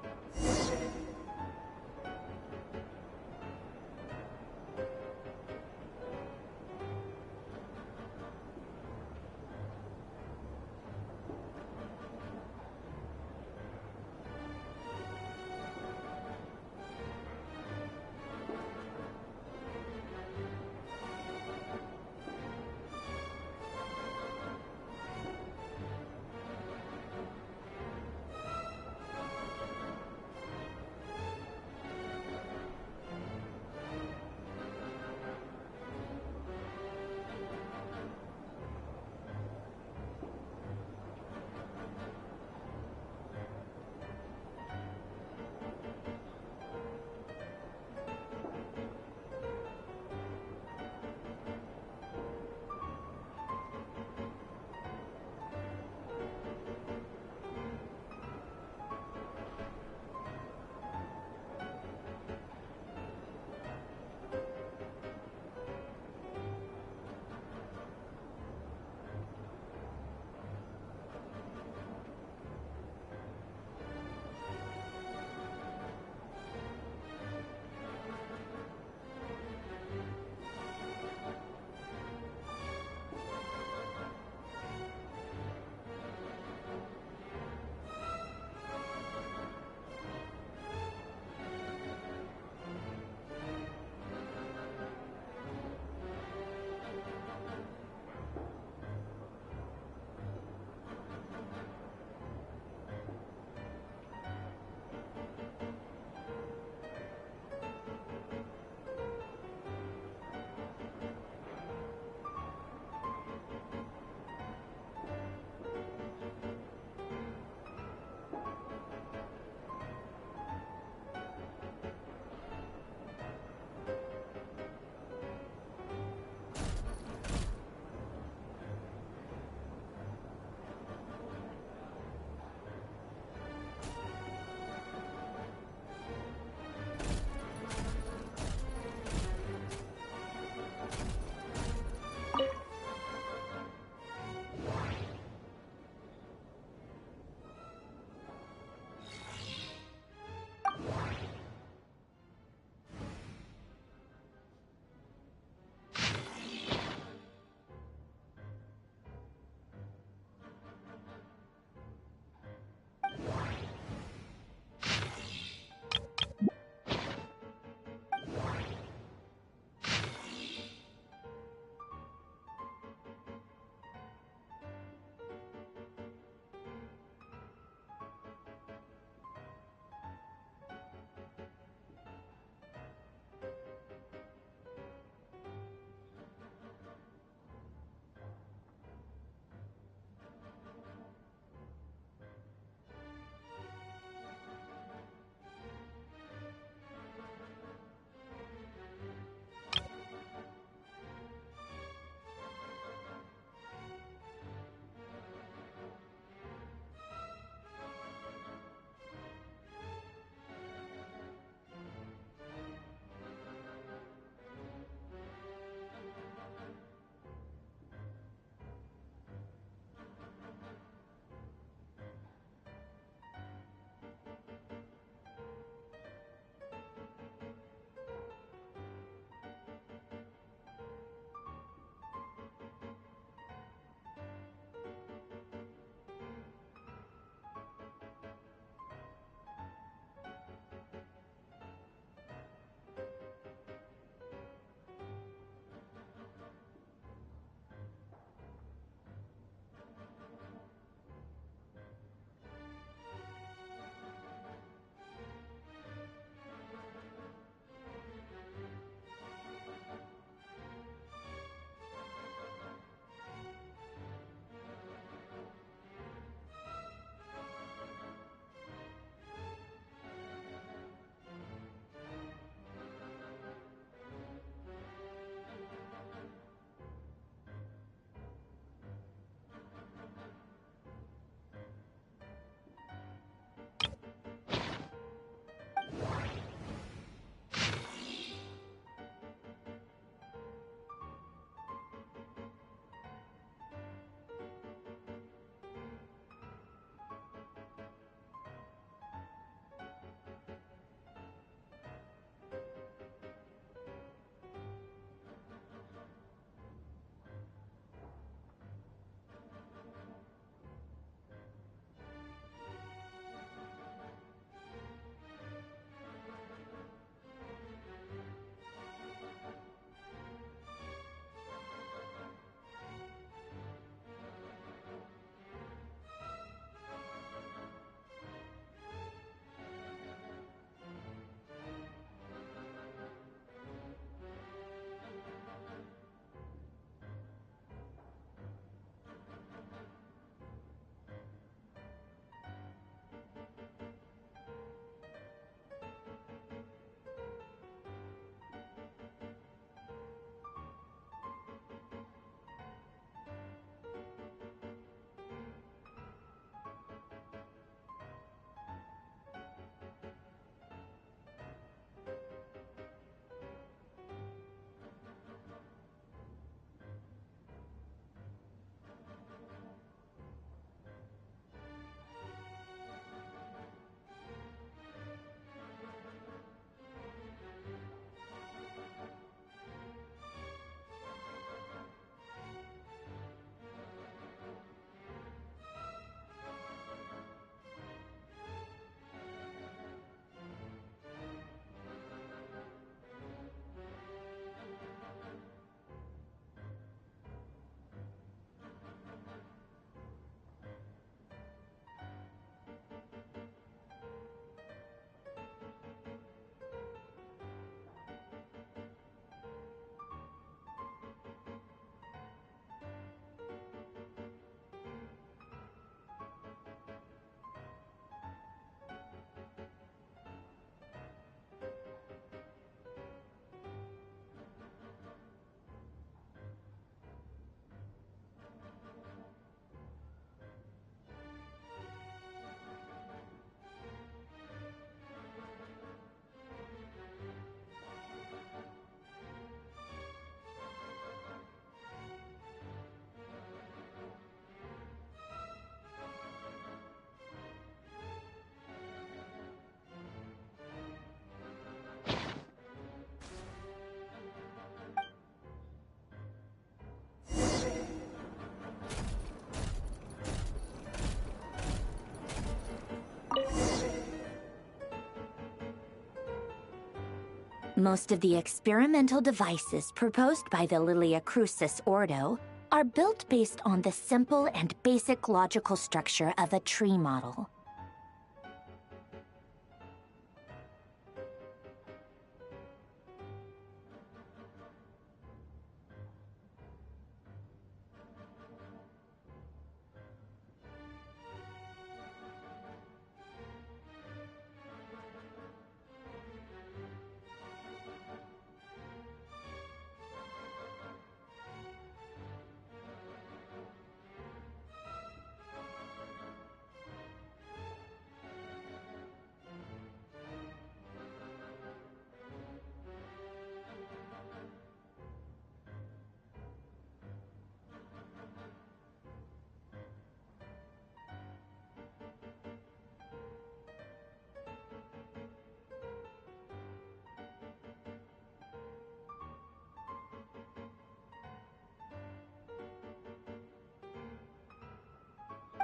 Most of the experimental devices proposed by the Lilia Crucis Ordo are built based on the simple and basic logical structure of a tree model.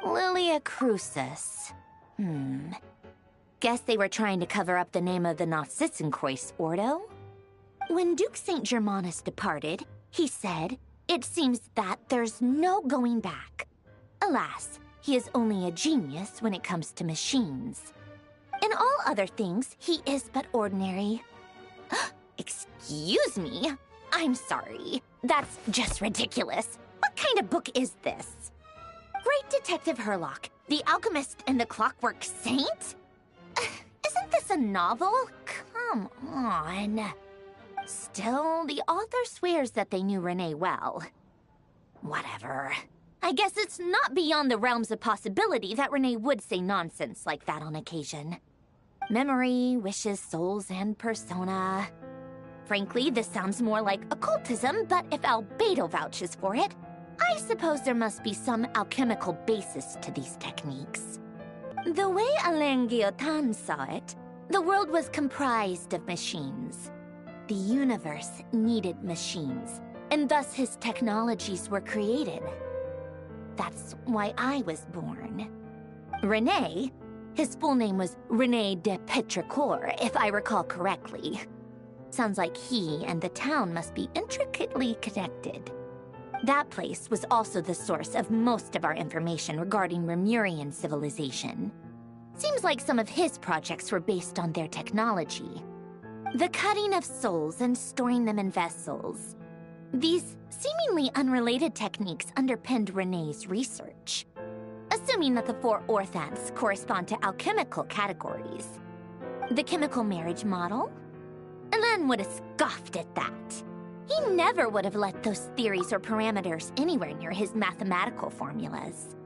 Lilia Crucis. Guess they were trying to cover up the name of the Nautitzenkois Ordo? When Duke St. Germanus departed, he said, "It seems that there's no going back." Alas, he is only a genius when it comes to machines. In all other things, he is but ordinary. Excuse me? I'm sorry. That's just ridiculous. What kind of book is this? Great Detective Herlock, the Alchemist and the Clockwork Saint? Isn't this a novel? Come on. Still, the author swears that they knew Renee well. Whatever. I guess it's not beyond the realms of possibility that Renee would say nonsense like that on occasion. Memory, wishes, souls, and persona. Frankly, this sounds more like occultism, but if Albedo vouches for it, I suppose there must be some alchemical basis to these techniques. The way Alain Guillotin saw it, the world was comprised of machines. The universe needed machines, and thus his technologies were created. That's why I was born. René, his full name was René de Petrichor, if I recall correctly. Sounds like he and the town must be intricately connected. That place was also the source of most of our information regarding Remurian civilization. Seems like some of his projects were based on their technology. The cutting of souls and storing them in vessels. These seemingly unrelated techniques underpinned René's research. Assuming that the four orthants correspond to alchemical categories. The chemical marriage model? Alain would have scoffed at that. He never would have let those theories or parameters anywhere near his mathematical formulas.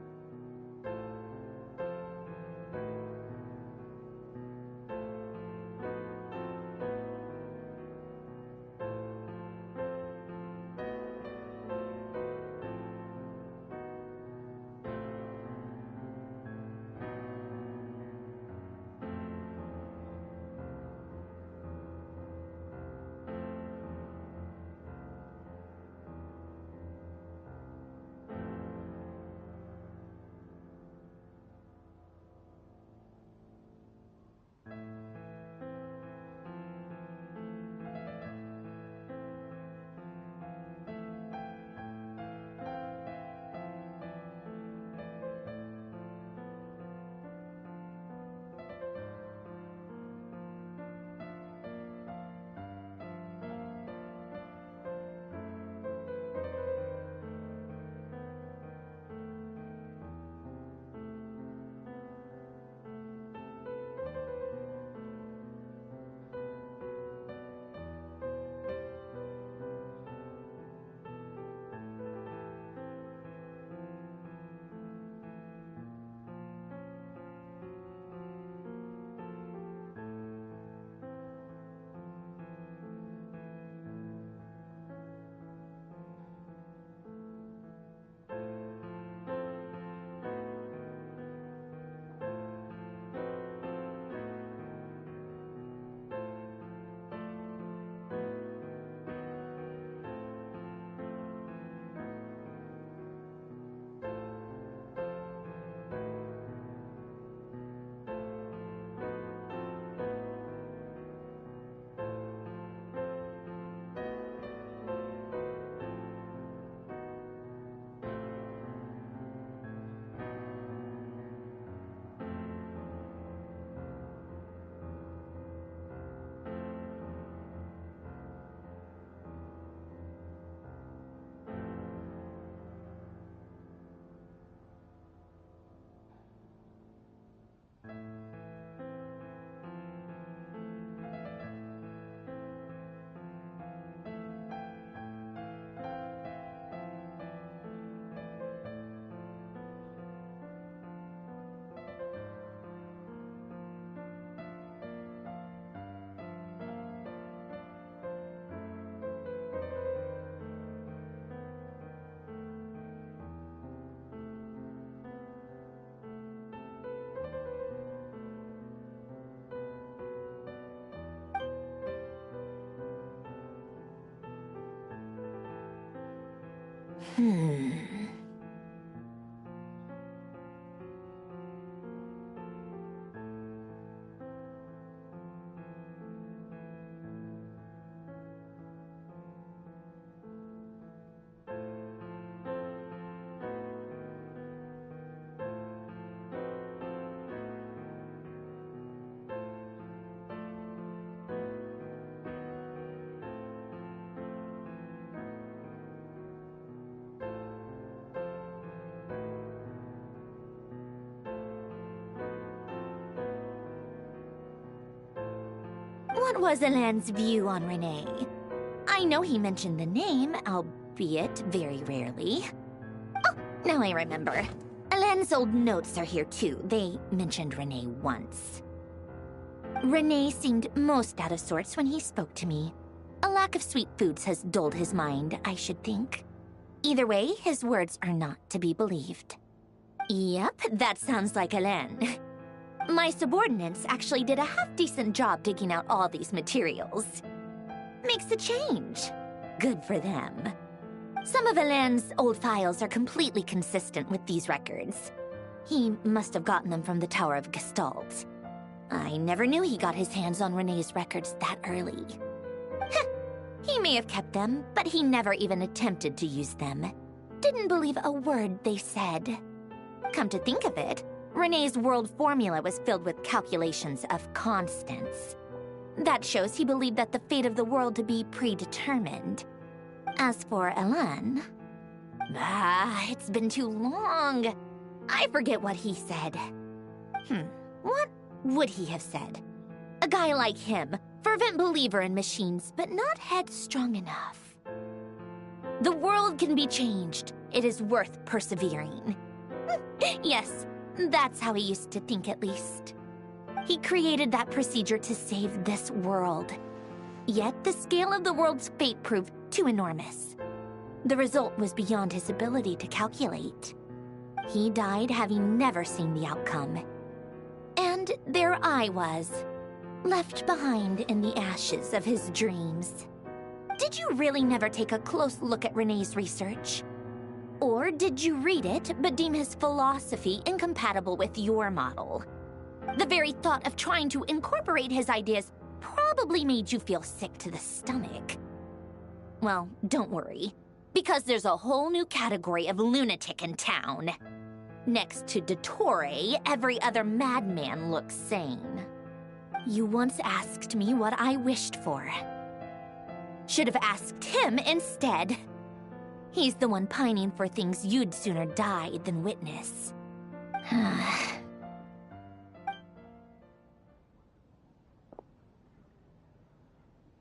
What was Alain's view on Renee? I know he mentioned the name, albeit very rarely. Oh, now I remember. Alain's old notes are here too. They mentioned Renee once. Renee seemed most out of sorts when he spoke to me. A lack of sweet foods has dulled his mind, I should think. Either way, his words are not to be believed. Yep, that sounds like Alain. My subordinates actually did a half-decent job digging out all these materials. Makes a change. Good for them. Some of Alain's old files are completely consistent with these records. He must have gotten them from the Tower of Gestalt. I never knew he got his hands on Renee's records that early. Heh, he may have kept them, but he never even attempted to use them. Didn't believe a word they said. Come to think of it, Renee's world formula was filled with calculations of constants. That shows he believed that the fate of the world to be predetermined. As for Alain... it's been too long. I forget what he said. What would he have said? A guy like him, fervent believer in machines, but not headstrong enough. The world can be changed. It is worth persevering. Yes, that's how he used to think at least. He created that procedure to save this world. Yet the scale of the world's fate proved too enormous. The result was beyond his ability to calculate. He died having never seen the outcome. And there I was, left behind in the ashes of his dreams. Did you really never take a close look at Renee's research? Or did you read it, but deem his philosophy incompatible with your model? The very thought of trying to incorporate his ideas probably made you feel sick to the stomach. Well, don't worry, because there's a whole new category of lunatic in town. Next to Dottore, every other madman looks sane. You once asked me what I wished for. Should have asked him instead. He's the one pining for things you'd sooner die than witness.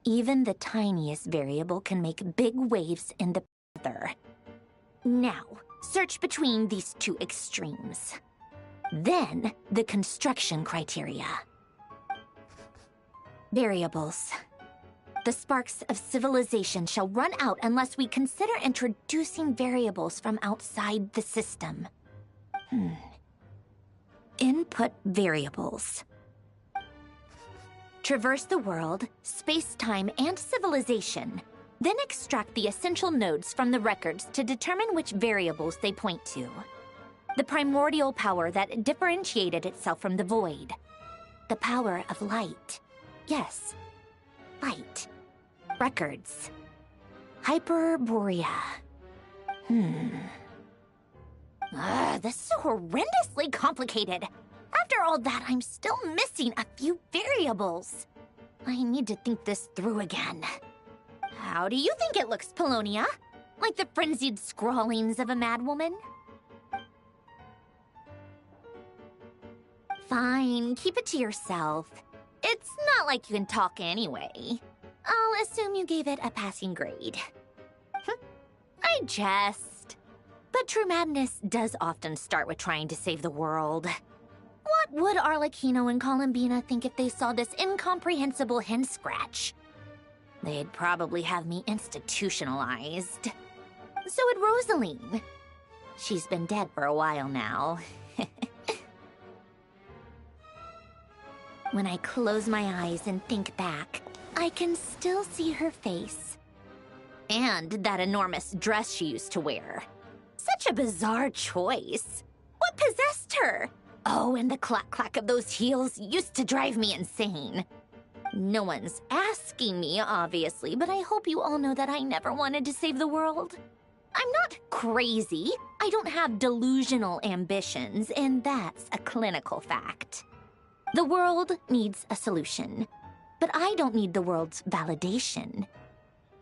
Even the tiniest variable can make big waves in the ether. Now, search between these two extremes. Then, the construction criteria. Variables. The sparks of civilization shall run out unless we consider introducing variables from outside the system. Input variables. Traverse the world, space-time, and civilization. Then extract the essential nodes from the records to determine which variables they point to. The primordial power that differentiated itself from the void. The power of light. Yes, light. Records. Hyperborea. This is so horrendously complicated. After all that, I'm still missing a few variables. I need to think this through again. How do you think it looks, Polonia? Like the frenzied scrawlings of a madwoman? Fine, keep it to yourself. It's not like you can talk anyway. I'll assume you gave it a passing grade. I jest. But true madness does often start with trying to save the world. What would Arlecchino and Columbina think if they saw this incomprehensible hen scratch? They'd probably have me institutionalized. So would Rosaline. She's been dead for a while now. When I close my eyes and think back, I can still see her face. And that enormous dress she used to wear. Such a bizarre choice. What possessed her? Oh, and the clack-clack of those heels used to drive me insane. No one's asking me, obviously, but I hope you all know that I never wanted to save the world. I'm not crazy. I don't have delusional ambitions, and that's a clinical fact. The world needs a solution, but I don't need the world's validation.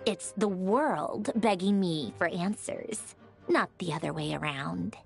It's the world begging me for answers, not the other way around.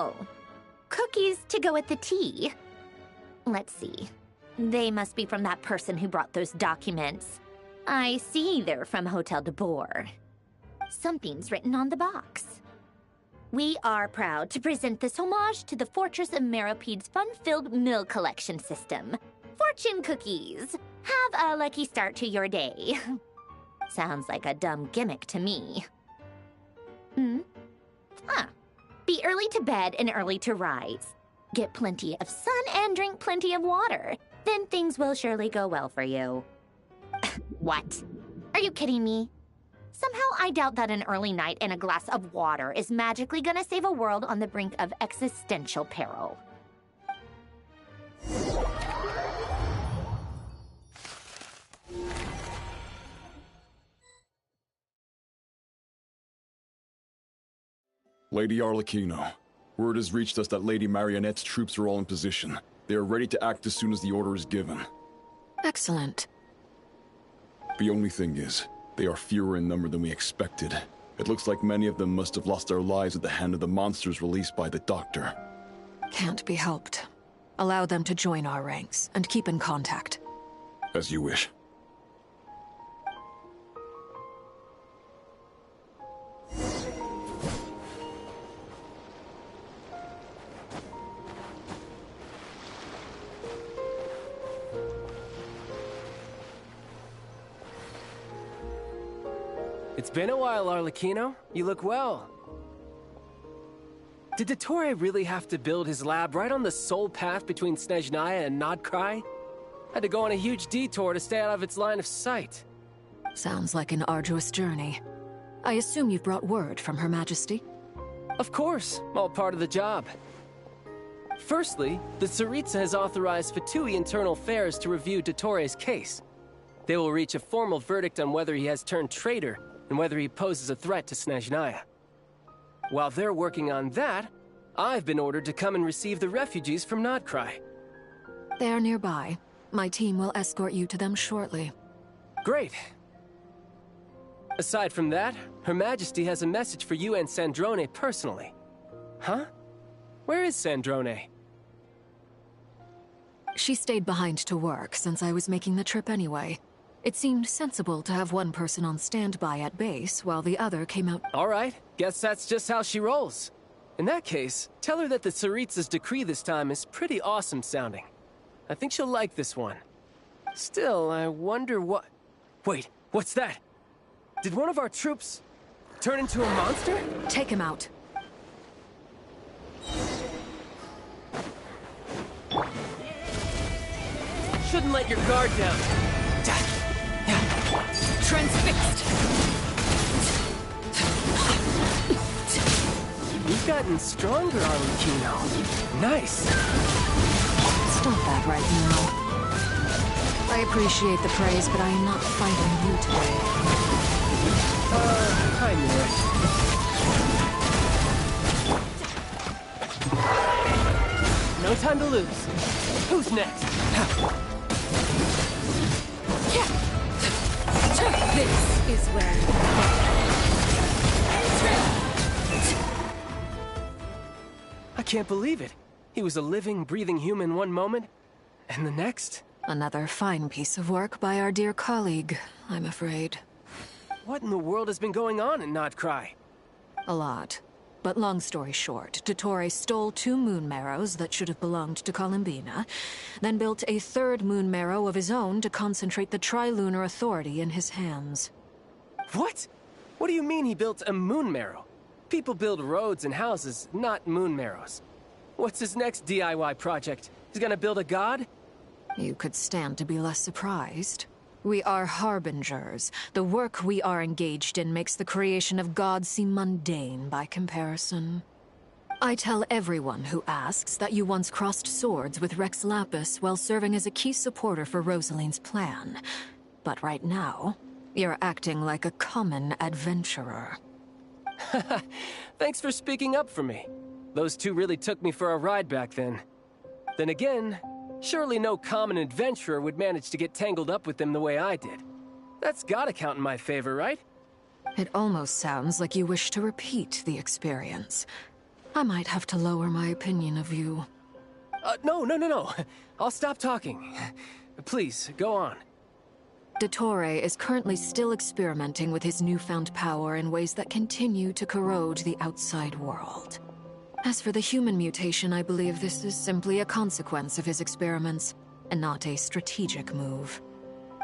Oh, cookies to go with the tea. Let's see. They must be from that person who brought those documents. I see they're from Hotel de Boer. Something's written on the box. We are proud to present this homage to the Fortress of Meropede's fun-filled mill collection system. Fortune cookies. Have a lucky start to your day. Sounds like a dumb gimmick to me. Be early to bed and early to rise. Get plenty of sun and drink plenty of water. Then things will surely go well for you. What? Are you kidding me? Somehow I doubt that an early night and a glass of water is magically gonna save a world on the brink of existential peril.
Lady Arlecchino, word has reached us that Lady Marionette's troops are all in position. They are ready to act as soon as the order is given.
Excellent.
The only thing is, they are fewer in number than we expected. It looks like many of them must have lost their lives at the hand of the monsters released by the Doctor.
Can't be helped. Allow them to join our ranks, and keep in contact.
As you wish.
It's been a while, Arlecchino. You look well. Did Dottore really have to build his lab right on the sole path between Snezhnaya and Nodkrai? Had to go on a huge detour to stay out of its line of sight.
Sounds like an arduous journey. I assume you've brought word from Her Majesty?
Of course, all part of the job. Firstly, the Tsaritsa has authorized Fatui Internal Affairs to review Dottore's case. They will reach a formal verdict on whether he has turned traitor and whether he poses a threat to Snezhnaya. While they're working on that, I've been ordered to come and receive the refugees from Nodkrai.
They are nearby. My team will escort you to them shortly.
Great. Aside from that, Her Majesty has a message for you and Sandrone personally. Huh? Where is Sandrone?
She stayed behind to work since I was making the trip anyway. It seemed sensible to have one person on standby at base while the other came out.
All right, guess that's just how she rolls. In that case, tell her that the Tsaritsa's decree this time is pretty awesome sounding. I think she'll like this one. Still, I wonder what... Wait, what's that? Did one of our troops turn into a monster?
Take him out.
Shouldn't let your guard down.
Transfixed!
You've gotten stronger, Arlecchino. Nice!
Stop that right now. I appreciate the praise, but I am not fighting you today.
I knew it. No time to lose. Who's next?
This is where...
I can't believe it. He was a living, breathing human one moment, and the next...
Another fine piece of work by our dear colleague, I'm afraid.
What in the world has been going on in Nodkrai?
A lot. But long story short, Dottore stole 2 moon marrows that should have belonged to Columbina, then built a 3rd moon marrow of his own to concentrate the Trilunar Authority in his hands.
What? What do you mean he built a moon marrow? People build roads and houses, not moon marrows. What's his next DIY project? He's gonna build a god?
You could stand to be less surprised. We are harbingers. The work we are engaged in makes the creation of gods seem mundane by comparison. I tell everyone who asks that you once crossed swords with Rex Lapis while serving as a key supporter for Rosaline's plan. But right now, you're acting like a common adventurer.
Thanks for speaking up for me. Those 2 really took me for a ride back then. Then again, surely no common adventurer would manage to get tangled up with them the way I did. That's gotta count in my favor, right?
It almost sounds like you wish to repeat the experience. I might have to lower my opinion of you.
No. I'll stop talking. Please, go on.
Dottore is currently still experimenting with his newfound power in ways that continue to corrode the outside world. As for the human mutation, I believe this is simply a consequence of his experiments, and not a strategic move.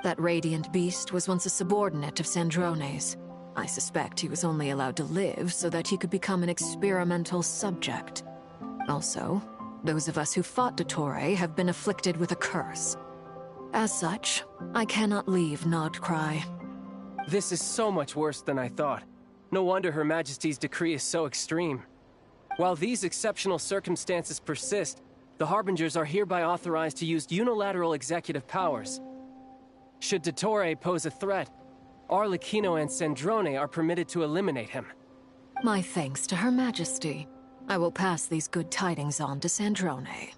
That radiant beast was once a subordinate of Sandrone's. I suspect he was only allowed to live so that he could become an experimental subject. Also, those of us who fought Dottore have been afflicted with a curse. As such, I cannot leave Nodcry.
This is so much worse than I thought. No wonder Her Majesty's decree is so extreme. While these exceptional circumstances persist, the Harbingers are hereby authorized to use unilateral executive powers. Should Dottore pose a threat, Arlecchino and Sandrone are permitted to eliminate him.
My thanks to Her Majesty. I will pass these good tidings on to Sandrone.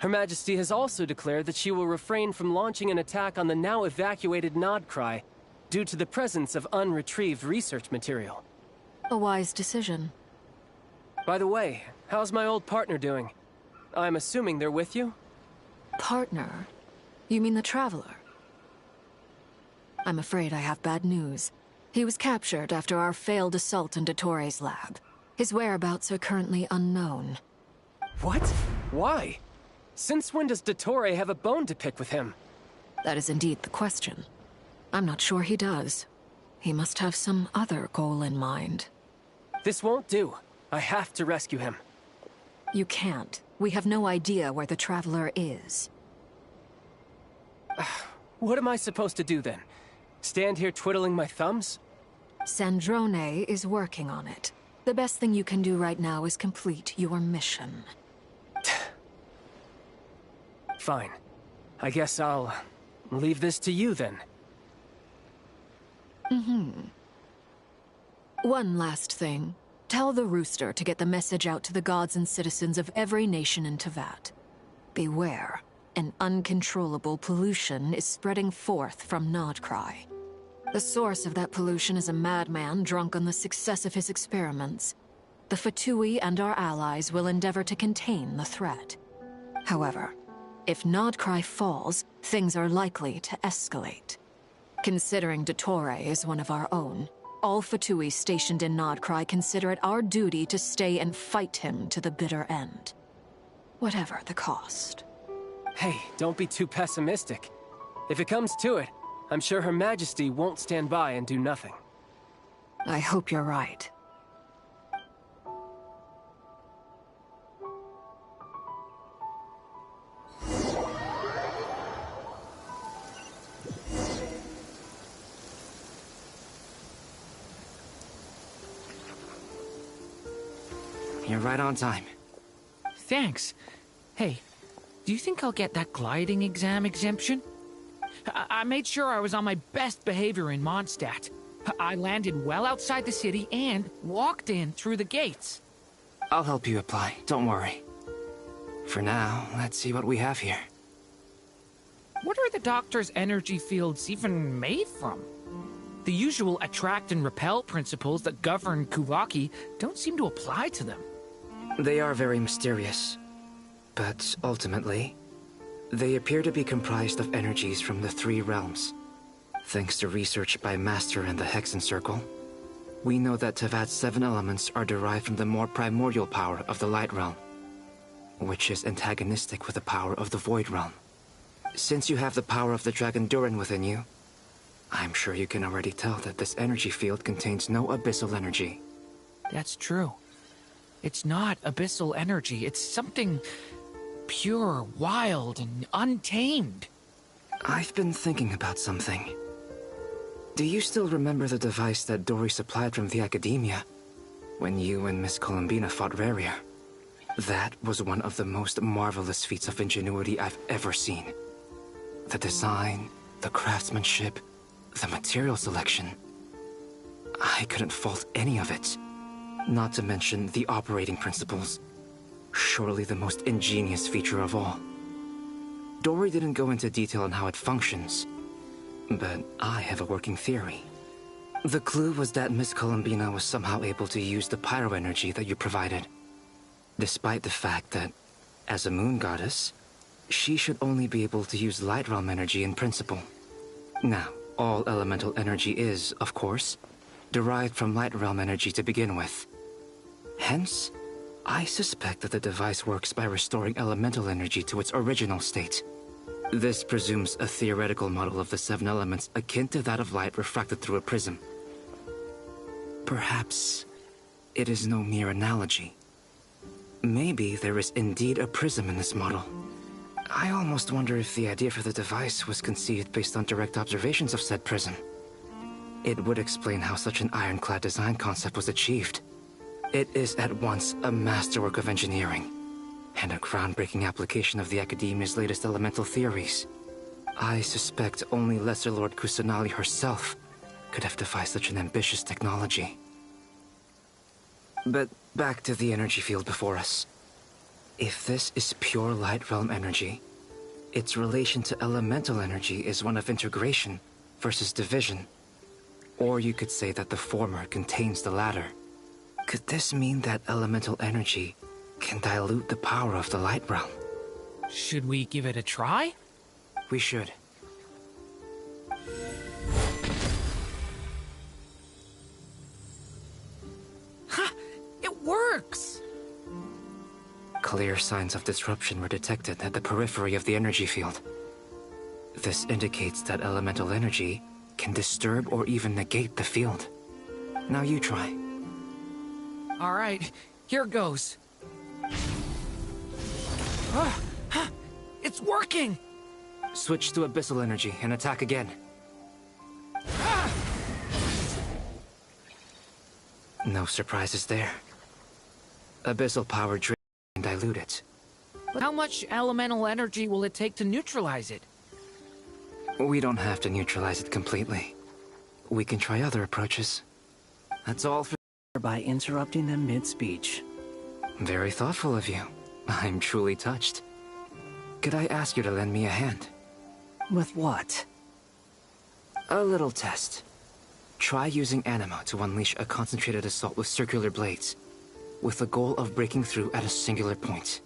Her Majesty has also declared that she will refrain from launching an attack on the now evacuated Nodcry due to the presence of unretrieved research material.
A wise decision.
By the way, how's my old partner doing? I'm assuming they're with you?
Partner? You mean the Traveler? I'm afraid I have bad news. He was captured after our failed assault on Dottore's lab. His whereabouts are currently unknown.
What? Why? Since when does Dottore have a bone to pick with him?
That is indeed the question. I'm not sure he does. He must have some other goal in mind.
This won't do. I have to rescue him.
You can't. We have no idea where the Traveler is.
What am I supposed to do then? Stand here twiddling my thumbs?
Sandrone is working on it. The best thing you can do right now is complete your mission.
Fine. I guess I'll leave this to you then.
One last thing. Tell the Rooster to get the message out to the gods and citizens of every nation in Teyvat. Beware. An uncontrollable pollution is spreading forth from Nodcry. The source of that pollution is a madman drunk on the success of his experiments. The Fatui and our allies will endeavor to contain the threat. However, if Nodcry falls, things are likely to escalate. Considering Dottore is one of our own, all Fatui stationed in Nodcry consider it our duty to stay and fight him to the bitter end. Whatever the cost.
Hey, don't be too pessimistic. If it comes to it, I'm sure Her Majesty won't stand by and do nothing.
I hope you're right.
You're right on time.
Thanks. Hey, do you think I'll get that gliding exam exemption? I made sure I was on my best behavior in Mondstadt. I landed well outside the city and walked in through the gates.
I'll help you apply, don't worry. For now, let's see what we have here.
What are the doctor's energy fields even made from? The usual attract and repel principles that govern Kuvaki don't seem to apply to them.
They are very mysterious, but ultimately, they appear to be comprised of energies from the three realms. Thanks to research by Master in the Hexen Circle, we know that Teyvat's 7 elements are derived from the more primordial power of the Light Realm, which is antagonistic with the power of the Void Realm. Since you have the power of the Dragon Durin within you, I'm sure you can already tell that this energy field contains no abyssal energy.
That's true. It's not abyssal energy, it's something pure, wild, and untamed.
I've been thinking about something. Do you still remember the device that Dory supplied from the Academia when you and Miss Columbina fought Rarier? That was one of the most marvelous feats of ingenuity I've ever seen. The design, the craftsmanship, the material selection. I couldn't fault any of it. Not to mention the operating principles. Surely the most ingenious feature of all. Dory didn't go into detail on how it functions, but I have a working theory. The clue was that Miss Columbina was somehow able to use the pyro energy that you provided, despite the fact that, as a moon goddess, she should only be able to use light realm energy in principle. Now, All elemental energy is, of course, derived from light realm energy to begin with. Hence, I suspect that the device works by restoring elemental energy to its original state. This presumes a theoretical model of the 7 elements akin to that of light refracted through a prism. Perhaps it is no mere analogy. Maybe there is indeed a prism in this model. I almost wonder if the idea for the device was conceived based on direct observations of said prism. It would explain how such an ironclad design concept was achieved. It is at once a masterwork of engineering and a groundbreaking application of the Academia's latest elemental theories. I suspect only Lesser Lord Kusanali herself could have devised such an ambitious technology. But back to the energy field before us. If this is pure light realm energy, its relation to elemental energy is one of integration versus division. Or you could say that the former contains the latter. Could this mean that elemental energy can dilute the power of the light realm?
Should we give it a try?
We should.
Ha! It works!
Clear signs of disruption were detected at the periphery of the energy field. This indicates that elemental energy can disturb or even negate the field. Now you try.
All right, here goes. It's working!
Switch to abyssal energy and attack again. No surprises there. Abyssal power drain and dilute it.
But how much elemental energy will it take to neutralize it?
We don't have to neutralize it completely. We can try other approaches. That's all for
by interrupting them mid-speech.
Very thoughtful of you. I'm truly touched. Could I ask you to lend me a hand?
With what?
A little test. Try using Anima to unleash a concentrated assault with circular blades, with the goal of breaking through at a singular point.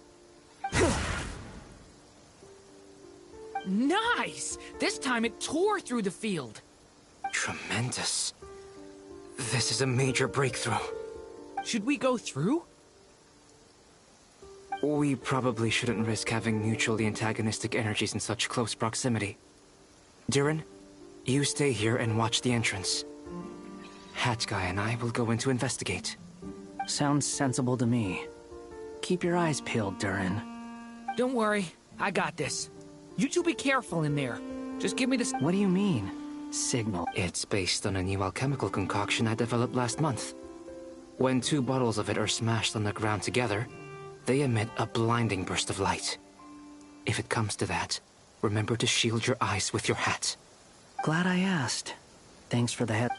Nice! This time it tore through the field.
Tremendous. This is a major breakthrough.
Should we go through?
We probably shouldn't risk having mutually antagonistic energies in such close proximity. Durin, you stay here and watch the entrance. Hat Guy and I will go in to investigate.
Sounds sensible to me. Keep your eyes peeled, Durin.
Don't worry, I got this. You two be careful in there. Just give me this.
What do you mean? Signal.
It's based on a new alchemical concoction I developed last month. When 2 bottles of it are smashed on the ground together, they emit a blinding burst of light. If it comes to that, remember to shield your eyes with your hat.
Glad I asked. Thanks for the head.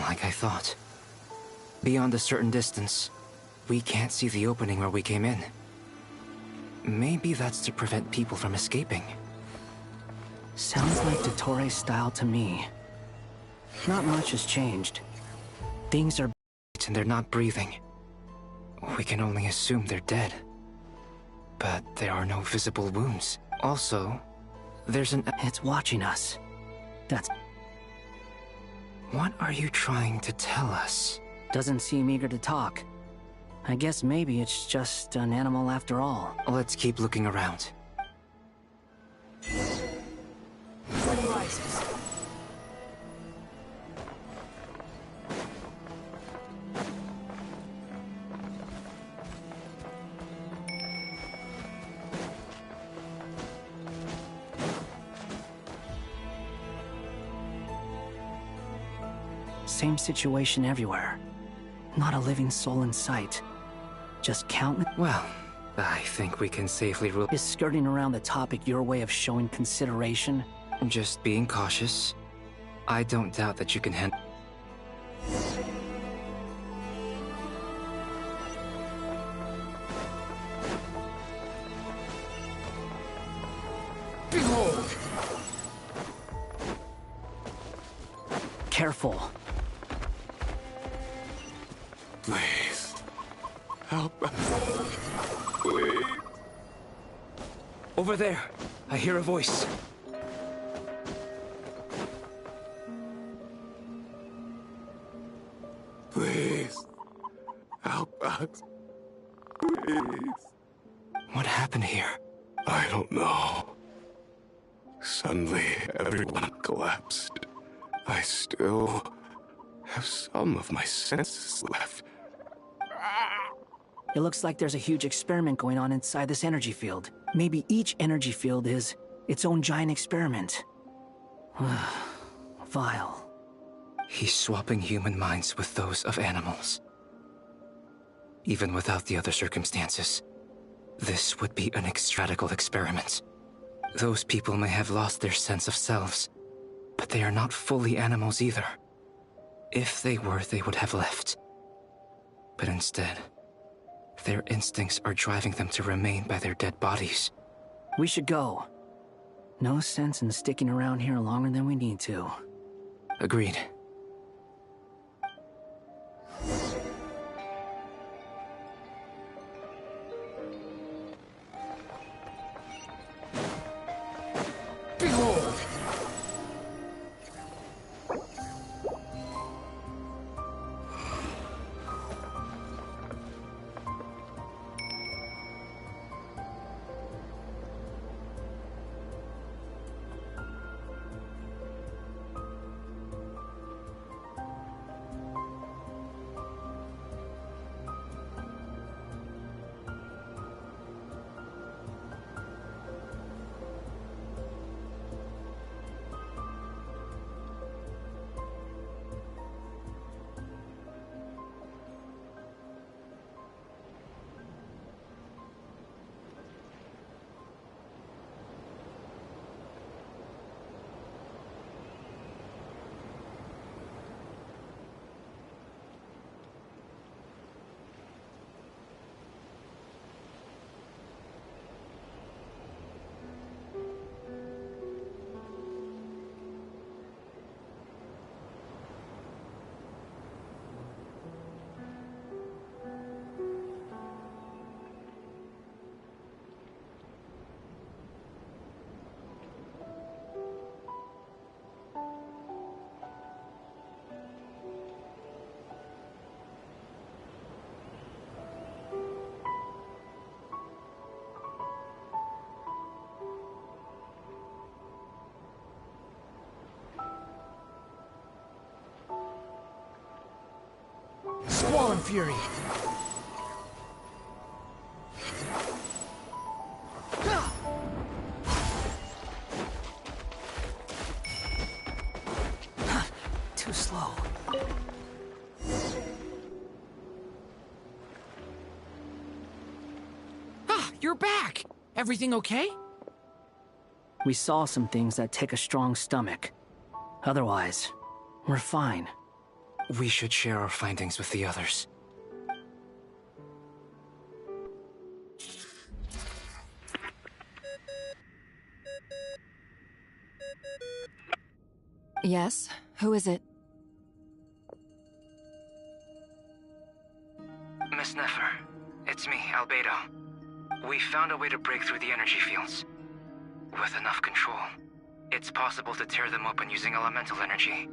Like I thought. Beyond a certain distance, we can't see the opening where we came in. Maybe that's to prevent people from escaping.
Sounds like Dottore style to me. Not much has changed. Things are
and they're not breathing. We can only assume they're dead. But there are no visible wounds. Also, there's an...
It's watching us. That's...
What are you trying to tell us?
Doesn't seem eager to talk. I guess maybe it's just an animal after all.
Let's keep looking around.
Sun rises.
Same situation everywhere. Not a living soul in sight. Just countless...
Well, I think we can safely rule...
Is skirting around the topic your way of showing consideration?
Just being cautious. I don't doubt that you can handle...
Careful.
Please. Help us. Please.
Over there. I hear a voice.
Please. Help us. Please.
What happened here?
I don't know. Suddenly, everyone collapsed. I still have some of my senses left.
It looks like there's a huge experiment going on inside this energy field. Maybe each energy field is its own giant experiment. Vile.
He's swapping human minds with those of animals. Even without the other circumstances, this would be an extradical experiment. Those people may have lost their sense of selves, but they are not fully animals either. If they were, they would have left. But instead, their instincts are driving them to remain by their dead bodies.
We should go. No sense in sticking around here longer than we need to.
Agreed.
Behold!
Squall and Fury.
Too slow.
Ah, you're back! Everything okay?
We saw some things that take a strong stomach. Otherwise, we're fine.
We should share our findings with the others.
Yes? Who is it?
Miss Nefer, it's me, Albedo. We found a way to break through the energy fields. With enough control, it's possible to tear them open using elemental energy.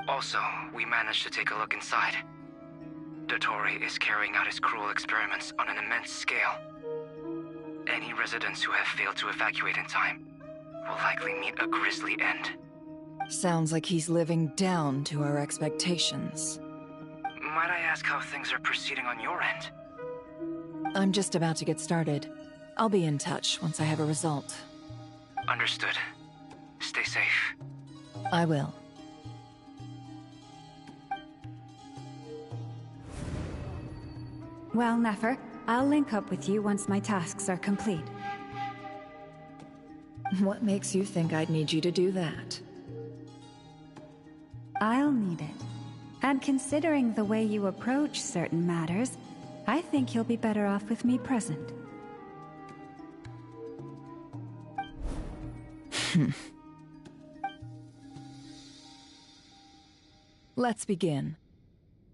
Also, we managed to take a look inside. Dottore is carrying out his cruel experiments on an immense scale. Any residents who have failed to evacuate in time will likely meet a grisly end.
Sounds like he's living down to our expectations.
Might I ask how things are proceeding on your end?
I'm just about to get started. I'll be in touch once I have a result.
Understood. Stay safe.
I will.
Well, Nefer, I'll link up with you once my tasks are complete.
What makes you think I'd need you to do that?
I'll need it. And considering the way you approach certain matters, I think you'll be better off with me present.
Let's begin.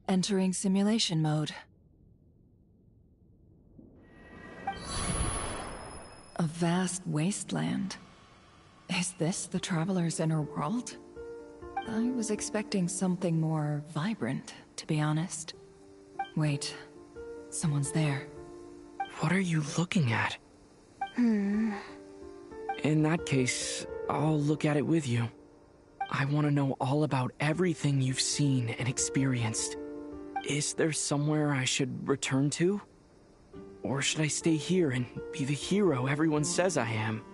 Entering simulation mode. A vast wasteland. Is this the Traveler's inner world? I was expecting something more vibrant, to be honest. Wait, someone's there.
What are you looking at? In that case, I'll look at it with you. I want to know all about everything you've seen and experienced. Is there somewhere I should return to? Or should I stay here and be the hero everyone says I am?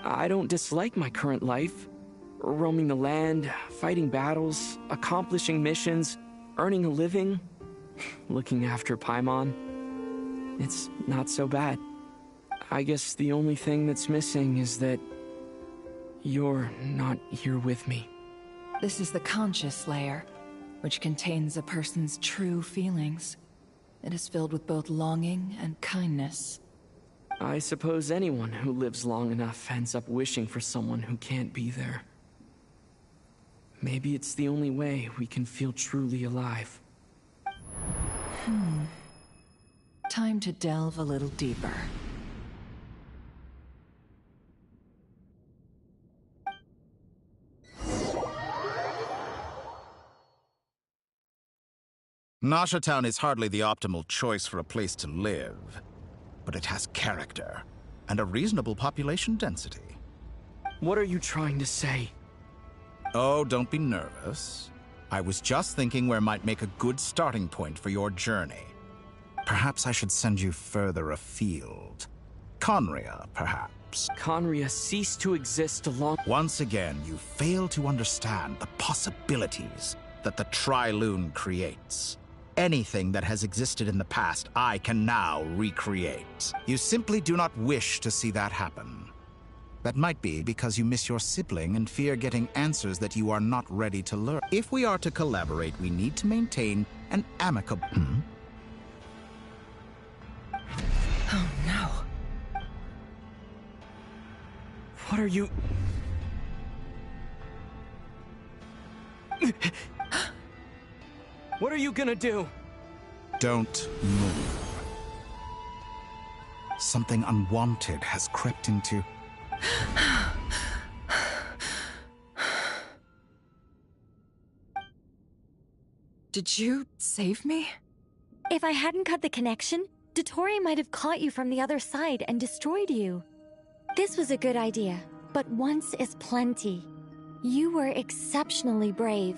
I don't dislike my current life. Roaming the land, fighting battles, accomplishing missions, earning a living, looking after Paimon. It's not so bad. I guess the only thing that's missing is that you're not here with me.
This is the conscious layer, which contains a person's true feelings. It is filled with both longing and kindness.
I suppose anyone who lives long enough ends up wishing for someone who can't be there. Maybe it's the only way we can feel truly alive.
Time to delve a little deeper.
Nasha Town is hardly the optimal choice for a place to live, but it has character and a reasonable population density.
What are you trying to say?
Oh, don't be nervous. I was just thinking where might make a good starting point for your journey. Perhaps I should send you further afield. Conria, perhaps.
Conria ceased to exist long...
Once again, you fail to understand the possibilities that the Tri-Lune creates. Anything that has existed in the past, I can now recreate. You simply do not wish to see that happen. That might be because you miss your sibling and fear getting answers that you are not ready to learn. If we are to collaborate, we need to maintain an amicable...
Oh no.
What are you... What are you gonna do?
Don't move. Something unwanted has crept into...
Did you save me?
If I hadn't cut the connection, Dottore might have caught you from the other side and destroyed you. This was a good idea, but once is plenty. You were exceptionally brave.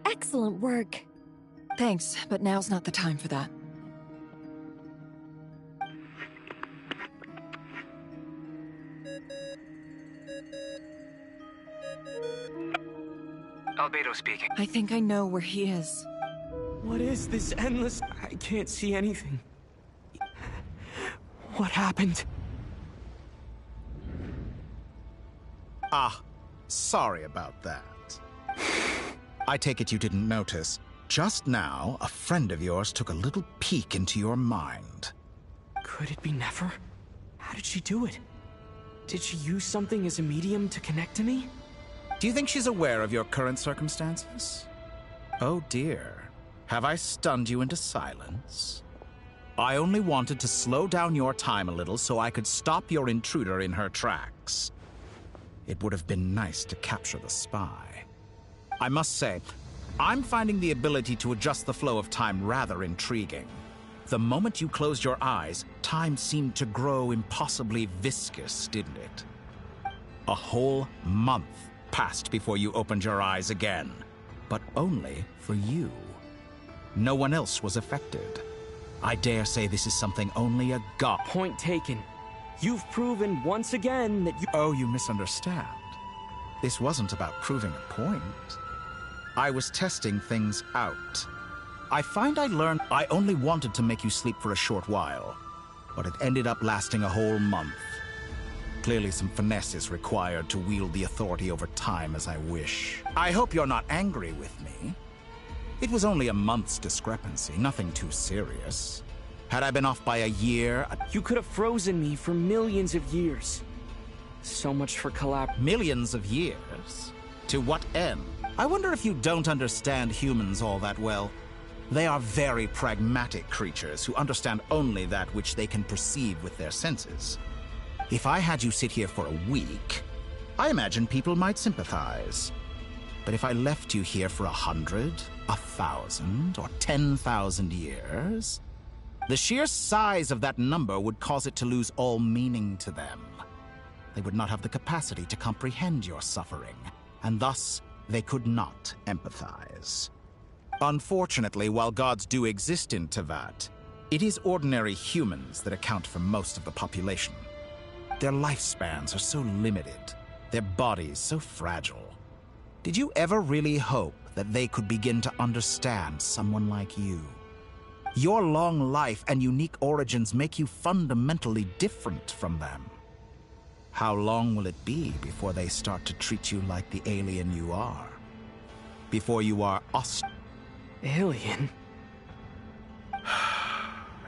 Excellent work.
Thanks, but now's not the time for that.
Albedo speaking.
I think I know where he is.
What is this endless... I can't see anything. What happened?
Ah, sorry about that. I take it you didn't notice. Just now, a friend of yours took a little peek into your mind.
Could it be Nefer? How did she do it? Did she use something as a medium to connect to me?
Do you think she's aware of your current circumstances? Oh dear. Have I stunned you into silence? I only wanted to slow down your time a little so I could stop your intruder in her tracks. It would have been nice to capture the spy. I must say, I'm finding the ability to adjust the flow of time rather intriguing. The moment you closed your eyes, time seemed to grow impossibly viscous, didn't it? A whole month passed before you opened your eyes again, but only for you. No one else was affected. I dare say this is something only a god...
Point taken. You've proven once again that you...
Oh, you misunderstand. This wasn't about proving a point. I was testing things out. I find I learned I only wanted to make you sleep for a short while, but it ended up lasting a whole month. Clearly some finesse is required to wield the authority over time as I wish. I hope you're not angry with me. It was only a month's discrepancy, nothing too serious. Had I been off by a year...
You could have frozen me for millions of years. So much for
Millions of years? To what end? I wonder if you don't understand humans all that well. They are very pragmatic creatures who understand only that which they can perceive with their senses. If I had you sit here for a week, I imagine people might sympathize. But if I left you here for 100, 1,000, or 10,000 years, the sheer size of that number would cause it to lose all meaning to them. They would not have the capacity to comprehend your suffering, and thus they could not empathize. Unfortunately, while gods do exist in Tevat, it is ordinary humans that account for most of the population. Their lifespans are so limited, their bodies so fragile. Did you ever really hope that they could begin to understand someone like you? Your long life and unique origins make you fundamentally different from them. How long will it be before they start to treat you like the alien you are? Before you are
Alien?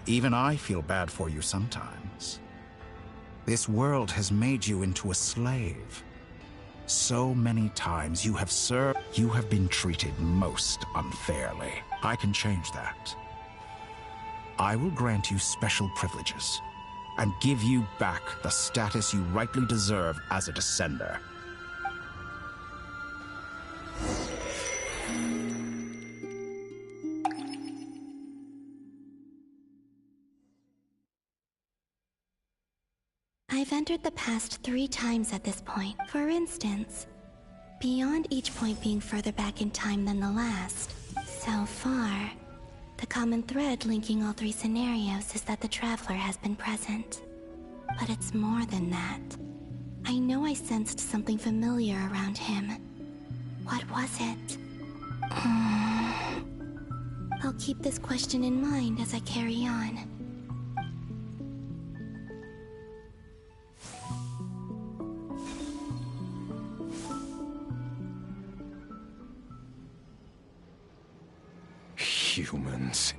Even I feel bad for you sometimes. This world has made you into a slave. So many times you have served, you have been treated most unfairly. I can change that. I will grant you special privileges and give you back the status you rightly deserve as a descender.
I've entered the past 3 times at this point. For instance, beyond each point being further back in time than the last. So far, the common thread linking all 3 scenarios is that the Traveler has been present. But it's more than that. I know I sensed something familiar around him. What was it? I'll keep this question in mind as I carry on.
Humans,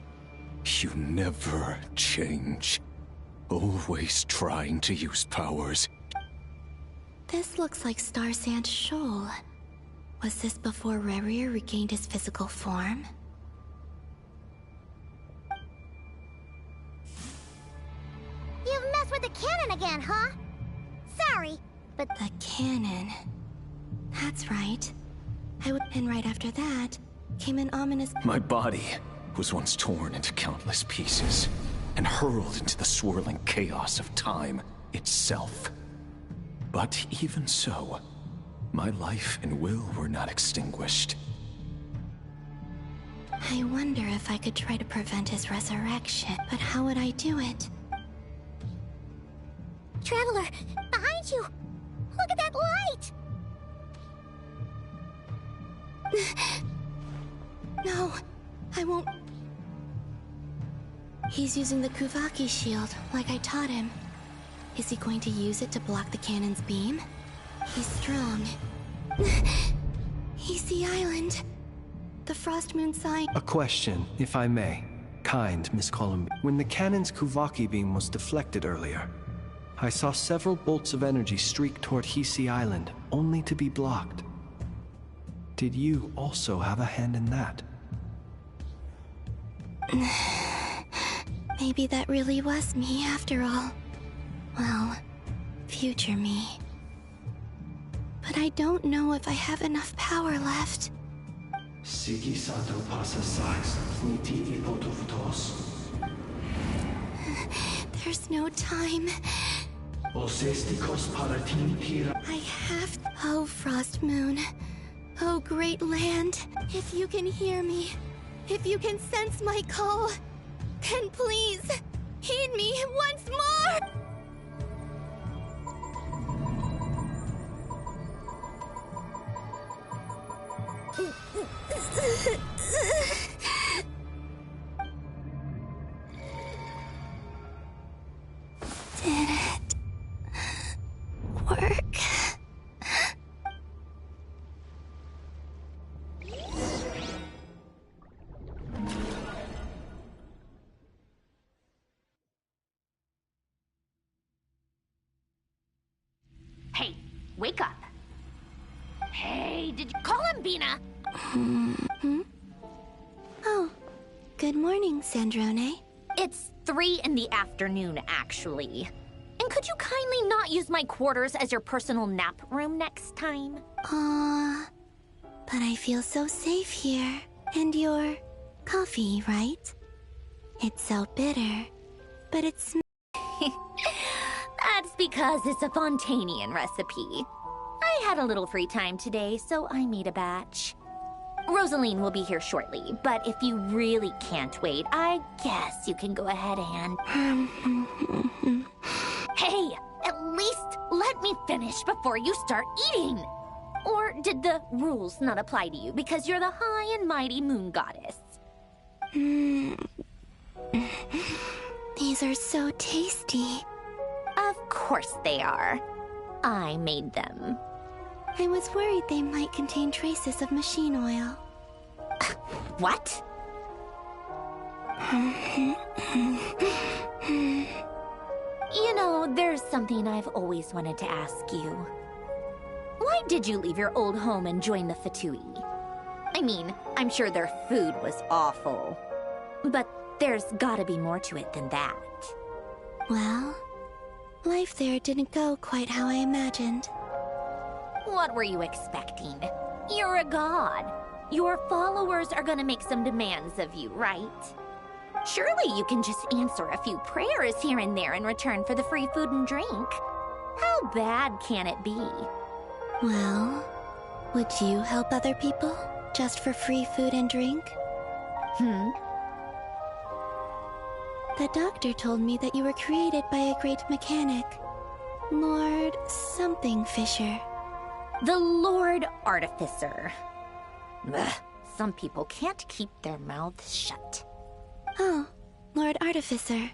you never change. Always trying to use powers.
This looks like Star Sand Shoal. Was this before Rerir regained his physical form?
You've messed with the cannon again, huh? Sorry, but...
The cannon. That's right. And right after that, came an ominous...
My body was once torn into countless pieces and hurled into the swirling chaos of time itself. But even so, my life and will were not extinguished.
I wonder if I could try to prevent his resurrection, but how would I do it?
Traveler, behind you! Look at that light!
No, I won't. He's using the Kuvaki shield, like I taught him. Is he going to use it to block the cannon's beam? He's strong. He's the island. The Frost Moon sign.
A question, if I may. Kind Miss Columbina. When the cannon's Kuvaki beam was deflected earlier, I saw several bolts of energy streak toward Hisi Island, only to be blocked. Did you also have a hand in that?
Maybe that really was me after all. Well, future me. But I don't know if I have enough power left. There's no time. I have to... Oh, Frost Moon. Oh, great land. If you can hear me, if you can sense my call, then please, heed me once more! Did it work?
Hey, wake up. Hey, did you... Columbina!
Oh, good morning, Sandrone.
It's 3 in the afternoon, actually. And could you kindly not use my quarters as your personal nap room next time?
But I feel so safe here. And your coffee, right? It's so bitter, but it's...
That's because it's a Fontanian recipe. I had a little free time today, so I made a batch. Rosaline will be here shortly, but if you really can't wait, I guess you can go ahead and... Hey, at least let me finish before you start eating! Or did the rules not apply to you because you're the high and mighty moon goddess?
These are so tasty.
Of course they are. I made them.
I was worried they might contain traces of machine oil.
What? You know, there's something I've always wanted to ask you. Why did you leave your old home and join the Fatui? I mean, I'm sure their food was awful. But there's gotta be more to it than that.
Well, life there didn't go quite how I imagined.
What were you expecting? You're a god. Your followers are gonna make some demands of you, right? Surely you can just answer a few prayers here and there in return for the free food and drink. How bad can it be?
Well, would you help other people just for free food and drink? The doctor told me that you were created by a great mechanic, Lord something Fisher.
The Lord Artificer. Ugh, some people can't keep their mouths shut.
Oh, Lord Artificer.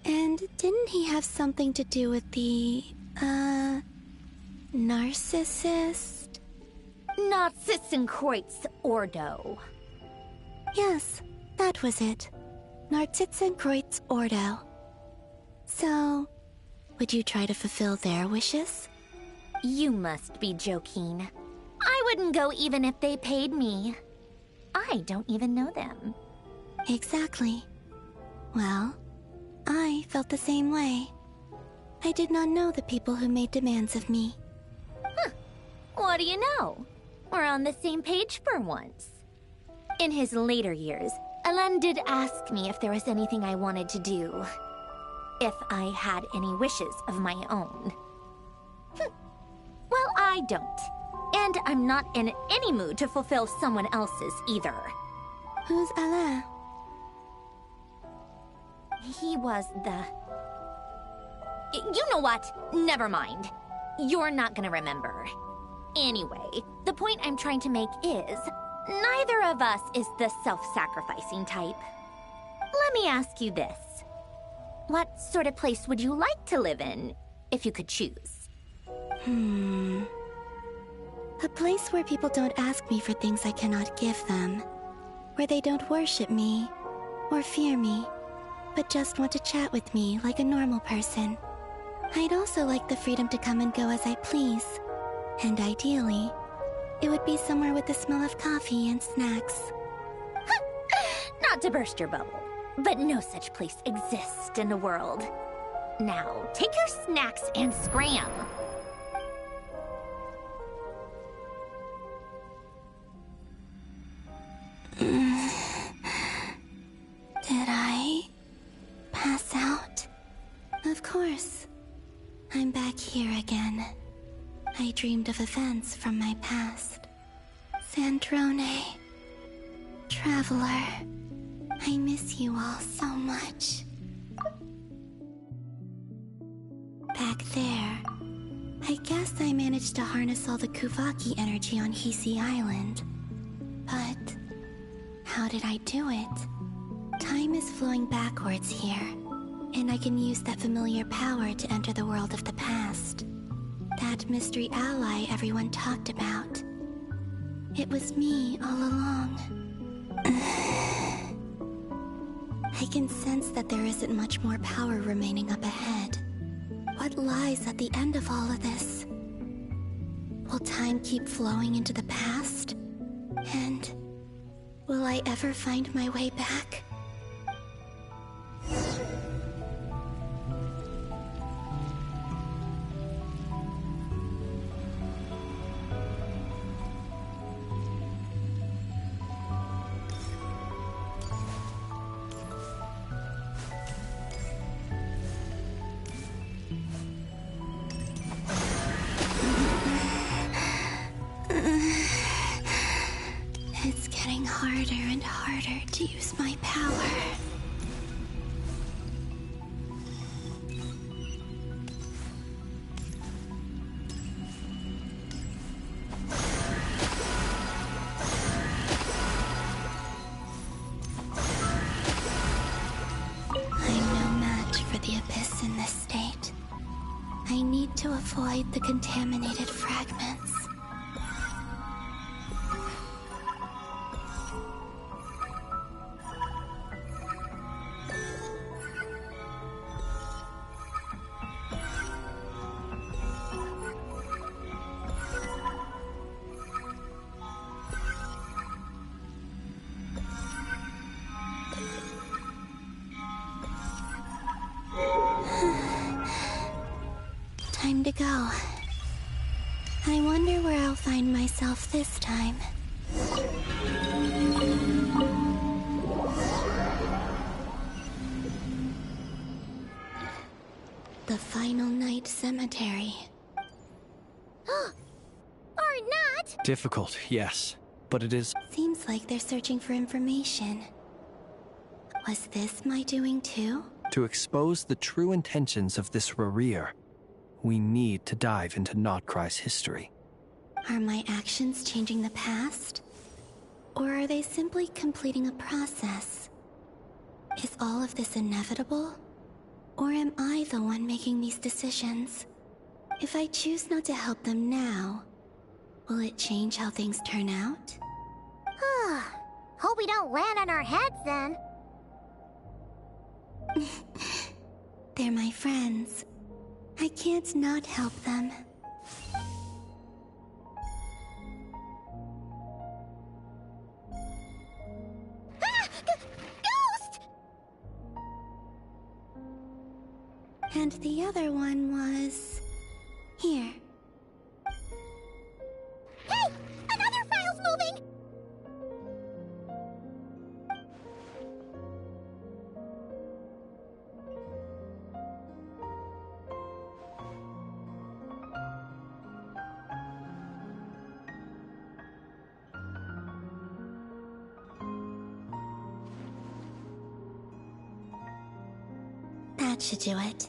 And didn't he have something to do with the, narcissist?
Narcissenkreuz Ordo.
Yes, that was it. Narcissenkreuz Ordo. So, would you try to fulfill their wishes?
You must be joking. I wouldn't go even if they paid me. I don't even know them.
Exactly. Well, I felt the same way. I did not know the people who made demands of me.
What do you know? We're on the same page for once. In his later years, Elen did ask me if there was anything I wanted to do. If I had any wishes of my own. Well, I don't. And I'm not in any mood to fulfill someone else's either.
Who's Elen?
He was the... You know what? Never mind. You're not gonna remember. Anyway, the point I'm trying to make is, neither of us is the self-sacrificing type. Let me ask you this. What sort of place would you like to live in, if you could choose?
A place where people don't ask me for things I cannot give them. Where they don't worship me, or fear me, but just want to chat with me like a normal person. I'd also like the freedom to come and go as I please. And ideally, it would be somewhere with the smell of coffee and snacks.
Not to burst your bubble, but no such place exists in the world. Now, take your snacks and scram.
Did I pass out? Of course. I'm back here again. I dreamed of events from my past. Sandrone. Traveler. I miss you all so much. Back there, I guess I managed to harness all the Kuvaki energy on Hisi Island. But how did I do it? Time is flowing backwards here, and I can use that familiar power to enter the world of the past. That mystery ally everyone talked about. It was me all along. I can sense that there isn't much more power remaining up ahead. What lies at the end of all of this? Will time keep flowing into the past? And will I ever find my way back? It's getting harder and harder to use my power. I'm no match for the Abyss in this state. I need to avoid the contaminated fragments. Time to go. I wonder where I'll find myself this time. The final night cemetery.
Or not!
Difficult, yes, but it is.
Seems like they're searching for information. Was this my doing too?
To expose the true intentions of this Rerir, we need to dive into Notcry's history.
Are my actions changing the past? Or are they simply completing a process? Is all of this inevitable? Or am I the one making these decisions? If I choose not to help them now, will it change how things turn out?
Hope we don't land on our heads then.
They're my friends. I can't not help them.
Ghost!
And the other one was... here.
Hey! Another file's moving!
That should do it.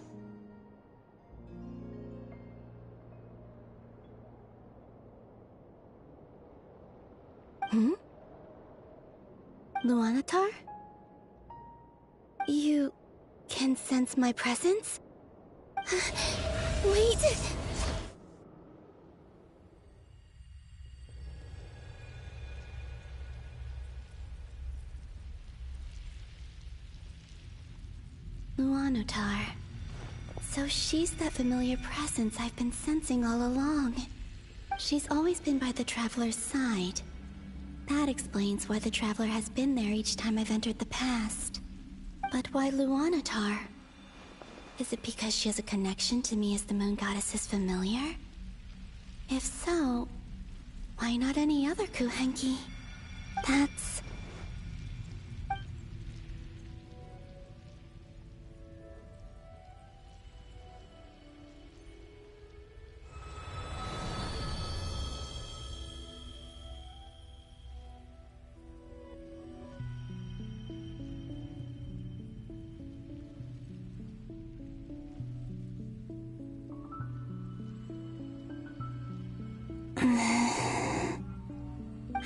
Luanatar? You can sense my presence? Wait! Luanatar. So she's that familiar presence I've been sensing all along. She's always been by the Traveler's side. That explains why the Traveler has been there each time I've entered the past. But why Luanatar? Is it because she has a connection to me as the Moon Goddess's familiar? If so, why not any other Kuhenki? That's...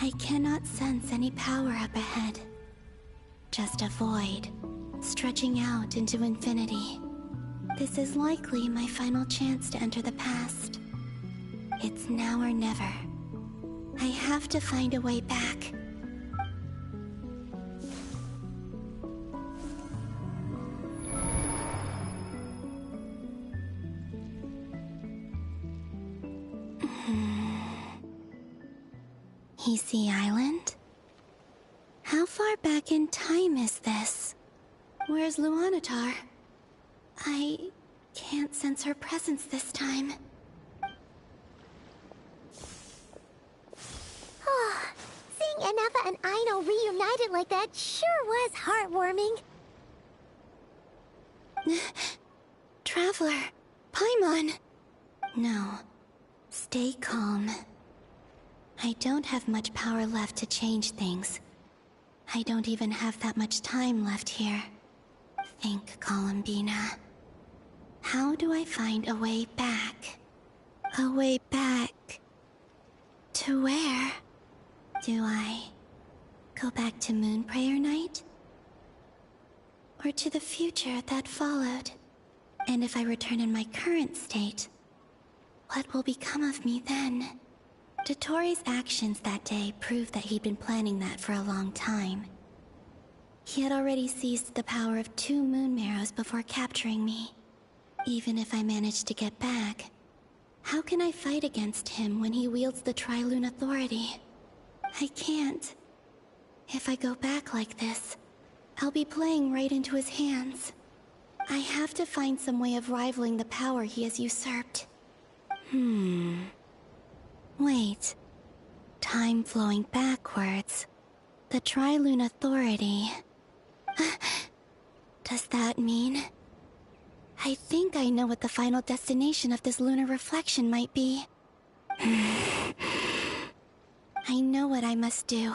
I cannot sense any power up ahead. Just a void, stretching out into infinity. This is likely my final chance to enter the past. It's now or never. I have to find a way back. Easy Island? How far back in time is this? Where's Luanatar? I can't sense her presence this time.
Seeing Anafa and Aino reunited like that sure was heartwarming.
Traveler, Paimon. No, stay calm. I don't have much power left to change things. I don't even have that much time left here. Think, Columbina. How do I find a way back? A way back... to where? Do I go back to Moonprayer Night? Or to the future that followed? And if I return in my current state, what will become of me then? Dottoro's actions that day proved that he'd been planning that for a long time. He had already seized the power of 2 moon marrows before capturing me. Even if I managed to get back, how can I fight against him when he wields the Tri-Lune Authority? I can't. If I go back like this, I'll be playing right into his hands. I have to find some way of rivaling the power he has usurped. Wait. Time flowing backwards. The Tri-Lune Authority. Does that mean... I think I know what the final destination of this lunar reflection might be. I know what I must do.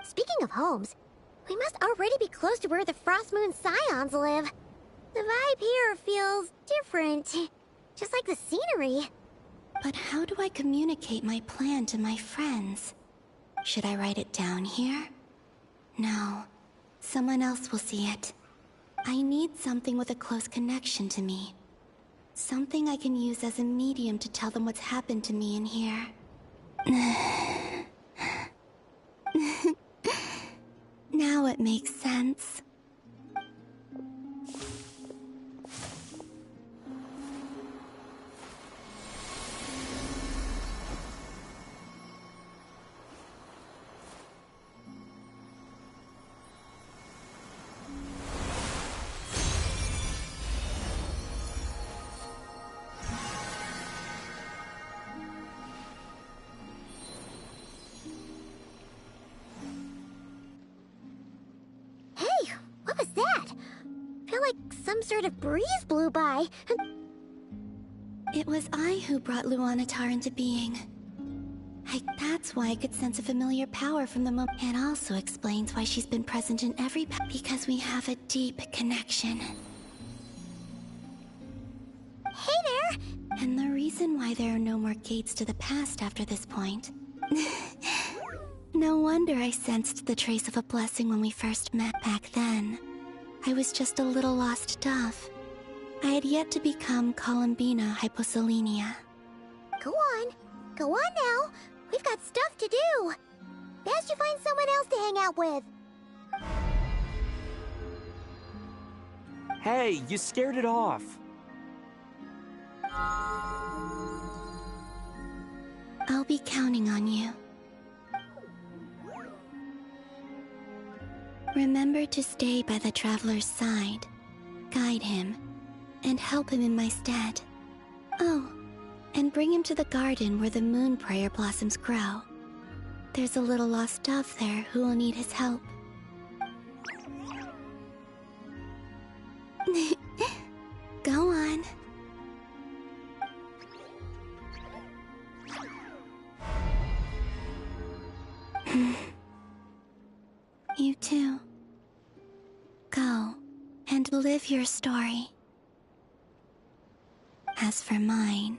Speaking of homes, we must already be close to where the Frost Moon Scions live. The vibe here feels different, just like the scenery.
But how do I communicate my plan to my friends? Should I write it down here? No, someone else will see it. I need something with a close connection to me. Something I can use as a medium to tell them what's happened to me in here. Now it makes sense.
What was that? Felt like some sort of breeze blew by.
It was I who brought Luanatar into being. That's why I could sense a familiar power from the moment. It also explains why she's been present in every because we have a deep connection.
Hey there!
And the reason why there are no more gates to the past after this point. No wonder I sensed the trace of a blessing when we first met back then. I was just a little lost dove. I had yet to become Columbina Hyposelenia.
Go on now. We've got stuff to do. Best you find someone else to hang out with.
Hey, you scared it off.
I'll be counting on you. Remember to stay by the traveler's side, guide him, and help him in my stead. Oh, and bring him to the garden where the Moonprayer blossoms grow. There's a little lost dove there who will need his help. Go on. You too. Go and live your story. As for mine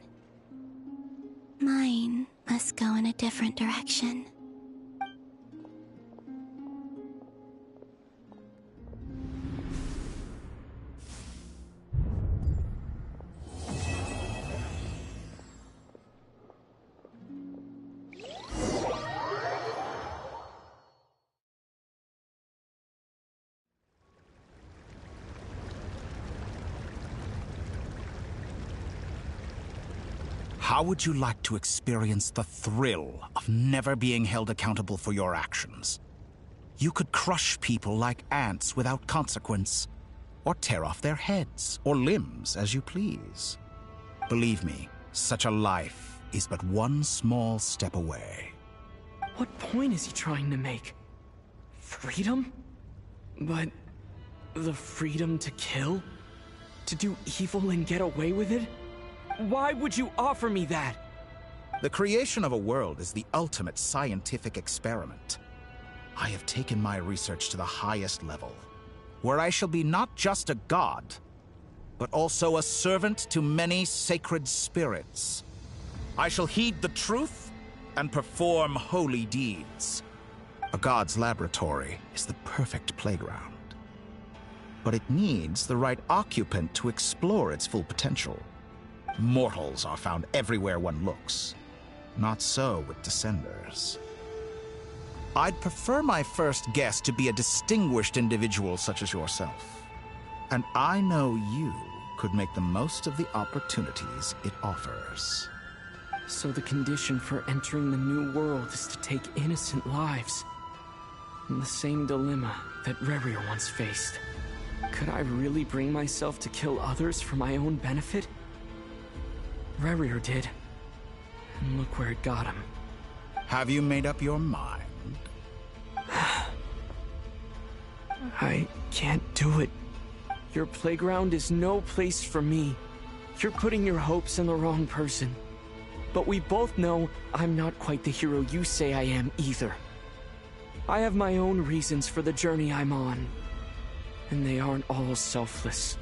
must go in a different direction.
How would you like to experience the thrill of never being held accountable for your actions? You could crush people like ants without consequence, or tear off their heads or limbs as you please. Believe me, such a life is but one small step away.
What point is he trying to make? Freedom? But the freedom to kill? To do evil and get away with it? Why would you offer me that?
The creation of a world is the ultimate scientific experiment. I have taken my research to the highest level, where I shall be not just a god, but also a servant to many sacred spirits. I shall heed the truth and perform holy deeds. A god's laboratory is the perfect playground. But it needs the right occupant to explore its full potential. Mortals are found everywhere one looks. Not so with Descenders. I'd prefer my first guest to be a distinguished individual such as yourself. And I know you could make the most of the opportunities it offers.
So the condition for entering the new world is to take innocent lives. The same dilemma that Rerir once faced. Could I really bring myself to kill others for my own benefit? Rerir did. And look where it got him.
Have you made up your mind?
I can't do it. Your playground is no place for me. You're putting your hopes in the wrong person. But we both know I'm not quite the hero you say I am either. I have my own reasons for the journey I'm on. And they aren't all selfless.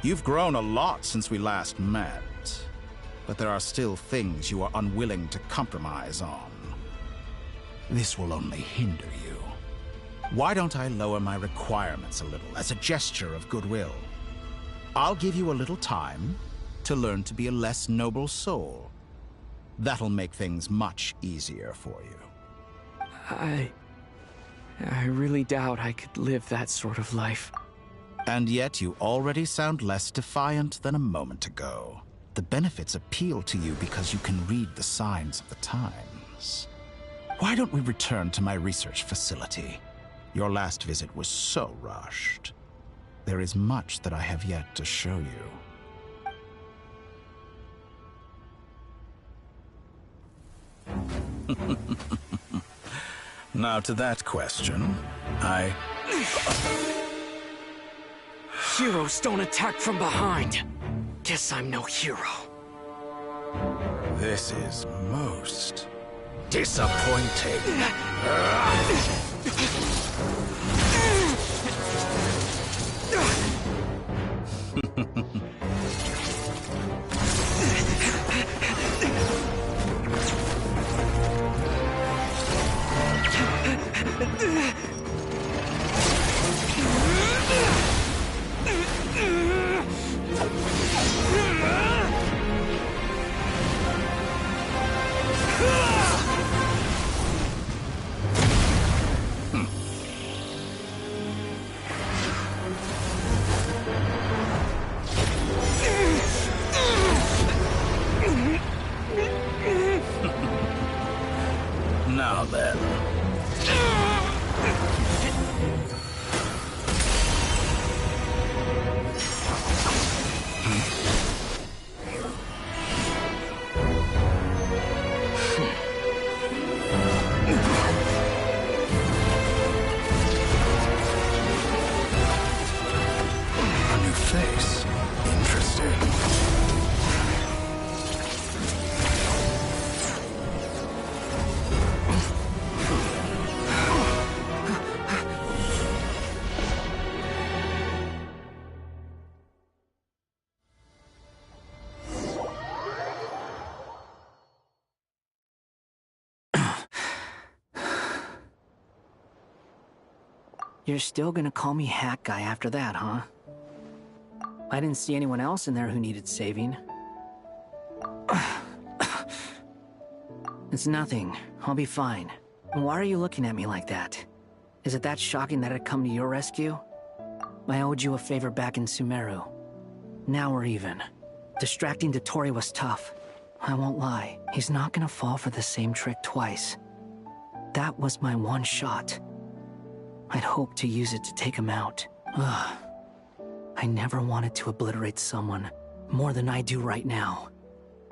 You've grown a lot since we last met, but there are still things you are unwilling to compromise on. This will only hinder you. Why don't I lower my requirements a little as a gesture of goodwill? I'll give you a little time to learn to be a less noble soul. That'll make things much easier for you.
I really doubt I could live that sort of life.
And yet you already sound less defiant than a moment ago. The benefits appeal to you because you can read the signs of the times. Why don't we return to my research facility? Your last visit was so rushed. There is much that I have yet to show you. Now to that question,
Heroes don't attack from behind. Guess I'm no hero.
This is most disappointing. Now then. A new face. Interesting.
You're still gonna call me Hat Guy after that, huh? I didn't see anyone else in there who needed saving. It's nothing. I'll be fine. Why are you looking at me like that? Is it that shocking that I'd come to your rescue? I owed you a favor back in Sumeru. Now we're even. Distracting Dottore was tough. I won't lie, he's not gonna fall for the same trick twice. That was my one shot. I'd hoped to use it to take him out. Ugh. I never wanted to obliterate someone more than I do right now.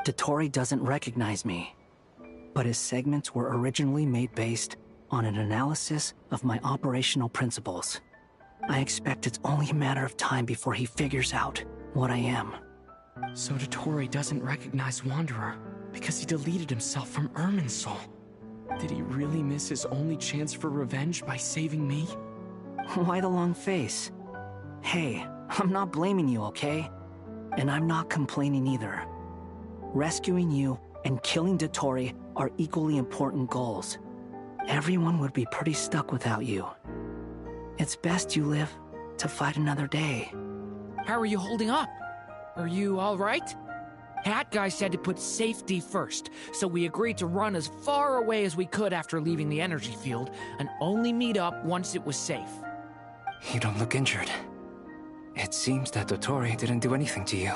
Dottore doesn't recognize me, but his segments were originally made based on an analysis of my operational principles. I expect it's only a matter of time before he figures out what I am.
So Dottore doesn't recognize Wanderer because he deleted himself from Irminsul. Did he really miss his only chance for revenge by saving me?
Why the long face? Hey, I'm not blaming you, okay? And I'm not complaining either. Rescuing you and killing Dottore are equally important goals. Everyone would be pretty stuck without you. It's best you live to fight another day.
How are you holding up? Are you all right? Hat Guy said to put safety first, so we agreed to run as far away as we could after leaving the energy field, and only meet up once it was safe.
You don't look injured. It seems that Dottore didn't do anything to you.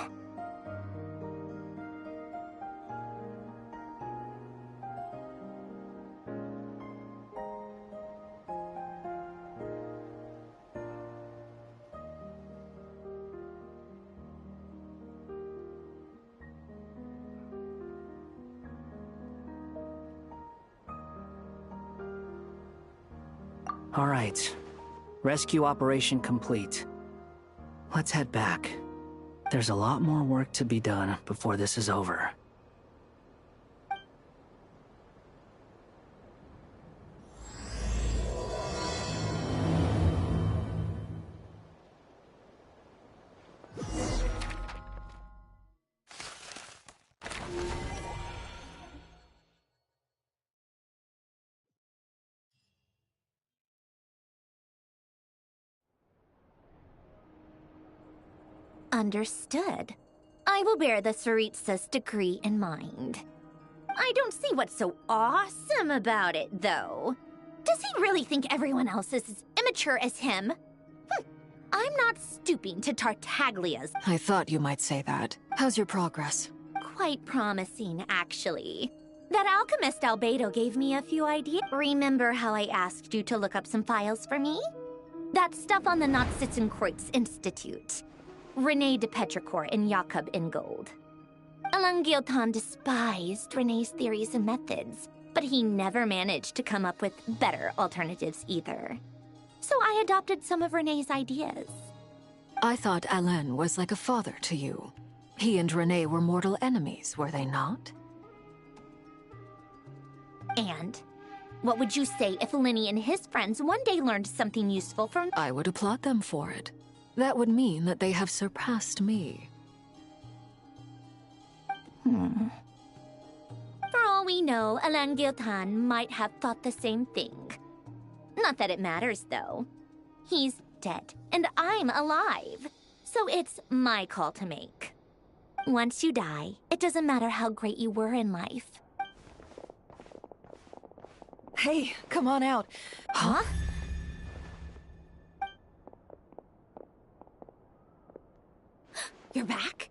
All right. Rescue operation complete. Let's head back. There's a lot more work to be done before this is over.
Understood. I will bear the Tsaritsa's decree in mind. I don't see what's so awesome about it, though. Does he really think everyone else is as immature as him? I'm not stooping to Tartaglia's.
I thought you might say that. How's your progress?
Quite promising, actually. That alchemist Albedo gave me a few ideas. Remember how I asked you to look up some files for me? That stuff on the Nachtschitzenkreuz Institute. René de Petrichor and Jakob Ingold. Alain Guillotin despised René's theories and methods, but he never managed to come up with better alternatives either. So I adopted some of René's ideas.
I thought Alain was like a father to you. He and René were mortal enemies, were they not?
And what would you say if Linny and his friends one day learned something useful from—
I would applaud them for it. That would mean that they have surpassed me.
For all we know, Alain Guillotin might have thought the same thing. Not that it matters, though. He's dead, and I'm alive. So it's my call to make. Once you die, it doesn't matter how great you were in life.
Hey, come on out.
Huh? You're back?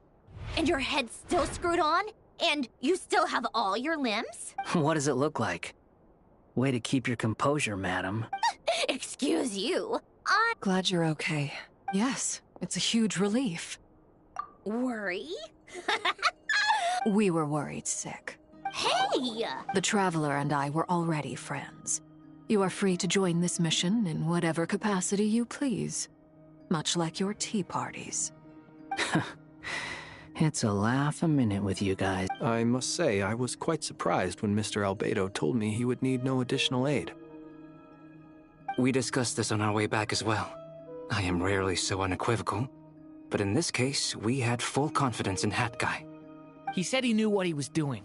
And your head's still screwed on? And you still have all your limbs?
What does it look like? Way to keep your composure, madam.
Excuse you.
Glad you're okay. Yes, it's a huge relief.
Worry?
We were worried sick.
Hey!
The Traveler and I were already friends. You are free to join this mission in whatever capacity you please. Much like your tea parties.
It's a laugh a minute with you guys.
I must say, I was quite surprised when Mr. Albedo told me he would need no additional aid.
We discussed this on our way back as well. I am rarely so unequivocal, but in this case, we had full confidence in Hat Guy.
He said he knew what he was doing.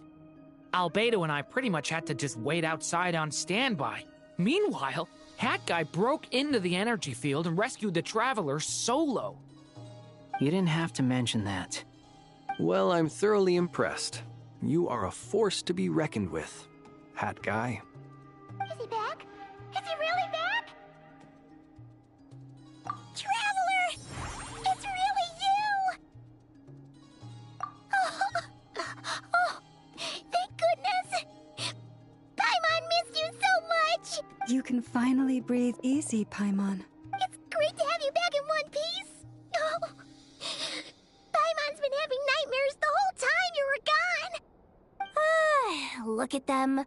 Albedo and I pretty much had to just wait outside on standby. Meanwhile, Hat Guy broke into the energy field and rescued the Traveler solo.
You didn't have to mention that.
Well, I'm thoroughly impressed. You are a force to be reckoned with, Hat Guy.
Is he back? Is he really back? Traveler! It's really you! Oh, thank goodness! Paimon missed you so much!
You can finally breathe easy, Paimon.
It's great to have you back in one piece! Oh. Paimon's been having nightmares the whole time you were gone!
Look at them.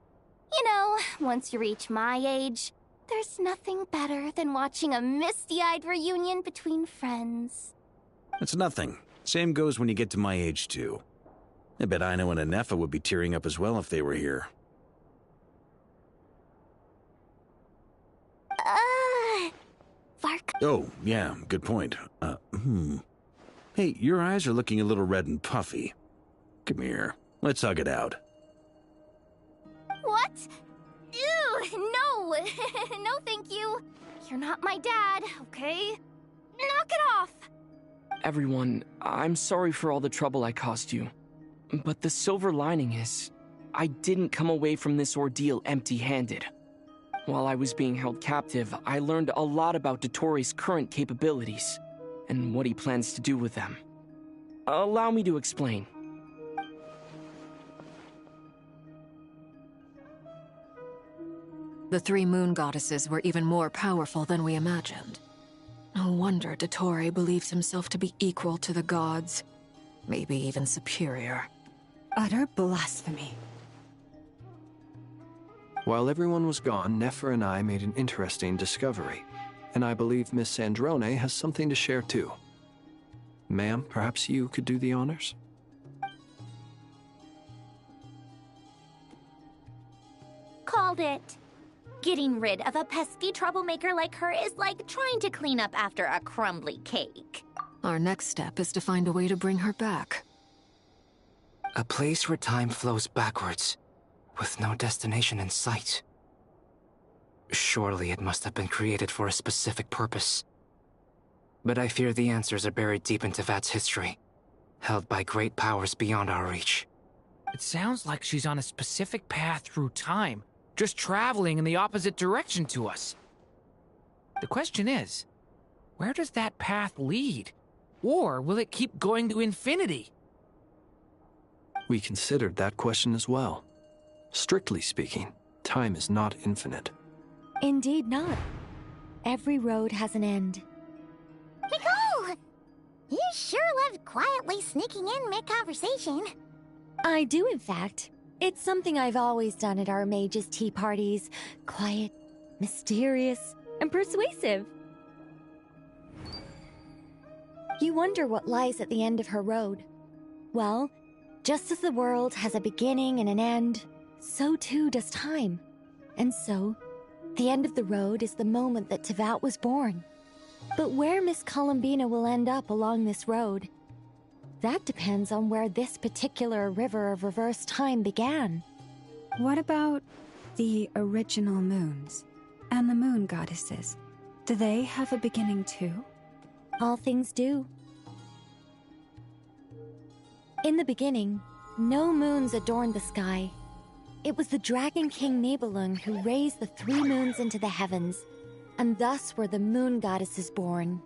You know, once you reach my age, there's nothing better than watching a misty-eyed reunion between friends.
It's nothing. Same goes when you get to my age, too. I bet Aino and Anefa would be tearing up as well if they were here.
Vark.
Oh, yeah, good point. Hey, your eyes are looking a little red and puffy. Come here. Let's hug it out.
What? Ew, no. No, thank you. You're not my dad, okay? Knock it off.
Everyone, I'm sorry for all the trouble I caused you. But the silver lining is, I didn't come away from this ordeal empty-handed. While I was being held captive, I learned a lot about Dottoro's current capabilities, and what he plans to do with them. Allow me to explain.
The three moon goddesses were even more powerful than we imagined. No wonder Dottore believes himself to be equal to the gods, maybe even superior.
Utter blasphemy.
While everyone was gone, Nefer and I made an interesting discovery, and I believe Miss Sandrone has something to share too. Ma'am, perhaps you could do the honors?
Called it. Getting rid of a pesky troublemaker like her is like trying to clean up after a crumbly cake.
Our next step is to find a way to bring her back.
A place where time flows backwards, with no destination in sight. Surely it must have been created for a specific purpose. But I fear the answers are buried deep in Tevat's history, held by great powers beyond our reach.
It sounds like she's on a specific path through time, just traveling in the opposite direction to us. The question is, where does that path lead? Or will it keep going to infinity?
We considered that question as well. Strictly speaking, time is not infinite.
Indeed not. Every road has an end.
Nicole! You sure love quietly sneaking in mid-conversation.
I do, in fact. It's something I've always done at our mages' tea parties. Quiet, mysterious, and persuasive. You wonder what lies at the end of her road. Well, just as the world has a beginning and an end, so too does time. And so, the end of the road is the moment that Tevat was born. But where Miss Columbina will end up along this road, that depends on where this particular river of reverse time began.
What about the original moons and the moon goddesses? Do they have a beginning too?
All things do. In the beginning, no moons adorned the sky. It was the Dragon King Nibelung who raised the 3 moons into the heavens, and thus were the moon goddesses born.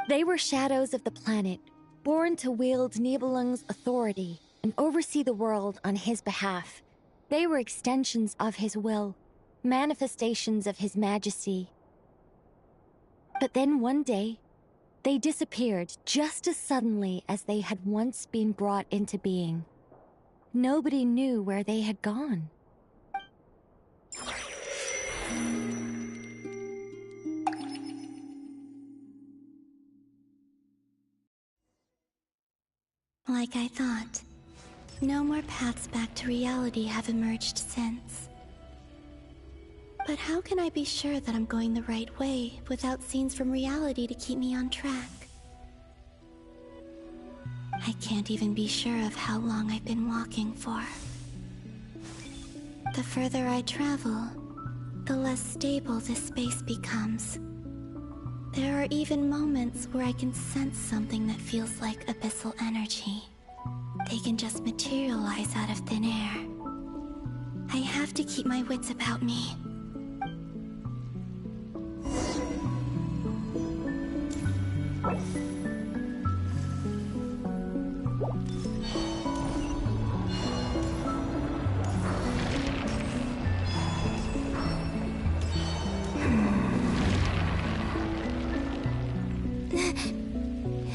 They were shadows of the planet, born to wield Nibelung's authority and oversee the world on his behalf. They were extensions of his will, manifestations of his majesty. But then one day, they disappeared just as suddenly as they had once been brought into being. Nobody knew where they had gone.
Like I thought, no more paths back to reality have emerged since. But how can I be sure that I'm going the right way without scenes from reality to keep me on track? I can't even be sure of how long I've been walking for. The further I travel, the less stable this space becomes. There are even moments where I can sense something that feels like abyssal energy. They can just materialize out of thin air. I have to keep my wits about me.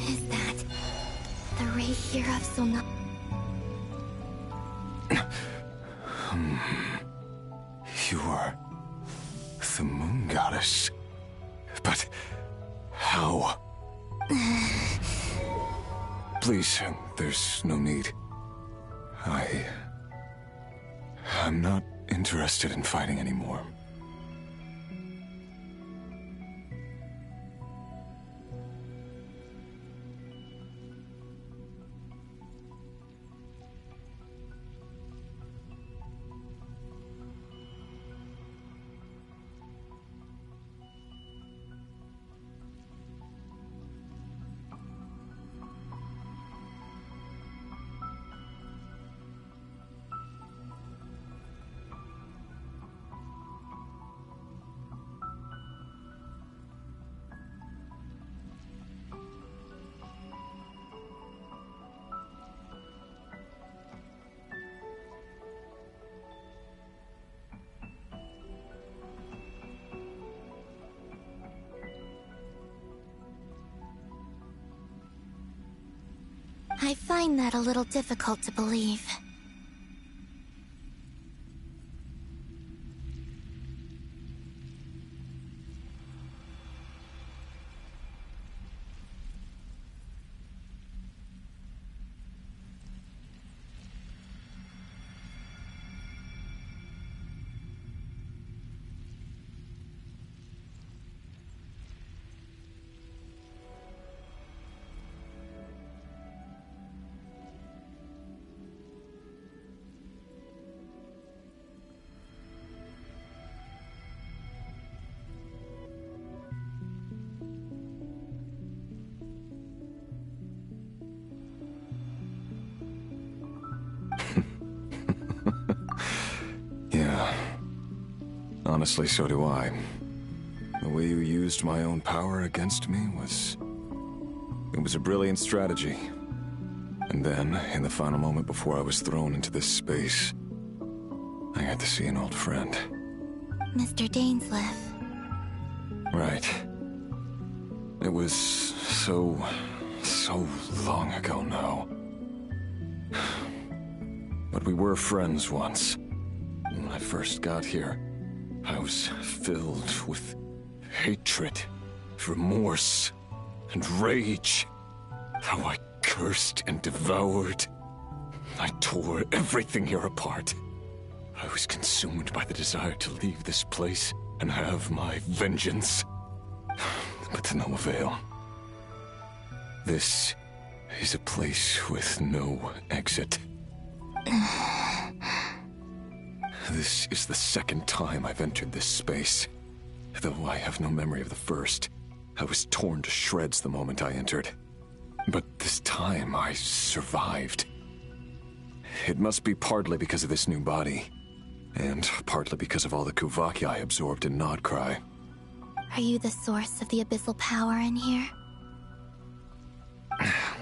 Is that the ray here of Solna?
You are the moon goddess. But how? Please, there's no need. I'm not interested in fighting anymore.
I find that a little difficult to believe.
Honestly, so do I. The way you used my own power against me was... It was a brilliant strategy. And then, in the final moment before I was thrown into this space, I got to see an old friend.
Mr. Dainsleif.
Right. It was so long ago now. But we were friends once. When I first got here, I was filled with hatred, remorse, and rage. How I cursed and devoured. I tore everything here apart. I was consumed by the desire to leave this place and have my vengeance. But to no avail. This is a place with no exit. This is the second time I've entered this space. Though I have no memory of the first, I was torn to shreds the moment I entered. But this time I survived. It must be partly because of this new body, and partly because of all the Kuvaki I absorbed in Nodcry.
Are you the source of the abyssal power in here?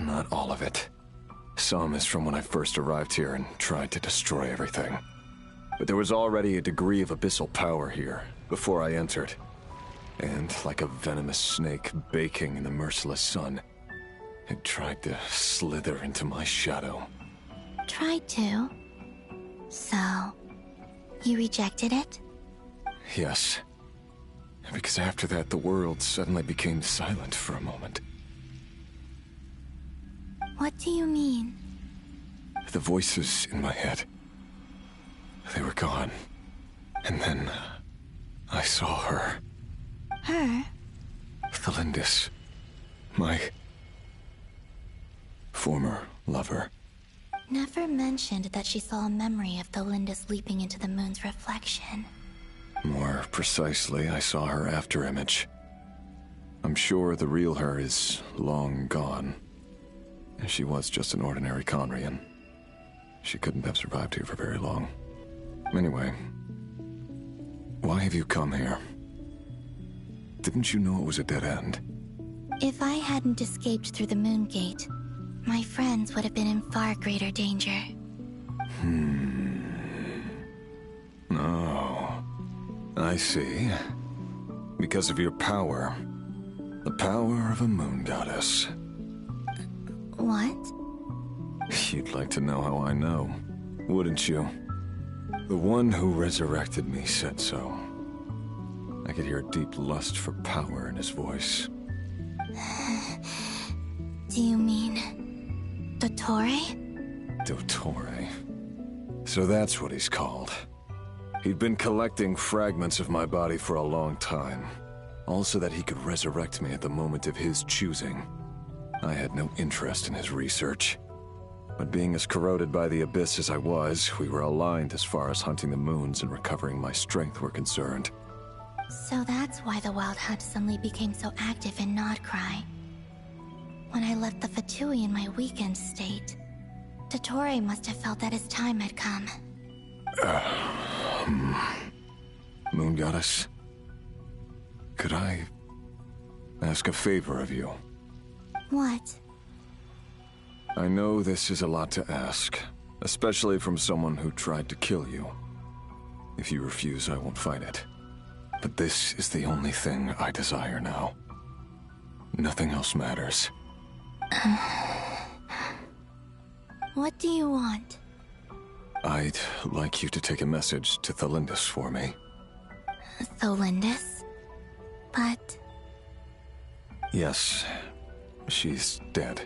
Not all of it. Some is from when I first arrived here and tried to destroy everything. But there was already a degree of abyssal power here before I entered. And like a venomous snake baking in the merciless sun, it tried to slither into my shadow.
Tried to? So, you rejected it?
Yes. Because after that, the world suddenly became silent for a moment.
What do you mean?
The voices in my head, they were gone. And then I saw her.
Her?
Thalindis. My former lover.
Never mentioned that she saw a memory of Thalindis leaping into the moon's reflection.
More precisely, I saw her afterimage. I'm sure the real her is long gone. She was just an ordinary Conrian. She couldn't have survived here for very long. Anyway, why have you come here? Didn't you know it was a dead end?
If I hadn't escaped through the moon gate, my friends would have been in far greater danger.
Oh, I see. Because of your power. The power of a moon goddess.
What?
You'd like to know how I know, wouldn't you? The one who resurrected me said so. I could hear a deep lust for power in his voice.
Do you mean... Dottore?
Dottore. So that's what he's called. He'd been collecting fragments of my body for a long time. All so that he could resurrect me at the moment of his choosing. I had no interest in his research. But being as corroded by the abyss as I was, we were aligned as far as hunting the moons and recovering my strength were concerned.
So that's why the Wild Hunt suddenly became so active in Nodcry. When I left the Fatui in my weakened state, Dottore must have felt that his time had come.
Moon Goddess, could I ask a favor of you?
What?
I know this is a lot to ask, especially from someone who tried to kill you. If you refuse, I won't fight it. But this is the only thing I desire now. Nothing else matters.
What do you want?
I'd like you to take a message to Thalindis for me.
Thalindis? But...
Yes, she's dead.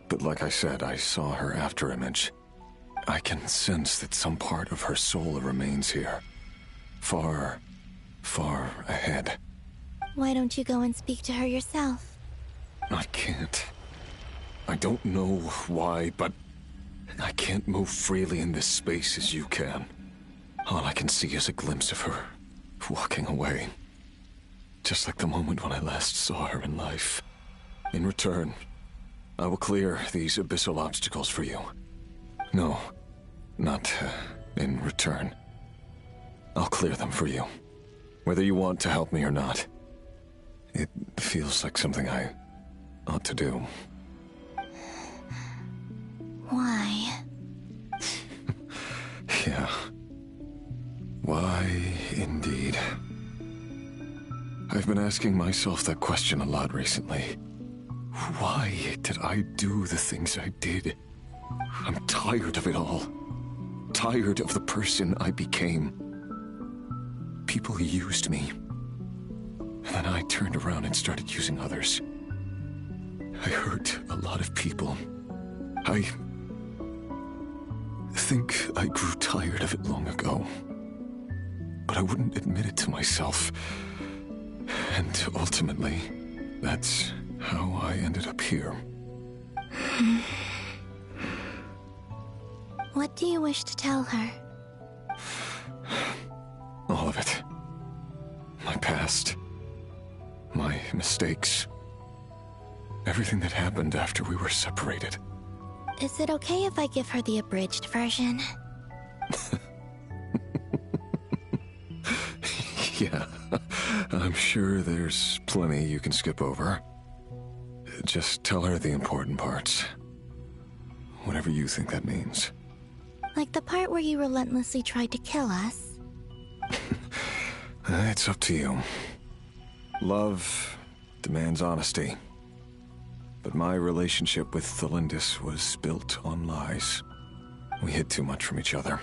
But like I said, I saw her afterimage. I can sense that some part of her soul remains here. Far, far ahead.
Why don't you go and speak to her yourself?
I can't. I don't know why, but I can't move freely in this space as you can. All I can see is a glimpse of her, walking away. Just like the moment when I last saw her in life. In return, I will clear these abyssal obstacles for you. No, not in return. I'll clear them for you. Whether you want to help me or not. It feels like something I ought to do.
Why?
Yeah. Why, indeed. I've been asking myself that question a lot recently. Why did I do the things I did? I'm tired of it all. Tired of the person I became. People used me. And then I turned around and started using others. I hurt a lot of people. I think I grew tired of it long ago. But I wouldn't admit it to myself. And ultimately, that's how I ended up here.
What do you wish to tell her?
All of it. My past. My mistakes. Everything that happened after we were separated.
Is it okay if I give her the abridged version?
Yeah, I'm sure there's plenty you can skip over. Just tell her the important parts. Whatever you think that means.
Like the part where you relentlessly tried to kill us?
It's up to you. Love demands honesty. But my relationship with Thelindis was built on lies. We hid too much from each other.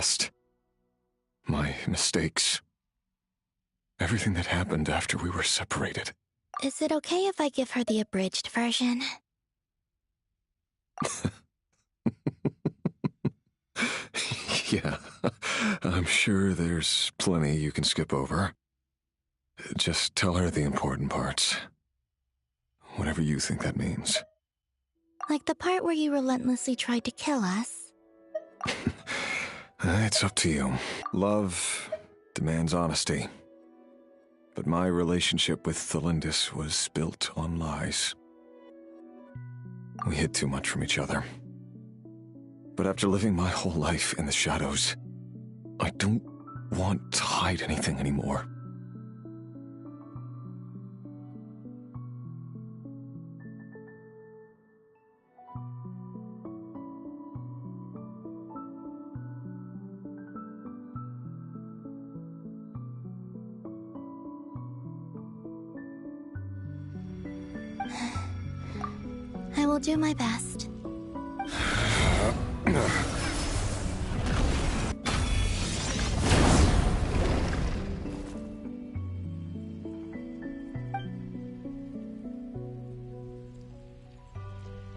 past. My mistakes. Everything that happened after we were separated.
Is it okay if I give her the abridged version?
Yeah, I'm sure there's plenty you can skip over. Just tell her the important parts. Whatever you think that means.
Like the part where you relentlessly tried to kill us?
It's up to you. Love demands honesty. But my relationship with Thelindis was built on lies. We hid too much from each other. But after living my whole life in the shadows, I don't want to hide anything anymore.
I will do my best.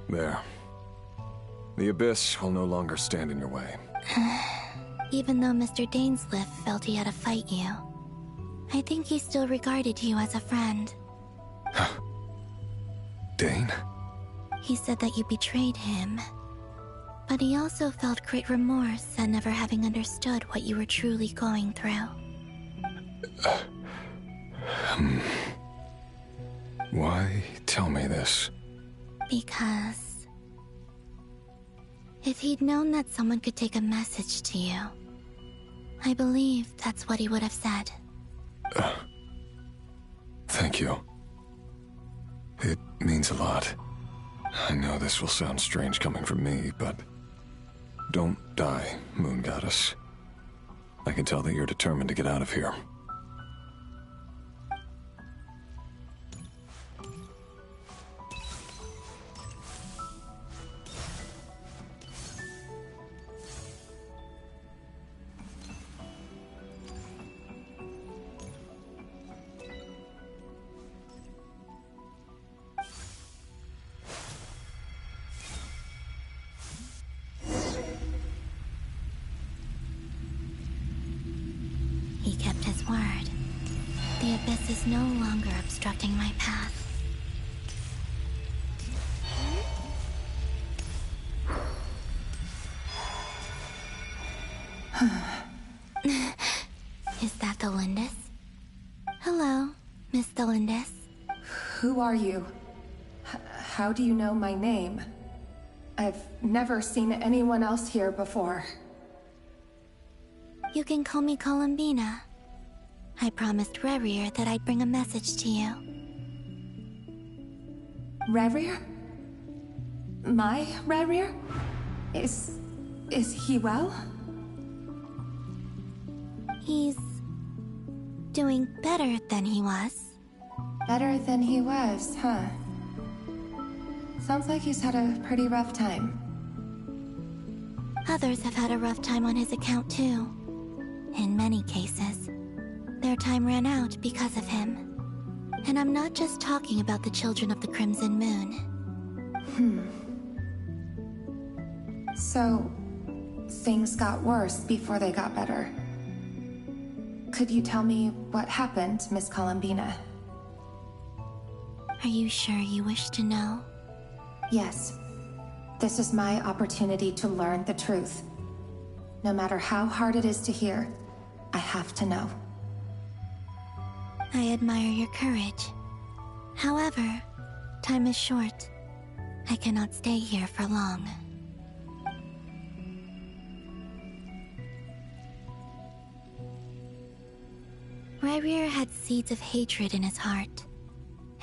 There. The Abyss will no longer stand in your way.
Even though Mr. Dainsliff felt he had to fight you, I think he still regarded you as a friend.
Dane?
He said that you betrayed him. But he also felt great remorse at never having understood what you were truly going through.
Why tell me this?
Because if he'd known that someone could take a message to you, I believe that's what he would have said.
Thank you. It means a lot. I know this will sound strange coming from me, but don't die, Moon Goddess. I can tell that you're determined to get out of here.
He kept his word. The Abyss is no longer obstructing my path. Is that Thelindis? Hello, Miss Thelindis.
Who are you? How do you know my name? I've never seen anyone else here before.
You can call me Columbina. I promised Rerir that I'd bring a message to you.
Rerir? My Rerir? Is he well?
He's doing better than he was.
Better than he was, huh? Sounds like he's had a pretty rough time.
Others have had a rough time on his account too. In many cases, their time ran out because of him. And I'm not just talking about the children of the Crimson Moon.
So, things got worse before they got better. Could you tell me what happened, Miss Columbina?
Are you sure you wish to know?
Yes. This is my opportunity to learn the truth. No matter how hard it is to hear, I have to know.
I admire your courage. However, time is short. I cannot stay here for long. Rerir had seeds of hatred in his heart,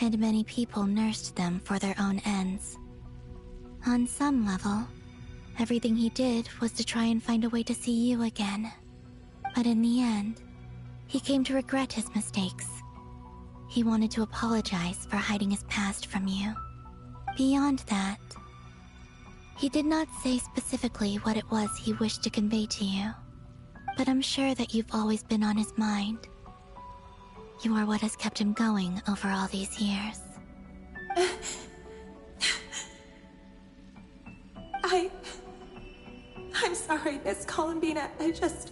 and many people nursed them for their own ends. On some level, everything he did was to try and find a way to see you again. But in the end, he came to regret his mistakes. He wanted to apologize for hiding his past from you. Beyond that, he did not say specifically what it was he wished to convey to you. but I'm sure that you've always been on his mind. You are what has kept him going over all these years.
I'm sorry, Miss Columbina. This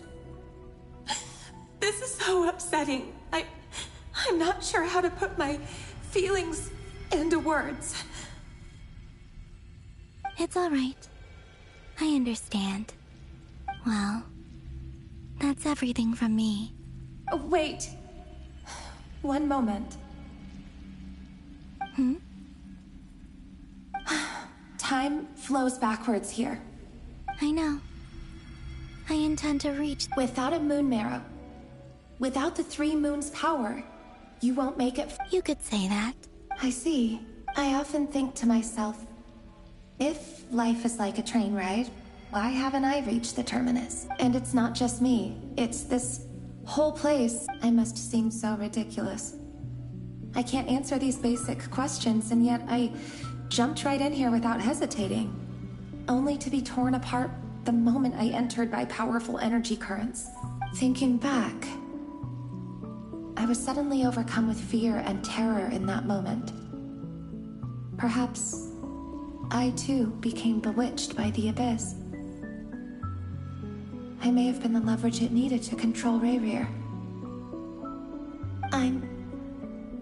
is so upsetting. I'm not sure how to put my feelings into words.
It's all right. I understand. Well, that's everything from me.
Wait. One moment. Time flows backwards here.
I know. I intend to reach...
Without a moon marrow, without the 3 moons' power, you won't make it...
You could say that.
I see. I often think to myself, if life is like a train ride, why haven't I reached the terminus? And it's not just me. It's this whole place. I must seem so ridiculous. I can't answer these basic questions, and yet I jumped right in here without hesitating, only to be torn apart the moment I entered by powerful energy currents. Thinking back, I was suddenly overcome with fear and terror in that moment. Perhaps I too became bewitched by the abyss. I may have been the leverage it needed to control Rayrir.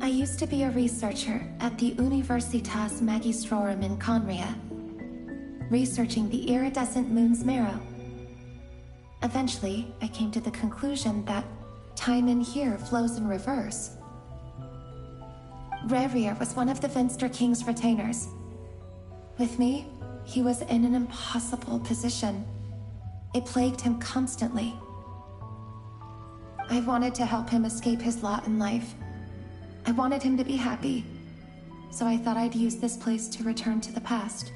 I used to be a researcher at the Universitas Magistrorum in Conria, researching the iridescent moon's marrow. Eventually, I came to the conclusion that time in here flows in reverse. Rayrir was one of the Finster King's retainers. With me, he was in an impossible position. It plagued him constantly. I wanted to help him escape his lot in life. I wanted him to be happy, so I thought I'd use this place to return to the past.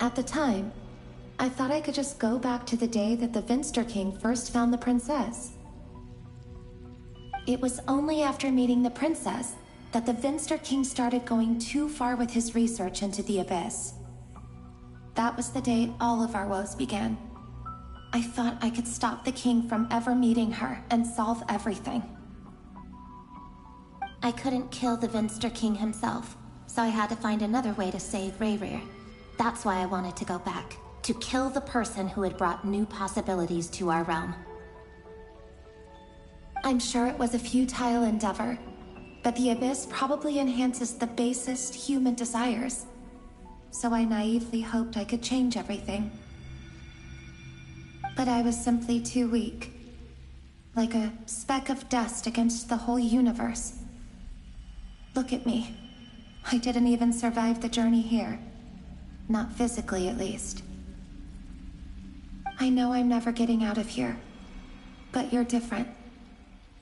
At the time, I thought I could just go back to the day that the Finster King first found the princess. It was only after meeting the princess that the Finster King started going too far with his research into the abyss. That was the day all of our woes began. I thought I could stop the king from ever meeting her and solve everything. I couldn't kill the Finster King himself, so I had to find another way to save Rayrir. That's why I wanted to go back, to kill the person who had brought new possibilities to our realm. I'm sure it was a futile endeavor, but the abyss probably enhances the basest human desires. So I naively hoped I could change everything. But I was simply too weak. Like a speck of dust against the whole universe. Look at me. I didn't even survive the journey here. Not physically, at least. I know I'm never getting out of here. But you're different.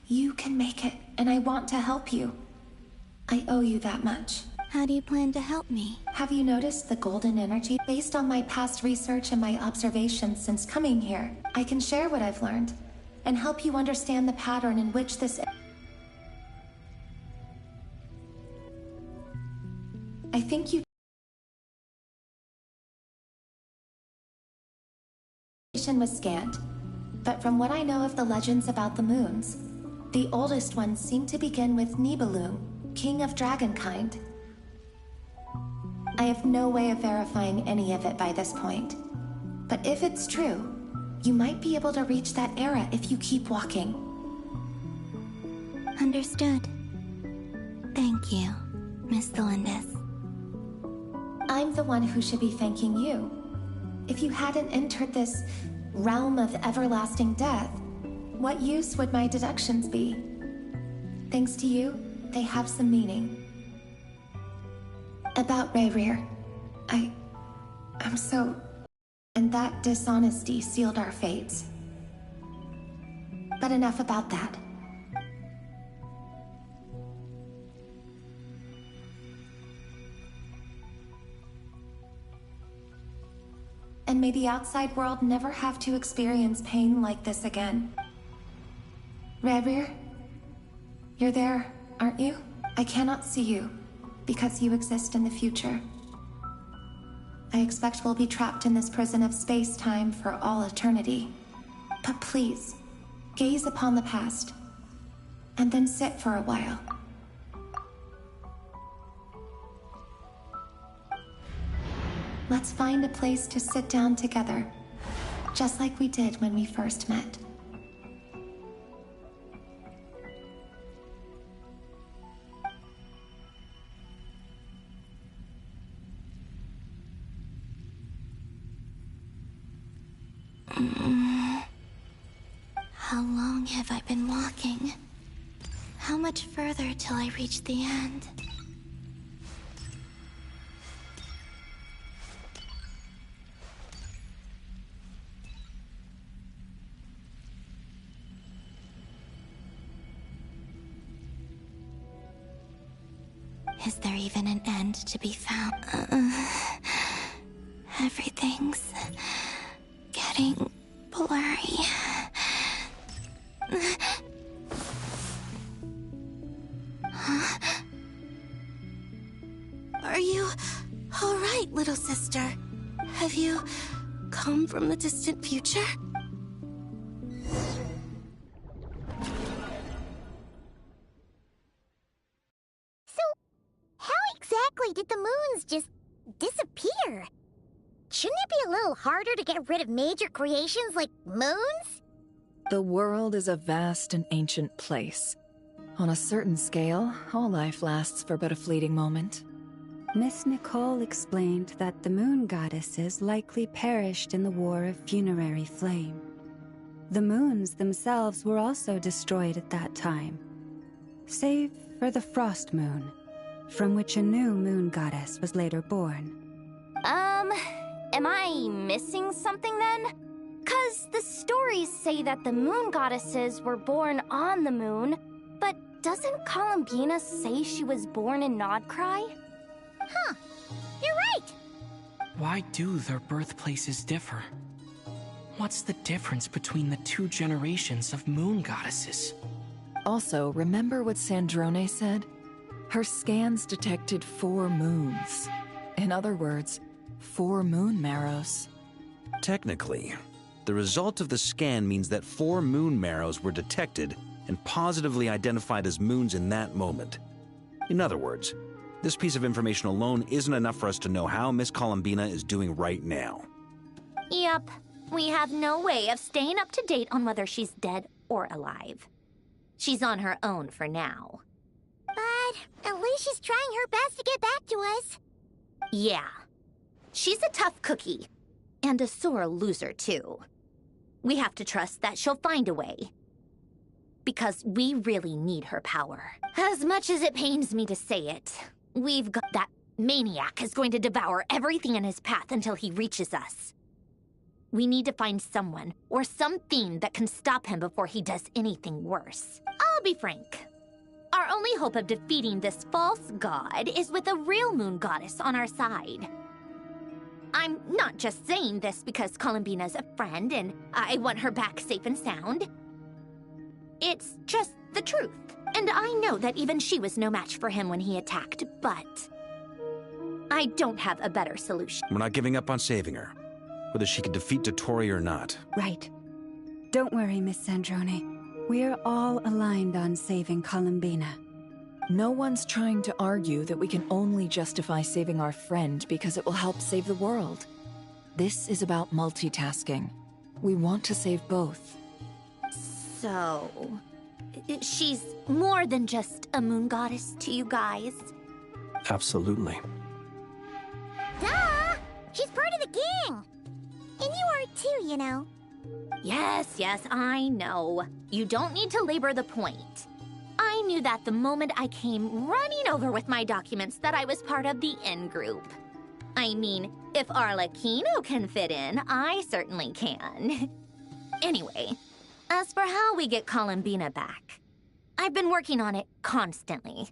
You can make it, and I want to help you. I owe you that much.
How do you plan to help me?
Have you noticed the golden energy? Based on my past research and my observations since coming here, I can share what I've learned and help you understand the pattern in which this... I think you... was scanned, but from what I know of the legends about the moons, the oldest ones seem to begin with Nibelung, king of dragonkind. I have no way of verifying any of it by this point. But if it's true, you might be able to reach that era if you keep walking.
Understood. Thank you, Miss Delindis.
I'm the one who should be thanking you. If you hadn't entered this realm of everlasting death, what use would my deductions be? Thanks to you, they have some meaning. About Rayrir, I'm so... And that dishonesty sealed our fates. But enough about that. And may the outside world never have to experience pain like this again. Rayrir, you're there, aren't you? I cannot see you, because you exist in the future.
I expect we'll be trapped in this prison of space-time for all eternity. But please, gaze upon the past, and then sit for a while. Let's find a place to sit down together, just like we did when we first met.
How long have I been walking? How much further till I reach the end? Is there even an end to be found? Everything's getting blurry. Huh? Are you all right, little sister? Have you come from the distant future?
How exactly did the moons just disappear? Shouldn't it be a little harder to get rid of major creations like moons?
The world is a vast and ancient place. On a certain scale, all life lasts for but a fleeting moment.
Miss Nicole explained that the moon goddesses likely perished in the War of Funerary Flame. The moons themselves were also destroyed at that time, save for the Frost Moon, from which a new moon goddess was later born.
Am I missing something then? 'Cause the stories say that the moon goddesses were born on the moon, but doesn't Columbina say she was born in Nodcry?
Huh, you're right!
Why do their birthplaces differ? What's the difference between the two generations of moon goddesses?
Also, remember what Sandrone said? Her scans detected 4 moons. In other words, 4 moon marrows.
Technically, the result of the scan means that 4 moon marrows were detected and positively identified as moons in that moment. In other words, this piece of information alone isn't enough for us to know how Miss Columbina is doing right now.
Yep, we have no way of staying up to date on whether she's dead or alive. She's on her own for now.
But at least she's trying her best to get back to us.
Yeah. She's a tough cookie. And a sore loser, too. We have to trust that she'll find a way. Because we really need her power. As much as it pains me to say it, we've got... That maniac is going to devour everything in his path until he reaches us. We need to find someone or something that can stop him before he does anything worse. I'll be frank. Our only hope of defeating this false god is with a real moon goddess on our side. I'm not just saying this because Columbina's a friend and I want her back safe and sound. It's just the truth. And I know that even she was no match for him when he attacked, but I don't have a better solution.
We're not giving up on saving her, whether she can defeat Dottore or not.
Right. Don't worry, Miss Sandrone. We're all aligned on saving Columbina.
No one's trying to argue that we can only justify saving our friend because it will help save the world. This is about multitasking. We want to save both.
So, she's more than just a moon goddess to you guys?
Absolutely.
Duh! She's part of the gang! And you are too, you know.
Yes, I know. You don't need to labor the point. I knew that the moment I came running over with my documents that I was part of the in-group. I mean, if Arlecchino can fit in, I certainly can. Anyway, as for how we get Columbina back, I've been working on it constantly.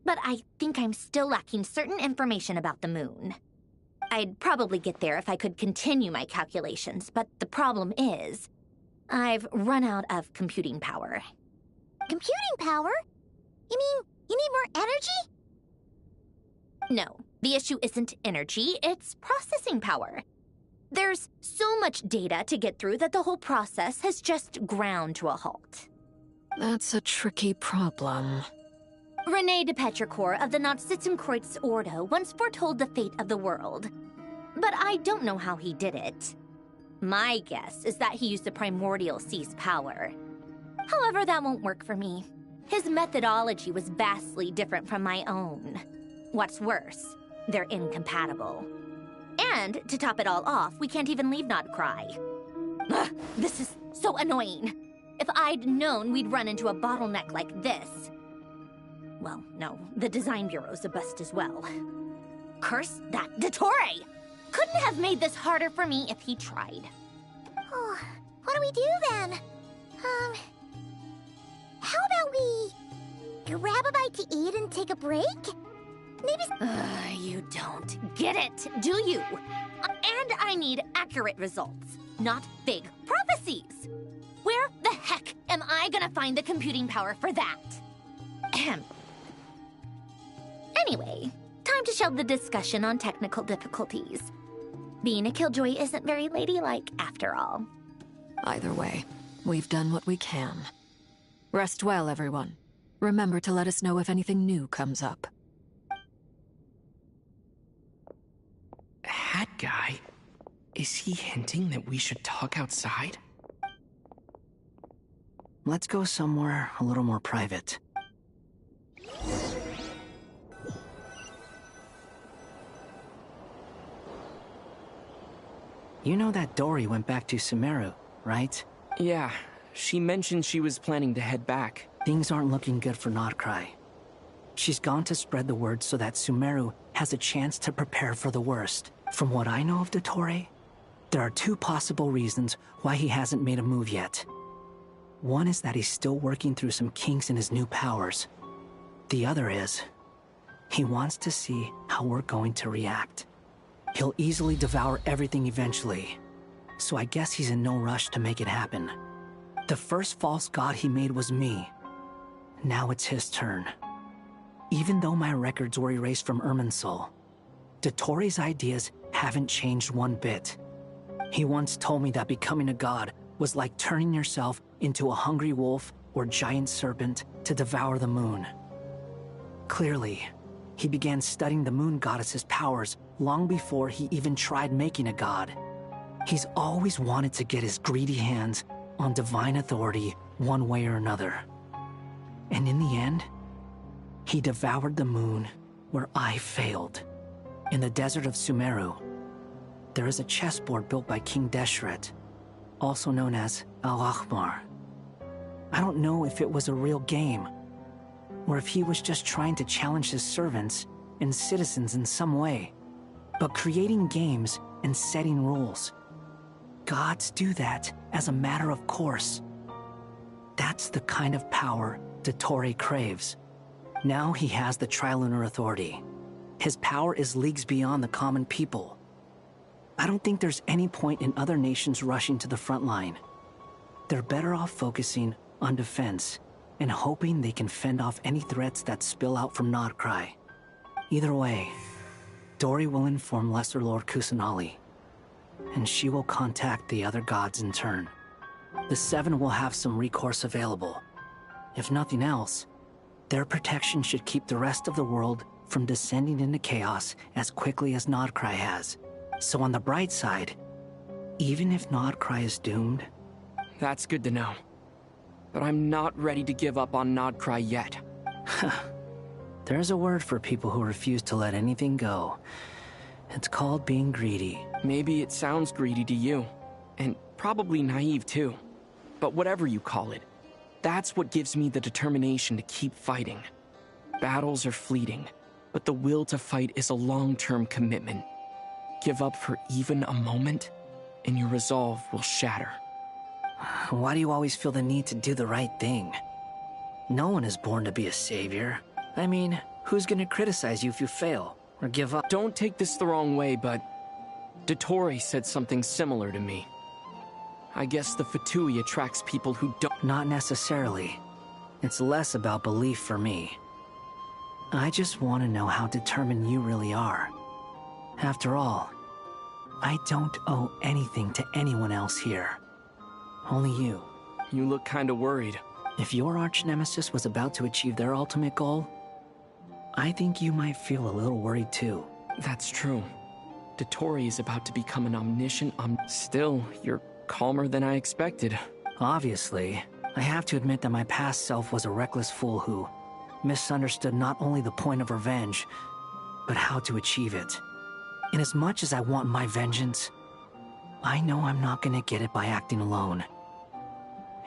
But I think I'm still lacking certain information about the moon. I'd probably get there if I could continue my calculations, but the problem is, I've run out of computing power.
Computing power? You mean, you need more energy?
No, The issue isn't energy, it's processing power. There's so much data to get through that the whole process has just ground to a halt.
That's a tricky problem.
René de Petrichor of the Nazissenkreuz Ordo once foretold the fate of the world. But I don't know how he did it. My guess is that he used the primordial sea's power. However, that won't work for me. His methodology was vastly different from my own. What's worse, they're incompatible. And, to top it all off, we can't even leave Nodcry. Ugh, this is so annoying. If I'd known we'd run into a bottleneck like this... Well, no, the design bureau's a bust as well. Curse that Dottore! Couldn't have made this harder for me if he tried.
Oh, what do we do then? How about we grab a bite to eat and take a break? Maybe...
You don't get it, do you? And I need accurate results, not vague prophecies. Where the heck am I gonna find the computing power for that? Ahem. Anyway, time to shelve the discussion on technical difficulties. Being a killjoy isn't very ladylike, after all.
Either way, we've done what we can. Rest well, everyone. Remember to let us know if anything new comes up.
Hat guy? Is he hinting that we should talk outside?
Let's go somewhere a little more private. You know that Dory went back to Sumeru, right?
Yeah, she mentioned she was planning to head back.
Things aren't looking good for Nodcry. She's gone to spread the word so that Sumeru has a chance to prepare for the worst. From what I know of Dottore, there are two possible reasons why he hasn't made a move yet. One is that he's still working through some kinks in his new powers. The other is, he wants to see how we're going to react. He'll easily devour everything eventually, so I guess he's in no rush to make it happen. The first false god he made was me. Now it's his turn. Even though my records were erased from Irminsul, Dottore's ideas haven't changed one bit. He once told me that becoming a god was like turning yourself into a hungry wolf or giant serpent to devour the moon. Clearly, he began studying the moon goddess's powers long before he even tried making a god. He's always wanted to get his greedy hands on divine authority one way or another. And in the end, he devoured the moon where I failed. In the desert of Sumeru, there is a chessboard built by King Deshret, also known as Al-Ahmar. I don't know if it was a real game, or if he was just trying to challenge his servants and citizens in some way. But creating games and setting rules, gods do that as a matter of course. That's the kind of power Dottore craves. Now he has the Trilunar Authority. His power is leagues beyond the common people. I don't think there's any point in other nations rushing to the front line. They're better off focusing on defense and hoping they can fend off any threats that spill out from Nodcry. Either way, Dory will inform Lesser Lord Kusanali, and she will contact the other gods in turn. The Seven will have some recourse available. If nothing else, their protection should keep the rest of the world from descending into chaos as quickly as Nodcry has. So on the bright side, even if Nodcry is doomed...
That's good to know. But I'm not ready to give up on Nodcry yet.
There's a word for people who refuse to let anything go. It's called being greedy.
Maybe it sounds greedy to you, and probably naive too. But whatever you call it, that's what gives me the determination to keep fighting. Battles are fleeting, but the will to fight is a long-term commitment. Give up for even a moment, and your resolve will shatter.
Why do you always feel the need to do the right thing? No one is born to be a savior. I mean, who's gonna criticize you if you fail, or give up?
Don't take this the wrong way, but Dottore said something similar to me. I guess the Fatui attracts people who don't...
Not necessarily. It's less about belief for me. I just want to know how determined you really are. After all, I don't owe anything to anyone else here. Only you.
You look kinda worried.
If your arch-nemesis was about to achieve their ultimate goal, I think you might feel a little worried too.
That's true. Dottore is about to become an omniscient Still, you're calmer than I expected.
Obviously, I have to admit that my past self was a reckless fool who misunderstood not only the point of revenge, but how to achieve it. And as much as I want my vengeance, I know I'm not gonna get it by acting alone.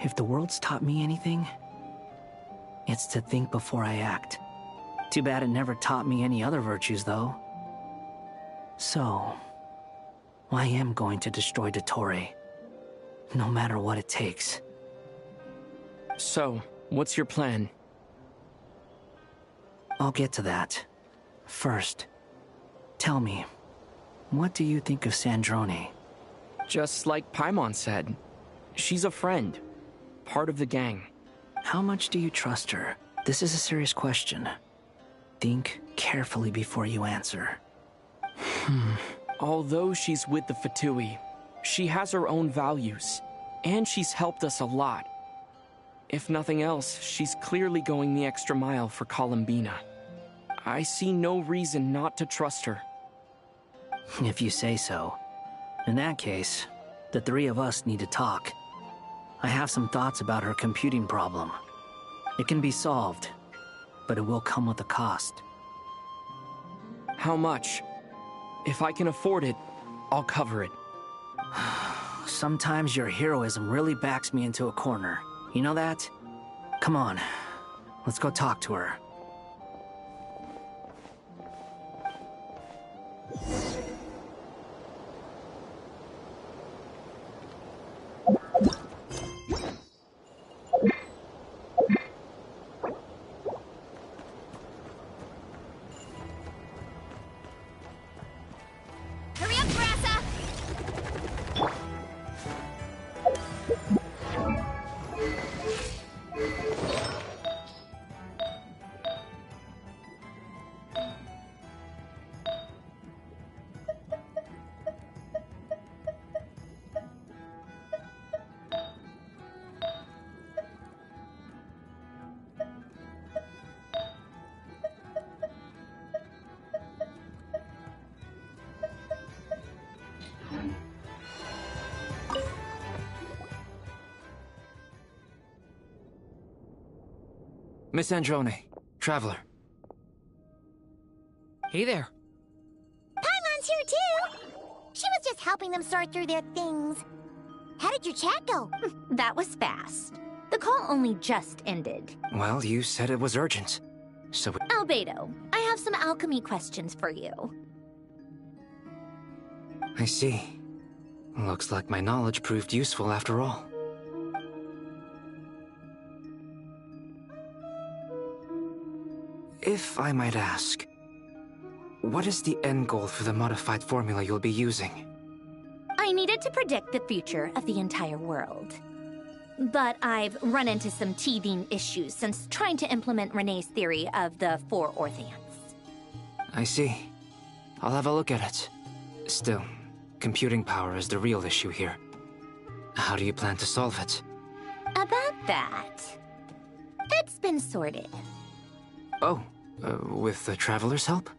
If the world's taught me anything, it's to think before I act. Too bad it never taught me any other virtues, though. So, I am going to destroy Dottore, no matter what it takes.
So, what's your plan?
I'll get to that. First, tell me, what do you think of Sandrone?
Just like Paimon said, she's a friend, part of the gang.
How much do you trust her? This is a serious question. Think carefully before you answer.
Although she's with the Fatui, she has her own values, and she's helped us a lot. If nothing else, she's clearly going the extra mile for Columbina. I see no reason not to trust her.
If you say so. In that case, the three of us need to talk. I have some thoughts about her computing problem. It can be solved, but it will come with a cost.
How much? If I can afford it, I'll cover it.
Sometimes your heroism really backs me into a corner. You know that? Come on, let's go talk to her.
Hurry up, Grassa!
Miss Androne, Traveler.
Hey there.
Paimon's here too! She was just helping them sort through their things. How did your chat go?
That was fast. The call only just ended.
Well, you said it was urgent. So
Albedo, I have some alchemy questions for you.
I see. Looks like my knowledge proved useful after all. If I might ask, what is the end goal for the modified formula you'll be using?
I needed to predict the future of the entire world. But I've run into some teething issues since trying to implement Renee's theory of the four Orthanths.
I see. I'll have a look at it. Still, computing power is the real issue here. How do you plan to solve it?
About that, it's been sorted.
Oh, with the Traveler's help?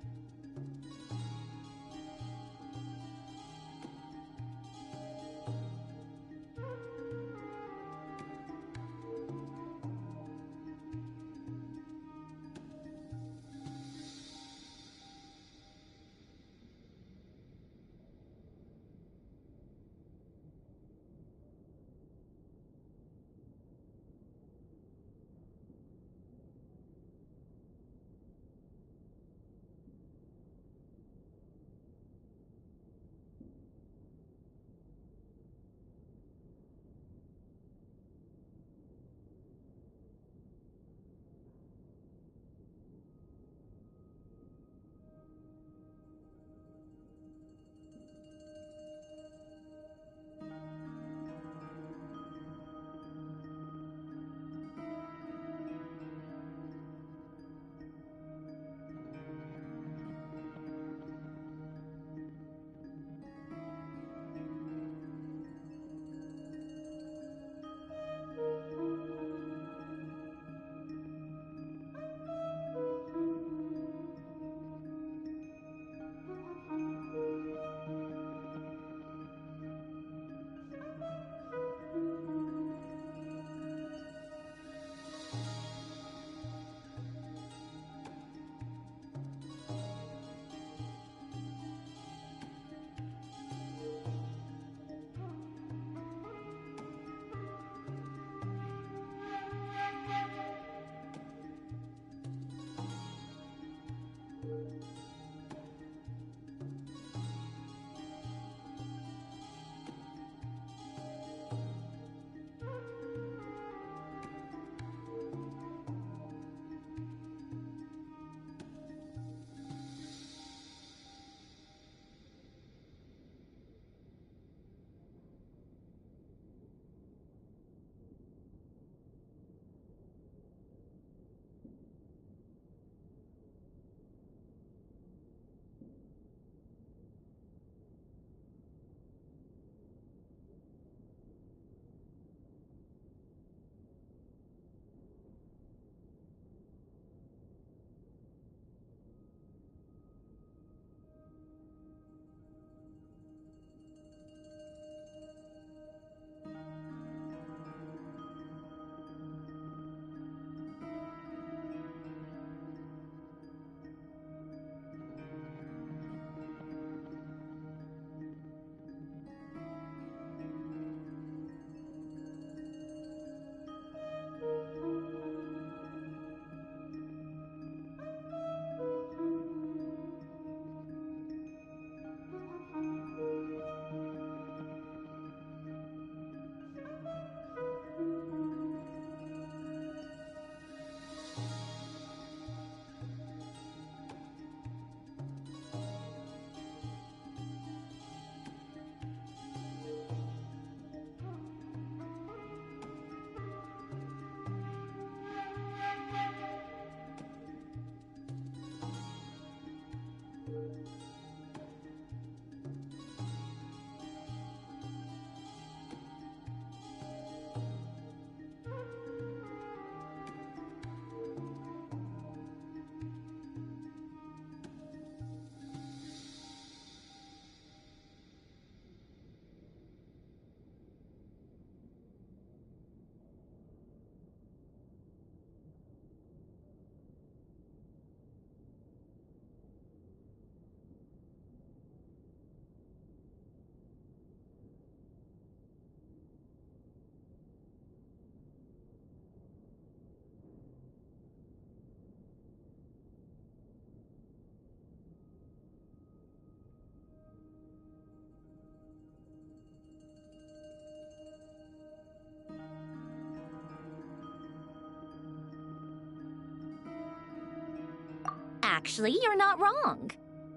Actually, you're not wrong.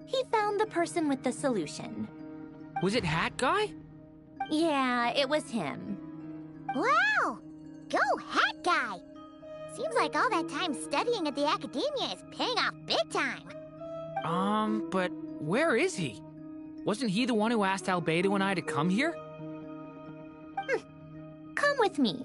He found the person with the solution.
Was it Hat Guy?
Yeah, it was him.
Wow! Go Hat Guy! Seems like all that time studying at the academia is paying off big time.
But where is he? Wasn't he the one who asked Albedo and I to come here?
Come with me.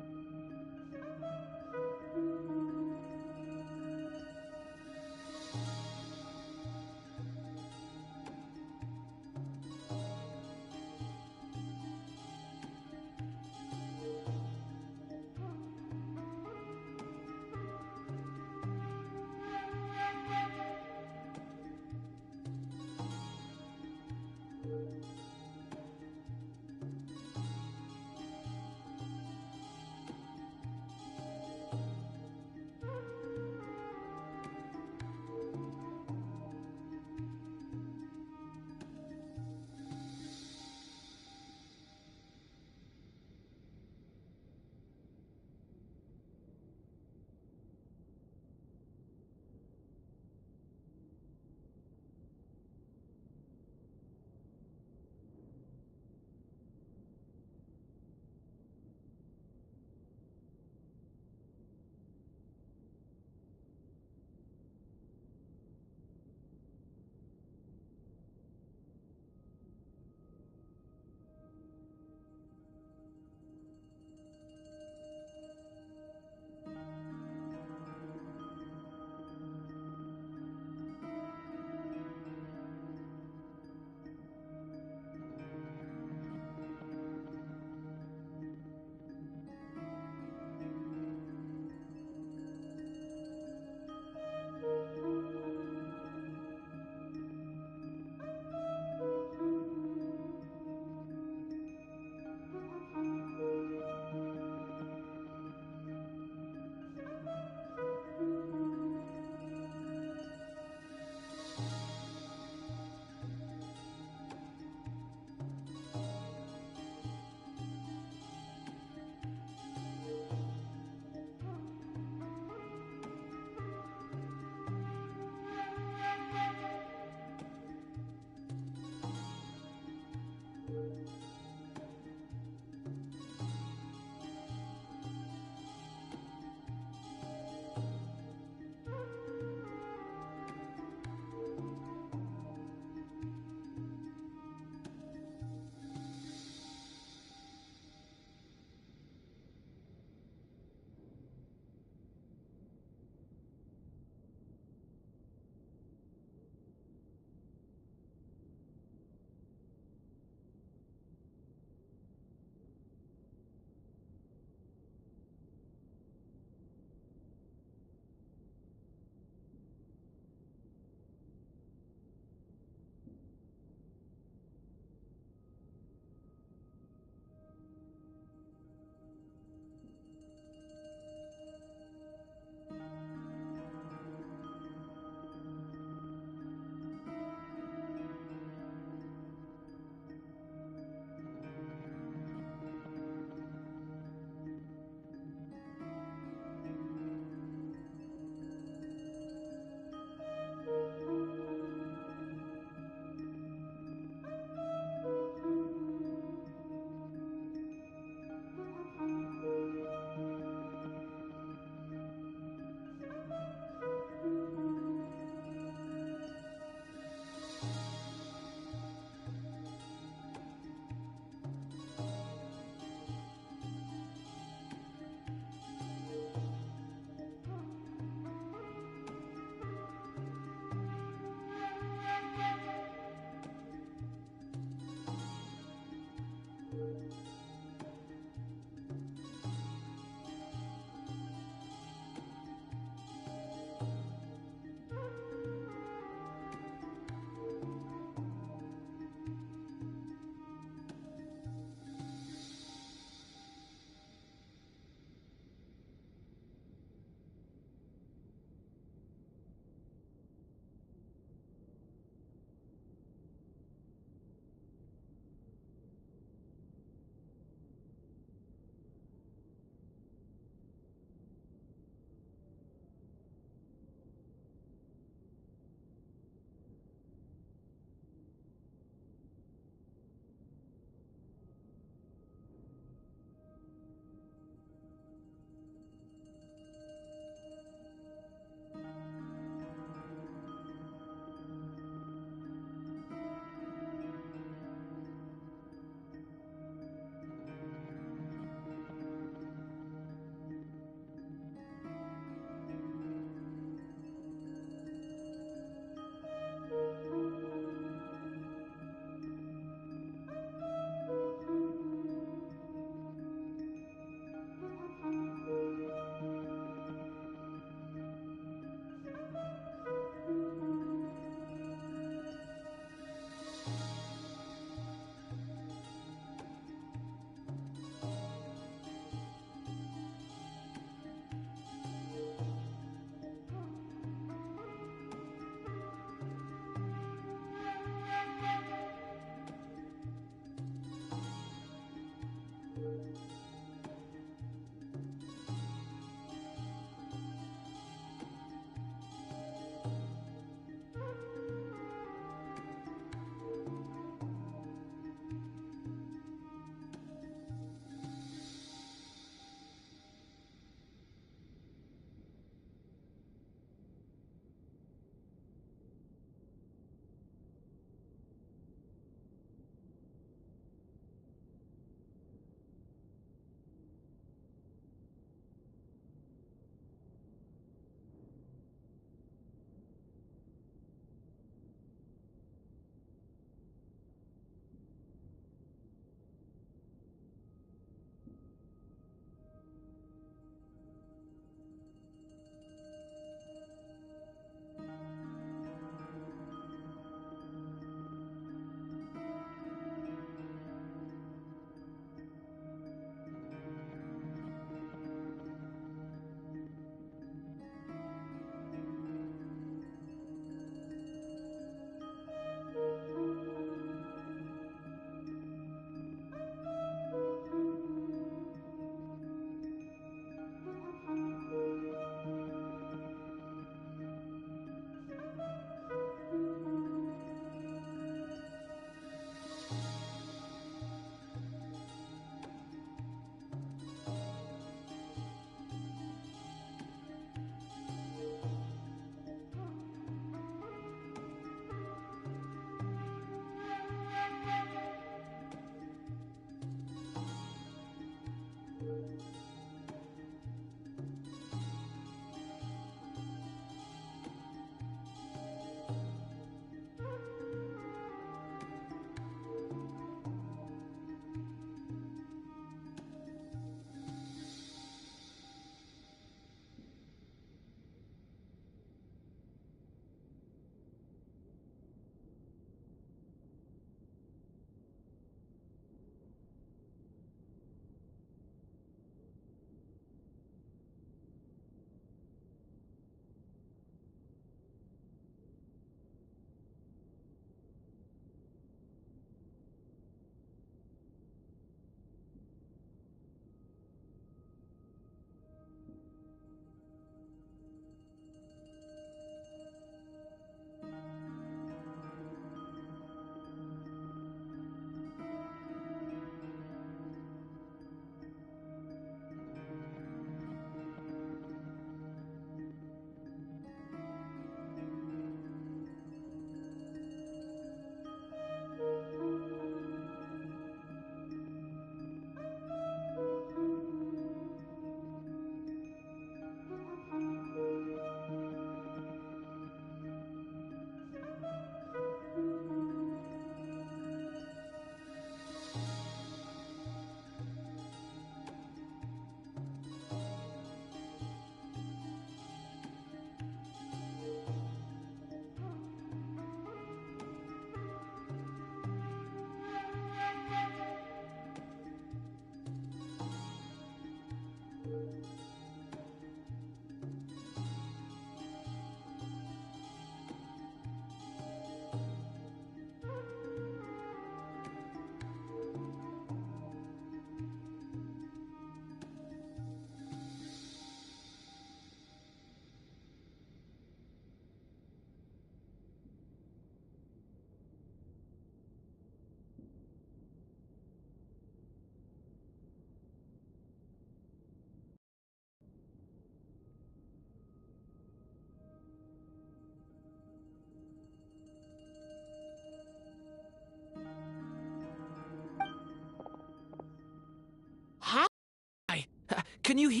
can you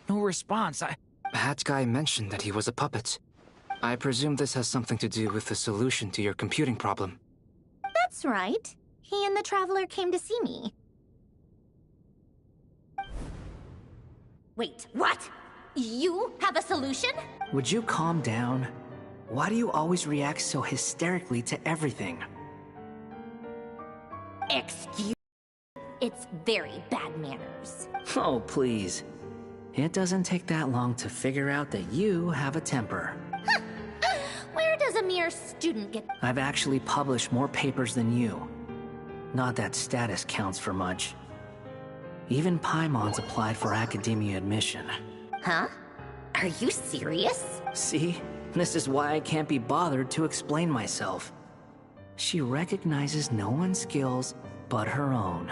No response.
Hat guy mentioned that he was a puppet. I presume this has something to do with the solution to your computing problem.
That's right. He and the Traveler came to see me. Wait, what? You have a solution?
Would you calm down? Why do you always react so hysterically to everything?
Excuse... It's very bad manners.
Oh, please. It doesn't take that long to figure out that you have a temper.
Where does a mere student get...
I've actually published more papers than you. Not that status counts for much. Even Paimon's applied for academia admission.
Huh? Are you serious?
See? This is why I can't be bothered to explain myself. She recognizes no one's skills but her own.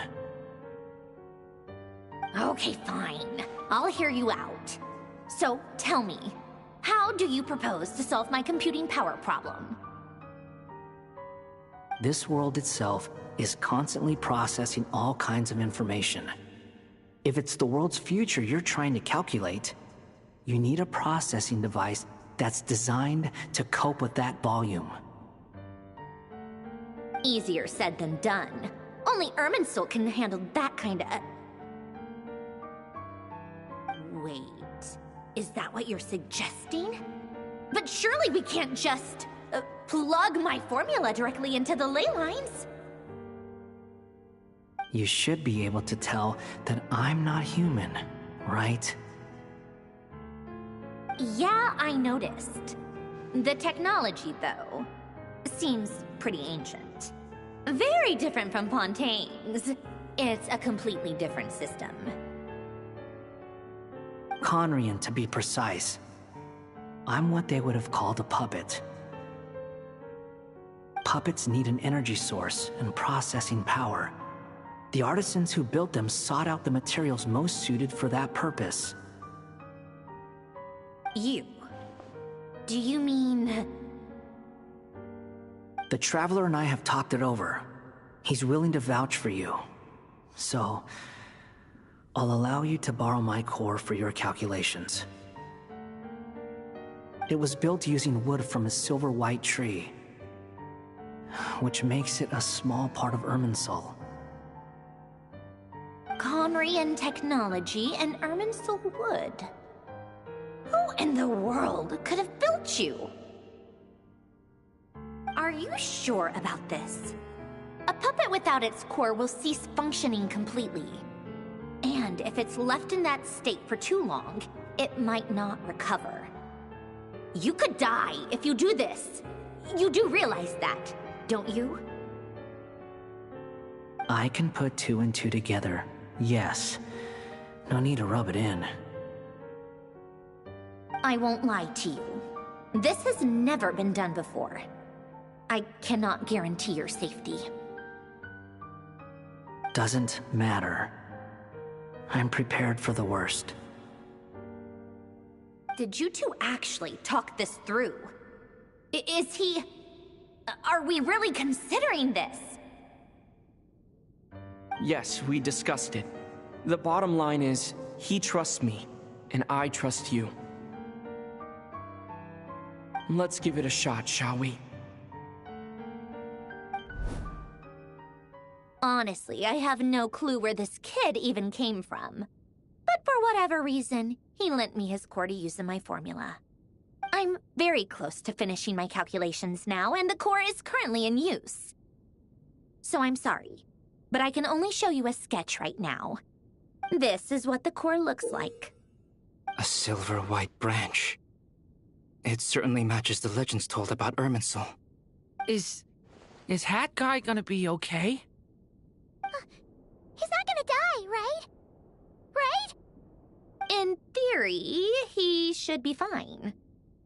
Okay, fine. I'll hear you out. So, tell me, how do you propose to solve my computing power problem?
This world itself is constantly processing all kinds of information. If it's the world's future you're trying to calculate, you need a processing device that's designed to cope with that volume.
Easier said than done. Only Irminsul can handle that kind of... Wait, is that what you're suggesting? But surely we can't just plug my formula directly into the ley lines.
You should be able to tell that I'm not human, right?
Yeah, I noticed. The technology, though, seems pretty ancient. Very different from Fontaine's. It's a completely different system.
Conrian, to be precise. I'm what they would have called a puppet. Puppets need an energy source and processing power. The artisans who built them sought out the materials most suited for that purpose.
You? Do you mean...
The Traveler and I have talked it over. He's willing to vouch for you. So, I'll allow you to borrow my core for your calculations. It was built using wood from a silver-white tree, which makes it a small part of Irminsul.
Conrian technology and Irminsul wood. Who in the world could have built you? Are you sure about this? A puppet without its core will cease functioning completely. And if it's left in that state for too long, it might not recover. You could die if you do this. You do realize that, don't you?
I can put two and two together, yes. No need to rub it in.
I won't lie to you. This has never been done before. I cannot guarantee your safety.
Doesn't matter. I'm prepared for the worst.
Did you two actually talk this through? Is he... Are we really considering this?
Yes, we discussed it. The bottom line is, he trusts me, and I trust you. Let's give it a shot, shall we?
Honestly, I have no clue where this kid even came from. But for whatever reason, he lent me his core to use in my formula. I'm very close to finishing my calculations now, and the core is currently in use. So I'm sorry, but I can only show you a sketch right now. This is what the core looks like.
A silver-white branch. It certainly matches the legends told about Irminsul.
Is Hat Guy gonna be okay?
He's not gonna die, right? Right?
In theory, he should be fine.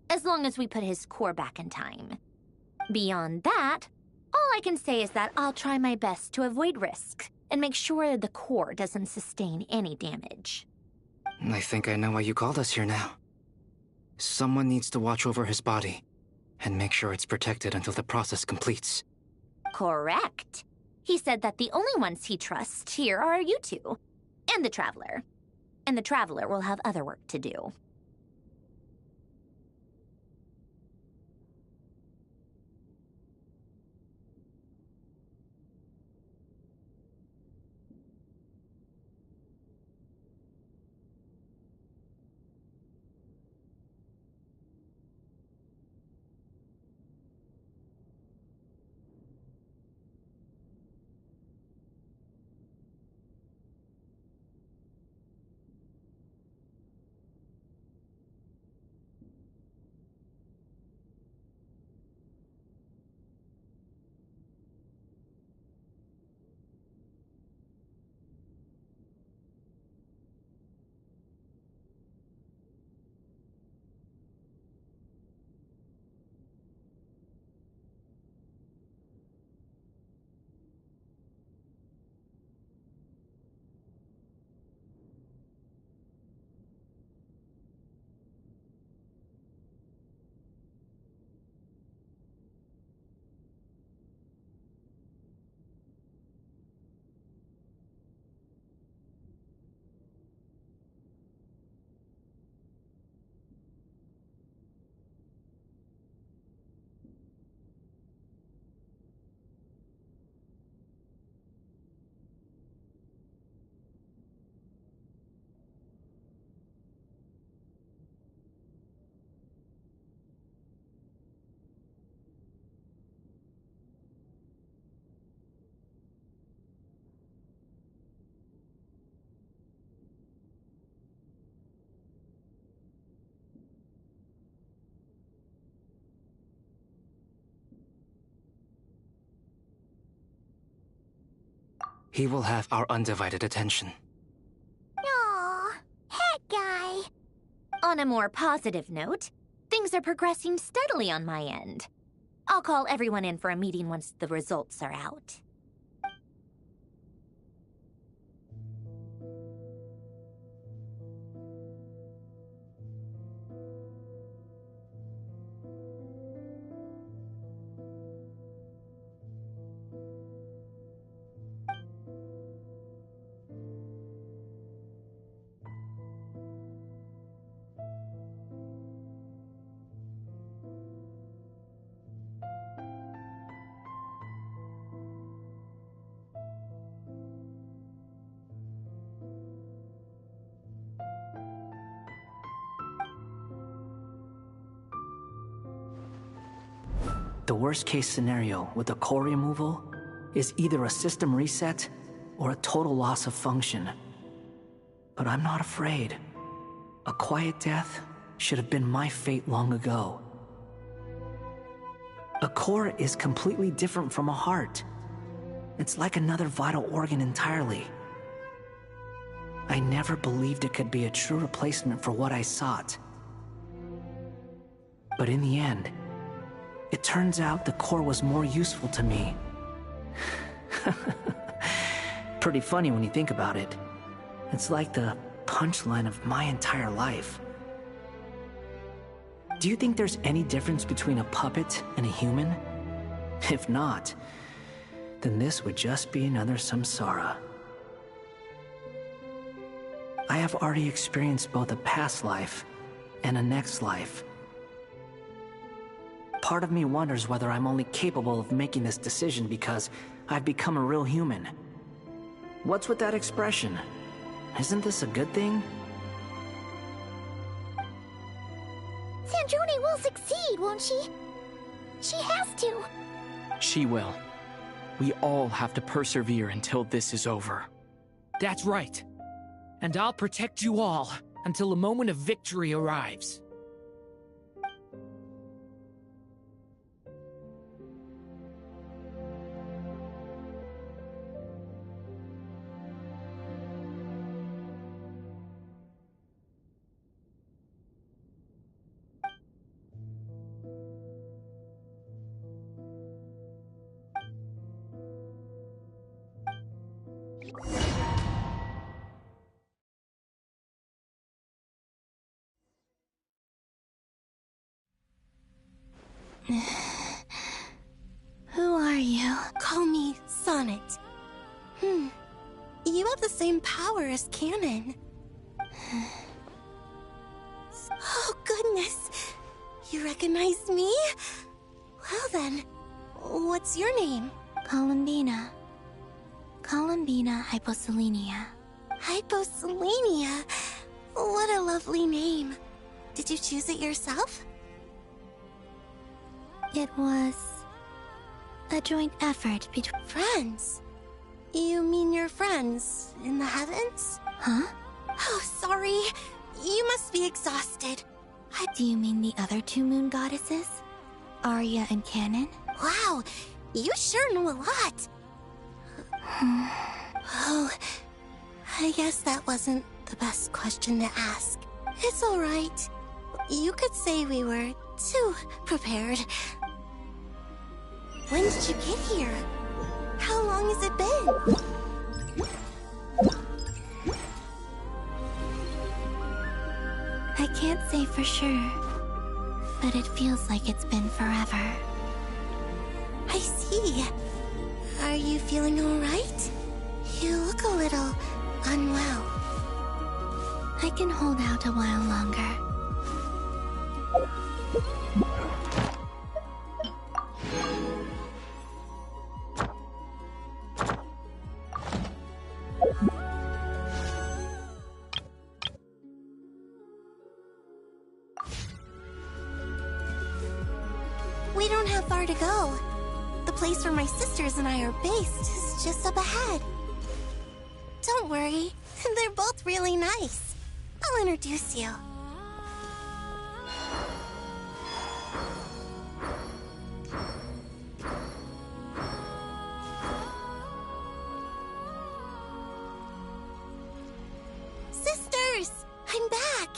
As long as we put his core back in time. Beyond that, all I can say is that I'll try my best to avoid risks and make sure the core doesn't sustain any damage.
I think I know why you called us here now. Someone needs to watch over his body and make sure it's protected until the process completes.
Correct. He said that the only ones he trusts here are you two, and the Traveler. and the Traveler will have other work to do.
He will have our undivided attention.
Aww, heck guy. On a more positive note, things are progressing steadily on my end. I'll call everyone in for a meeting once the results are out.
The worst case scenario with the core removal is either a system reset or a total loss of function. But I'm not afraid. A quiet death should have been my fate long ago. A core is completely different from a heart. It's like another vital organ entirely. I never believed it could be a true replacement for what I sought. But in the end, it turns out the core was more useful to me. Pretty funny when you think about it. It's like the punchline of my entire life. Do you think there's any difference between a puppet and a human? If not, then this would just be another samsara. I have already experienced both a past life and a next life. Part of me wonders whether I'm only capable of making this decision because I've become a real human. What's with that expression? Isn't this a good thing?
Sandrone will succeed, won't she? She has to.
She will. We all have to persevere until this is over.
That's right. And I'll protect you all until a moment of victory arrives.
Who are you? Call me Sonnet. You have the same power as Canon.
Oh, goodness. You recognize me? Well then, what's your name?
Columbina. Columbina Hyposelenia.
Hyposelenia? What a lovely name. Did you choose it yourself?
It was a joint effort between
friends. You mean your friends in the heavens?
Huh?
Oh, sorry. You must be exhausted.
Do you mean the other two moon goddesses? Arya and Canon?
Wow, you sure know a lot. Oh, I guess that wasn't the best question to ask. It's alright. You could say we were too prepared. When did you get here? How long has it been?
I can't say for sure, but it feels like it's been forever.
I see. Are you feeling alright? You look a little unwell.
I can hold out a while longer.
We don't have far to go. The place where my sisters and I are based is just up ahead. Don't worry, they're both really nice. I'll introduce you. Sisters! I'm back!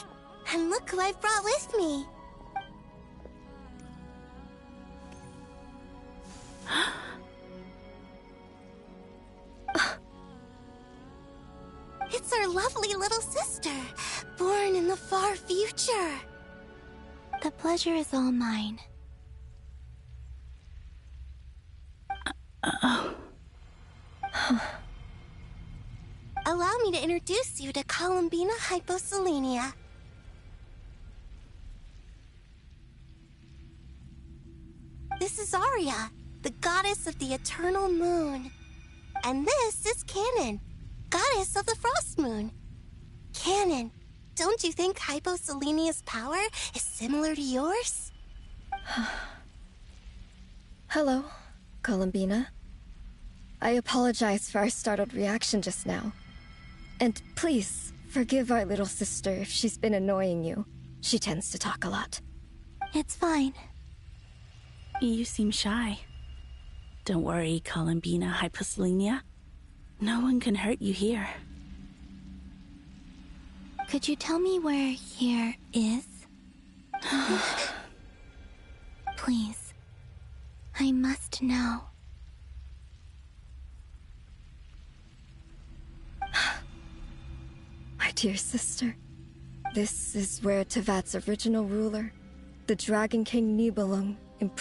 And look who I've brought with me. It's our lovely little sister, born in the far future.
The pleasure is all mine.
Allow me to introduce you to Columbina Hyposelenia. This is Arya, the goddess of the eternal moon. And this is Canon, goddess of the frost moon. Canon, don't you think Hyposelenia's power is similar to yours?
Hello, Columbina. I apologize for our startled reaction just now. And please, forgive our little sister if she's been annoying you. She tends to talk a lot.
It's fine.
You seem shy. Don't worry, Columbina Hyposelenia. No one can hurt you here.
Could you tell me where here is? Please. I must know.
My dear sister, this is where Tevat's original ruler, the Dragon King Nibelung, imprisoned